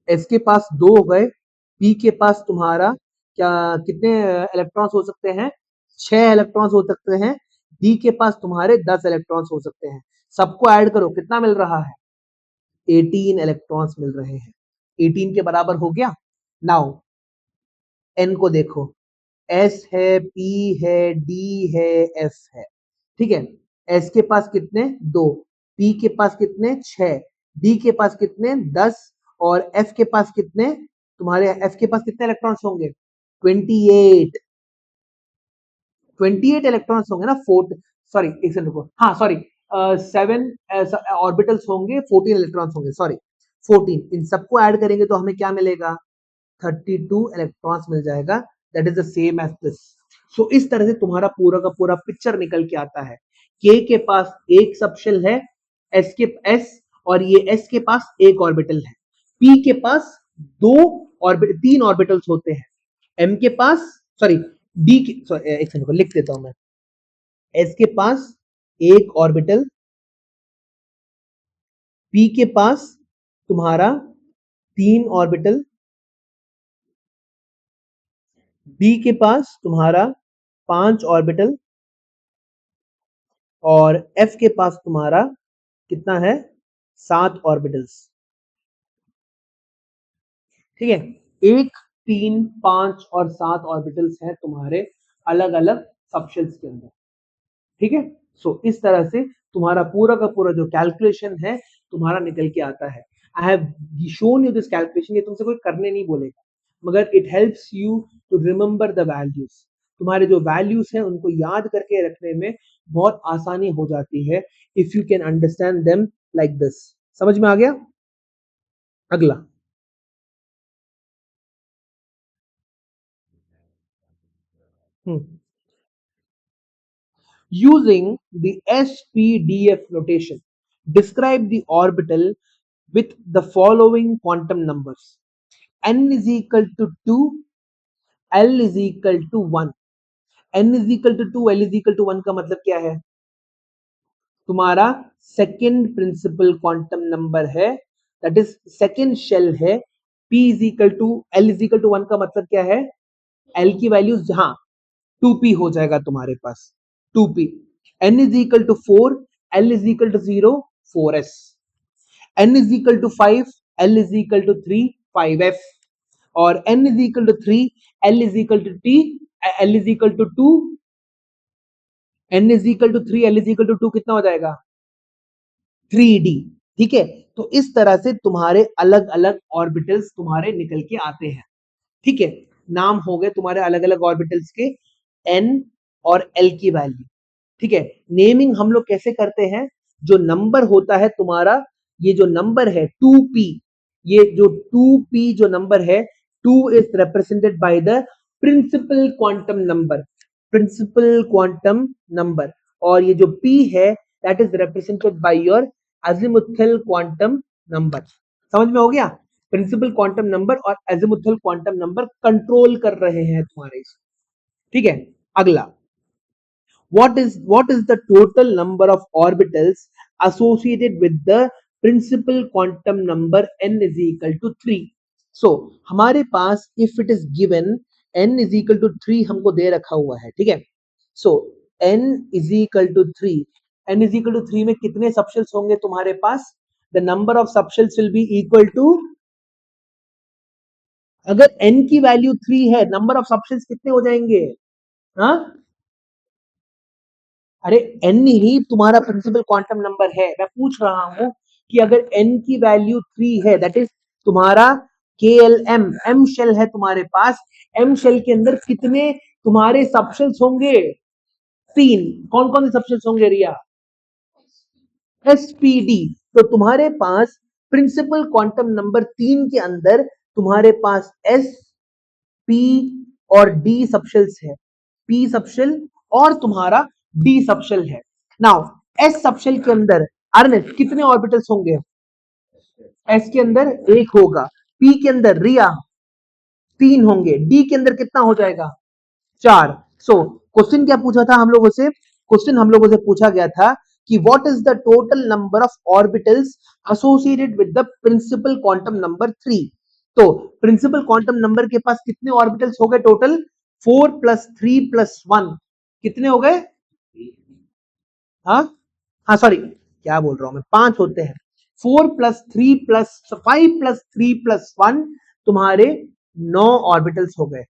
एस के पास 2 हो गए, पी के पास तुम्हारा क्या कितने इलेक्ट्रॉन्स हो सकते हैं? 6 इलेक्ट्रॉन्स हो सकते हैं। डी के पास तुम्हारे 10 इलेक्ट्रॉन्स हो सकते हैं। सबको ऐड करो, कितना मिल रहा है? 18 इलेक्ट्रॉन्स मिल रहे हैं। 18 के बराबर हो गया। नाउ एन को देखो, एस है, पी है, डी है, एफ है, ठीक है। एस के पास कितने? 2, पी के पास कितने? 6, डी के पास कितने? 10 और एफ के पास कितने? तुम्हारे एफ के पास कितने इलेक्ट्रॉन्स होंगे? 28। 28 इलेक्ट्रॉन्स होंगे ना, 4 सॉरी एक सेकंड रुको, हाँ सॉरी 7 ऑर्बिटल्स होंगे, 14 इलेक्ट्रॉन्स होंगे, सॉरी 14। इन सबको ऐड करेंगे तो हमें क्या मिलेगा? 32 इलेक्ट्रॉन्स मिल जाएगा। That is the same as this. So इस तरह से तुम्हारा पूरा का पूरा पिक्चर निकल के आता है। के पास एक सबशेल है, एस और ये एस के पास एक ऑर्बिटल है, पी के पास 3 ऑर्बिटल्स होते हैं, एम के पास सॉरी डी के एक सेकंड को लिख देता हूं मैं। एस के पास एक ऑर्बिटल, पी के पास तुम्हारा 3 ऑर्बिटल, डी के पास तुम्हारा 5 ऑर्बिटल और एफ के पास तुम्हारा कितना है? 7 ऑर्बिटल्स, ठीक है। 1, 3, 5 और 7 ऑर्बिटल्स हैं तुम्हारे अलग अलग सबशेल्स के अंदर, ठीक है। सो इस तरह से तुम्हारा पूरा का पूरा जो कैलकुलेशन है तुम्हारा निकल के आता है। I have shown you this calculation, ये तुमसे कोई करने नहीं बोलेगा, मगर it helps you to remember the values. तुम्हारे जो वैल्यूज हैं उनको याद करके रखने में बहुत आसानी हो जाती है if you can understand them like this. समझ में आ गया? अगला, using the SPDF notation, describe the orbital with the following quantum numbers: n is equal to 2, l is equal to 1। n is equal to 2, l is equal to 1 का मतलब क्या है? तुम्हारा सेकेंड प्रिंसिपल क्वांटम नंबर है, that is second shell है। p is equal to l is equal to 1 का मतलब क्या है? l की वैल्यू जहां 2p हो जाएगा तुम्हारे पास, 2p। n is equal to 4, l is equal to 0, 4s। n is equal to 5, l is equal to 3, 5f। और n is equal to 3, l is equal to t, l is equal to 2, n is equal to 3, l is equal to 2 कितना हो जाएगा? 3d, ठीक है। तो इस तरह से तुम्हारे अलग अलग ऑर्बिटल्स तुम्हारे निकल के आते हैं, ठीक है। नाम हो गए तुम्हारे अलग अलग ऑर्बिटल्स के n और l की वैल्यू, ठीक है। नेमिंग हम लोग कैसे करते हैं? जो नंबर होता है तुम्हारा, ये जो नंबर है 2p, ये जो 2p जो नंबर है, 2 is represented by the principal quantum number, principal quantum number, और ये जो p है that is represented by your azimuthal quantum number. समझ में हो गया? प्रिंसिपल क्वांटम नंबर और एजिमुथल क्वांटम नंबर कंट्रोल कर रहे हैं तुम्हारे, ठीक है। अगला, what is the total number of orbitals associated with the principal quantum number n is equal to 3? So हमारे पास if it is given n is equal to 3 हमको दे रखा हुआ है, ठीक है। So n is equal to 3, n is equal to 3 में कितने subshells होंगे तुम्हारे पास? The number of subshells will be equal to, अगर n की वैल्यू 3 है, नंबर ऑफ सबशेल्स कितने हो जाएंगे? हाँ, अरे n ही तुम्हारा प्रिंसिपल क्वांटम नंबर है। मैं पूछ रहा हूं कि अगर n की वैल्यू 3 है, दैट इज तुम्हारा KLM, m शेल है तुम्हारे पास, m शेल के अंदर कितने तुम्हारे सबशेल्स होंगे? 3। कौन कौन से सबशेल्स होंगे रिया? SPD। तो तुम्हारे पास प्रिंसिपल क्वांटम नंबर 3 के अंदर तुम्हारे पास S, P और D सबशेल्स है, P सबशेल और तुम्हारा D सबशेल है। नाउ S सबशेल के अंदर अर्नेस्ट कितने ऑर्बिटल्स होंगे? S के अंदर 1 होगा, P के अंदर रिया 3 होंगे, D के अंदर कितना हो जाएगा? 4। सो क्वेश्चन क्या पूछा था हम लोगों से? क्वेश्चन हम लोगों से पूछा गया था कि what is the total number of orbitals associated with the principal quantum number 3। तो प्रिंसिपल क्वांटम नंबर के पास कितने ऑर्बिटल्स हो गए टोटल? 4 + 3 + 1 कितने हो गए? हाँ सॉरी, क्या बोल रहा हूं मैं, 5 होते हैं। 4 + 3 + 5 + 3 + 1 तुम्हारे 9 ऑर्बिटल्स हो गए।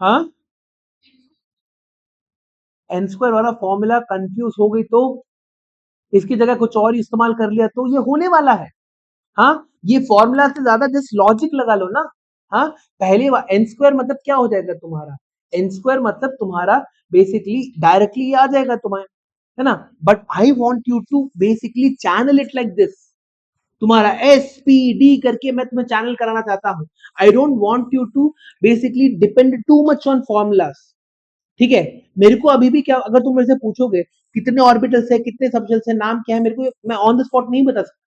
हाँ, एन स्क्वायर वाला फॉर्मूला कंफ्यूज हो गई तो इसकी जगह कुछ और इस्तेमाल कर लिया तो ये होने वाला है। हाँ, ये फॉर्मूला से ज्यादा जस्ट लॉजिक लगा लो ना। हाँ, पहले एन स्क्वायर मतलब क्या हो जाएगा तुम्हारा? एन स्क्वायर मतलब तुम्हारा बेसिकली डायरेक्टली ये आ जाएगा तुम्हारे, है ना। But I want you to basically channel it like this, तुम्हारा SPD करके मैं तुम्हें चैनल कराना चाहता हूं। I don't want you to basically depend too much on formulas, ठीक है। मेरे को अभी भी क्या, अगर तुम मेरे से पूछोगे कितने ऑर्बिटल्स है, कितने सबशेल्स है, नाम क्या है, मेरे को मैं ऑन द स्पॉट नहीं बता सकता।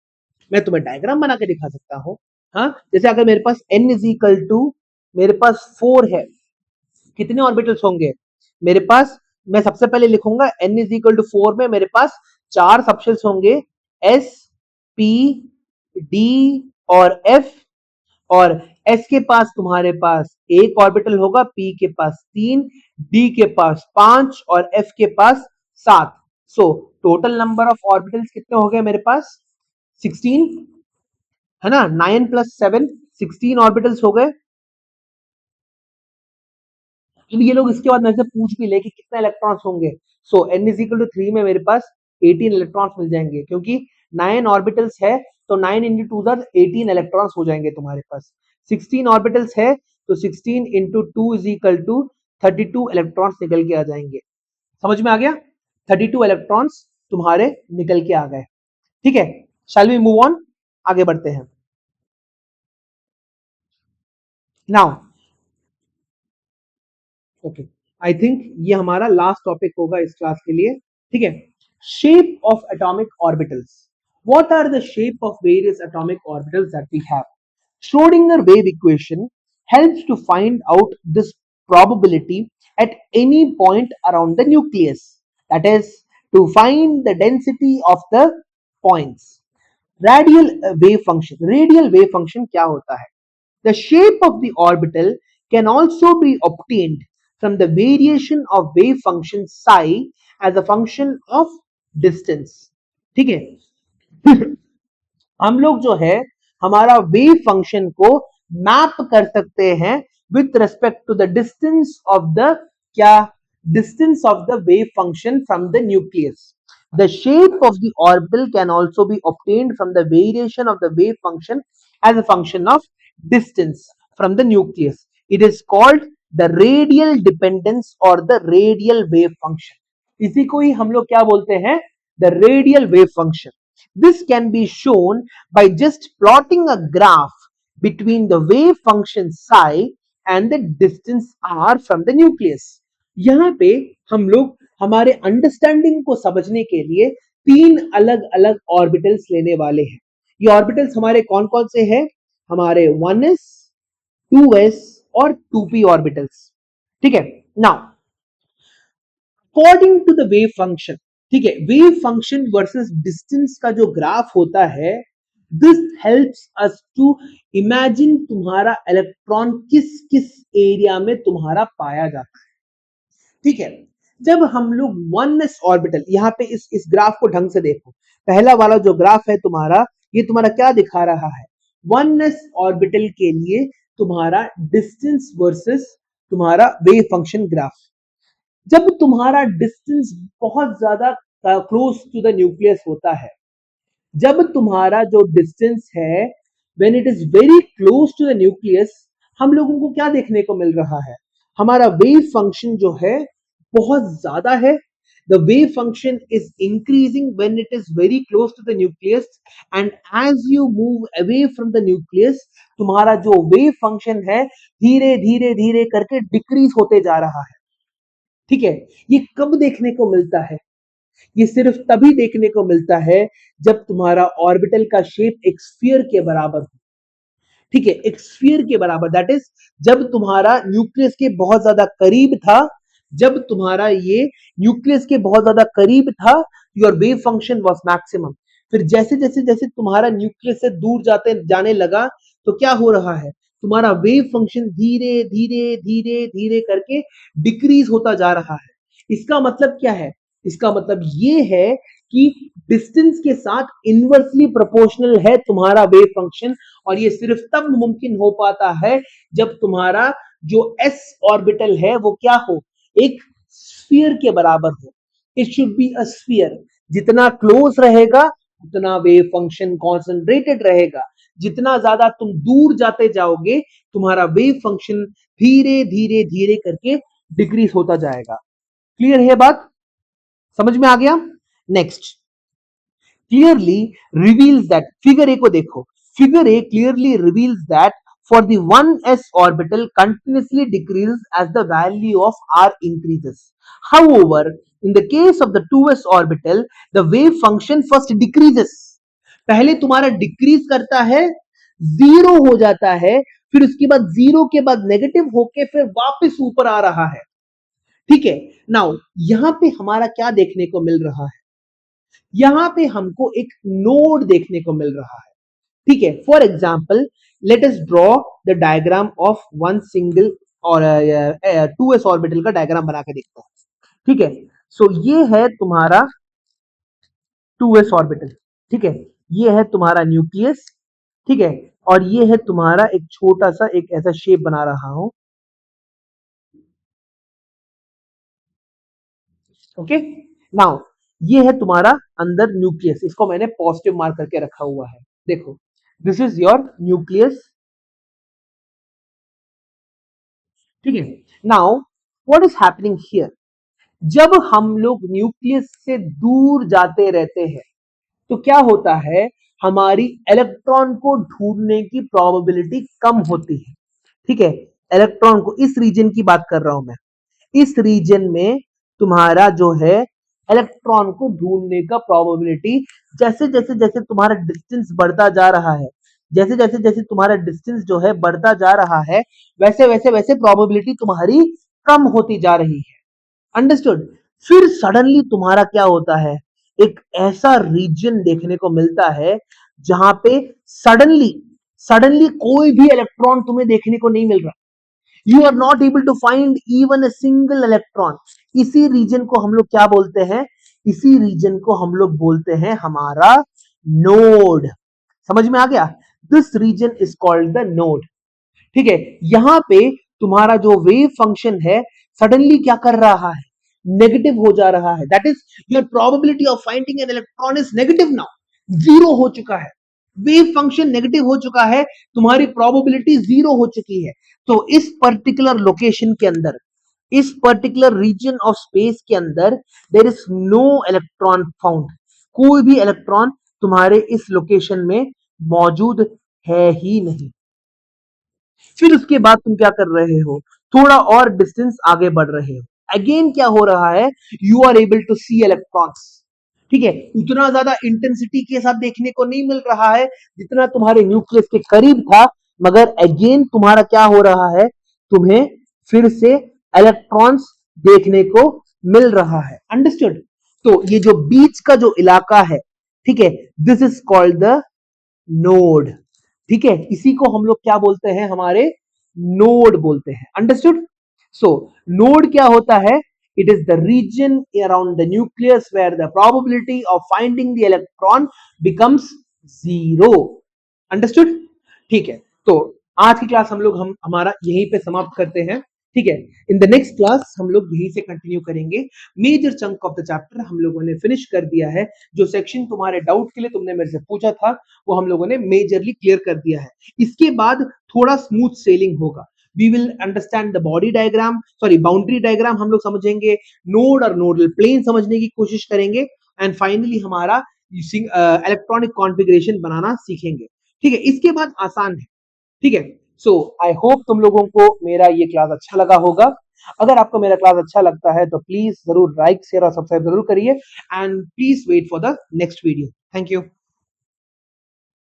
मैं तुम्हें डायग्राम बना के दिखा सकता हूँ। हाँ, जैसे अगर मेरे पास n इज इक्वल टू मेरे पास 4 है, कितने ऑर्बिटल्स होंगे मेरे पास? मैं सबसे पहले लिखूंगा n इज इक्वल टू 4 में मेरे पास 4 सबशेल्स होंगे, S, P, D और F। और S के पास तुम्हारे पास 1 ऑर्बिटल होगा, P के पास 3, D के पास 5 और F के पास 7। So total number of orbitals कितने हो गए मेरे पास? 16, है ना। 9 + 7 16 ऑर्बिटल्स हो गए। अब ये लोग इसके बाद मेरे से पूछ भी ले कि कितने इलेक्ट्रॉन्स होंगे। सो n इज इक्वल टू 3 में मेरे पास 18 इलेक्ट्रॉन्स मिल जाएंगे, क्योंकि 9 ऑर्बिटल्स है तो 9 × 2 = 18 इलेक्ट्रॉन्स हो जाएंगे तुम्हारे पास। 16 ऑर्बिटल्स है तो 16 × 2 = 32 इलेक्ट्रॉन्स निकल के आ जाएंगे। समझ में आ गया? 32 इलेक्ट्रॉन्स तुम्हारे निकल के आ गए, ठीक है। शैल वी मूव ऑन, आगे बढ़ते हैं। नाउ ओके, आई थिंक ये हमारा लास्ट टॉपिक होगा इस क्लास के लिए, ठीक है। Shape of atomic orbitals. What are the shape of various atomic orbitals that we have? Schrodinger wave equation helps to find out this probability at any point around the nucleus, that is to find the density of the points. Radial wave function क्या होता है? The shape of the orbital can also be obtained from the variation of wave function psi as a function of distance, ठीक है। हम लोग जो है हमारा वेव फंक्शन को मैप कर सकते हैं with respect to the distance of the क्या? Distance of the wave function from the nucleus. The shape of the orbital can also be obtained from the variation of the wave function as a function of distance from the nucleus. It is called the radial dependence or the radial wave function. इसी को ही हम लोग क्या बोलते हैं? The radial wave function. This can be shown by just plotting a graph between the wave function psi and the distance r from the nucleus. यहाँ पे हम लोग हमारे अंडरस्टैंडिंग को समझने के लिए तीन अलग अलग ऑर्बिटल्स लेने वाले हैं. ये ऑर्बिटल्स हमारे कौन कौन से हैं? हमारे 1s 2s और 2p ऑर्बिटल्स. ठीक है. Now according to the wave function, ठीक है, वेव फंक्शन वर्सेस डिस्टेंस का जो ग्राफ होता है, this helps us to imagine तुम्हारा इलेक्ट्रॉन किस किस एरिया में तुम्हारा पाया जाता है. ठीक है. जब हम लोग 1s ऑर्बिटल, यहाँ पे इस ग्राफ को ढंग से देखो, पहला वाला जो ग्राफ है तुम्हारा, ये तुम्हारा क्या दिखा रहा है? 1s ऑर्बिटल के लिए तुम्हारा डिस्टेंस वर्सेस तुम्हारा वेव फंक्शन ग्राफ. जब तुम्हारा डिस्टेंस बहुत ज्यादा क्लोज टू द न्यूक्लियस होता है, जब तुम्हारा जो डिस्टेंस है, when it is very close to the nucleus, हम लोगों को क्या देखने को मिल रहा है? हमारा वेव फंक्शन जो है बहुत ज्यादा है. The wave function is increasing when it is very close to the nucleus, and as you move away from the nucleus, तुम्हारा जो wave function है धीरे धीरे धीरे करके डिक्रीज होते जा रहा है. ठीक है. ये कब देखने को मिलता है? ये सिर्फ तभी देखने को मिलता है जब तुम्हारा ऑर्बिटल का शेप एक स्फीयर के बराबर हो. ठीक है, एक स्फीयर के बराबर, दैट इज जब तुम्हारा न्यूक्लियस के बहुत ज्यादा करीब था, जब तुम्हारा ये न्यूक्लियस के बहुत ज्यादा करीब था, your wave function was maximum. फिर जैसे जैसे जैसे तुम्हारा न्यूक्लियस से दूर जाने लगा, तो क्या हो रहा है? तुम्हारा वेव फंक्शन धीरे धीरे धीरे धीरे करके डिक्रीज होता जा रहा है. इसका मतलब क्या है? इसका मतलब ये है कि डिस्टेंस के साथ इनवर्सली प्रोपोर्शनल है तुम्हारा वेव फंक्शन, और ये सिर्फ तब मुमकिन हो पाता है जब तुम्हारा जो s ऑर्बिटल है वो क्या हो? एक स्फीयर के बराबर हो. It should be a sphere. जितना क्लोज रहेगा उतना वेव फंक्शन कॉन्सेंट्रेटेड रहेगा. जितना ज्यादा तुम दूर जाते जाओगे, तुम्हारा वेव फंक्शन धीरे धीरे धीरे करके डिक्रीज होता जाएगा. क्लियर है बात? समझ में आ गया? Next, clearly reveals that, figure A को देखो, figure A clearly reveals that for the 1s orbital continuously decreases as the value of r increases. However, in the case of the 2s orbital, the wave function first decreases. पहले तुम्हारा decrease करता है, zero हो जाता है, फिर उसके बाद जीरो के बाद नेगेटिव होके फिर वापस ऊपर आ रहा है. ठीक है. नाउ यहां पे हमारा क्या देखने को मिल रहा है? यहां पे हमको एक नोड देखने को मिल रहा है. ठीक है. For example, let us draw the diagram of one single और 2s ऑर्बिटल का डायग्राम बना के देखते हैं. ठीक है. सो ये है तुम्हारा 2s ऑर्बिटल. ठीक है. ये है तुम्हारा न्यूक्लियस. ठीक है. और ये है तुम्हारा एक छोटा सा एक ऐसा शेप बना रहा हूं. ओके. नाउ ये है तुम्हारा अंदर न्यूक्लियस. इसको मैंने पॉजिटिव मार्क करके रखा हुआ है. देखो, दिस इज योर न्यूक्लियस. ठीक है. Now what is happening here? जब हम लोग न्यूक्लियस से दूर जाते रहते हैं, तो क्या होता है? हमारी इलेक्ट्रॉन को ढूंढने की प्रोबेबिलिटी कम होती है. ठीक है. इलेक्ट्रॉन को, इस रीजन की बात कर रहा हूं मैं, इस रीजन में तुम्हारा जो है इलेक्ट्रॉन को ढूंढने का प्रोबेबिलिटी, जैसे जैसे जैसे तुम्हारा डिस्टेंस बढ़ता जा रहा है, जैसे जैसे जैसे तुम्हारा डिस्टेंस जो है बढ़ता जा रहा है, वैसे वैसे वैसे प्रोबेबिलिटी तुम्हारी कम होती जा रही है. अंडरस्टूड? फिर सडनली तुम्हारा क्या होता है? एक ऐसा रीजन देखने को मिलता है जहां पे सडनली सडनली कोई भी इलेक्ट्रॉन तुम्हें देखने को नहीं मिल रहा. You are not able to find even a single electron. इसी रीजन को हम लोग क्या बोलते हैं? इसी रीजन को हम लोग बोलते हैं हमारा नोड. समझ में आ गया? This region is called the node. ठीक है. यहां पे तुम्हारा जो वेव फंक्शन है सडनली क्या कर रहा है? नेगेटिव हो जा रहा है. That is your probability of finding an electron is negative now. Zero हो चुका है. वेव फंक्शन नेगेटिव हो चुका है, तुम्हारी प्रोबेबिलिटी जीरो हो चुकी है. तो इस पर्टिकुलर लोकेशन के अंदर, इस पर्टिकुलर रीजन ऑफ स्पेस के अंदर there is no electron found. कोई भी इलेक्ट्रॉन तुम्हारे इस लोकेशन में मौजूद है ही नहीं। फिर उसके बाद तुम क्या कर रहे हो, थोड़ा और डिस्टेंस आगे बढ़ रहे हो, अगेन क्या हो रहा है, you are able to see electrons. ठीक है, उतना ज्यादा इंटेंसिटी के साथ देखने को नहीं मिल रहा है जितना तुम्हारे न्यूक्लियस के करीब था, मगर अगेन तुम्हारा क्या हो रहा है, तुम्हें फिर से इलेक्ट्रॉन्स देखने को मिल रहा है। अंडरस्टूड? तो ये जो बीच का जो इलाका है, ठीक है, this is called the node. ठीक है, इसी को हम लोग क्या बोलते हैं, हमारे नोड बोलते हैं। अंडरस्टूड? सो नोड क्या होता है, it is the region around the nucleus where the probability of finding the electron becomes zero. Understood? ठीक है, तो आज की क्लास हम लोग हमारा यहीं पे समाप्त करते हैं। ठीक है, इन द नेक्स्ट क्लास हम लोग यहीं से कंटिन्यू करेंगे। Major chunk of the chapter हम लोगों ने फिनिश कर दिया है। जो सेक्शन तुम्हारे डाउट के लिए तुमने मेरे से पूछा था वो हम लोगों ने मेजरली क्लियर कर दिया है। इसके बाद थोड़ा स्मूथ सेलिंग होगा। We will understand the body diagram, sorry boundary diagram हम लोग समझेंगे, नोड और नोडल प्लेन समझने की कोशिश करेंगे, एंड फाइनली हमारा इलेक्ट्रॉनिक कॉन्फ़िगरेशन बनाना सीखेंगे। ठीक है, इसके बाद आसान है। ठीक है, सो आई होप तुम लोगों को मेरा ये क्लास अच्छा लगा होगा। अगर आपको मेरा क्लास अच्छा लगता है तो प्लीज जरूर लाइक शेयर और सब्सक्राइब जरूर करिए, and please wait for the next video. Thank you.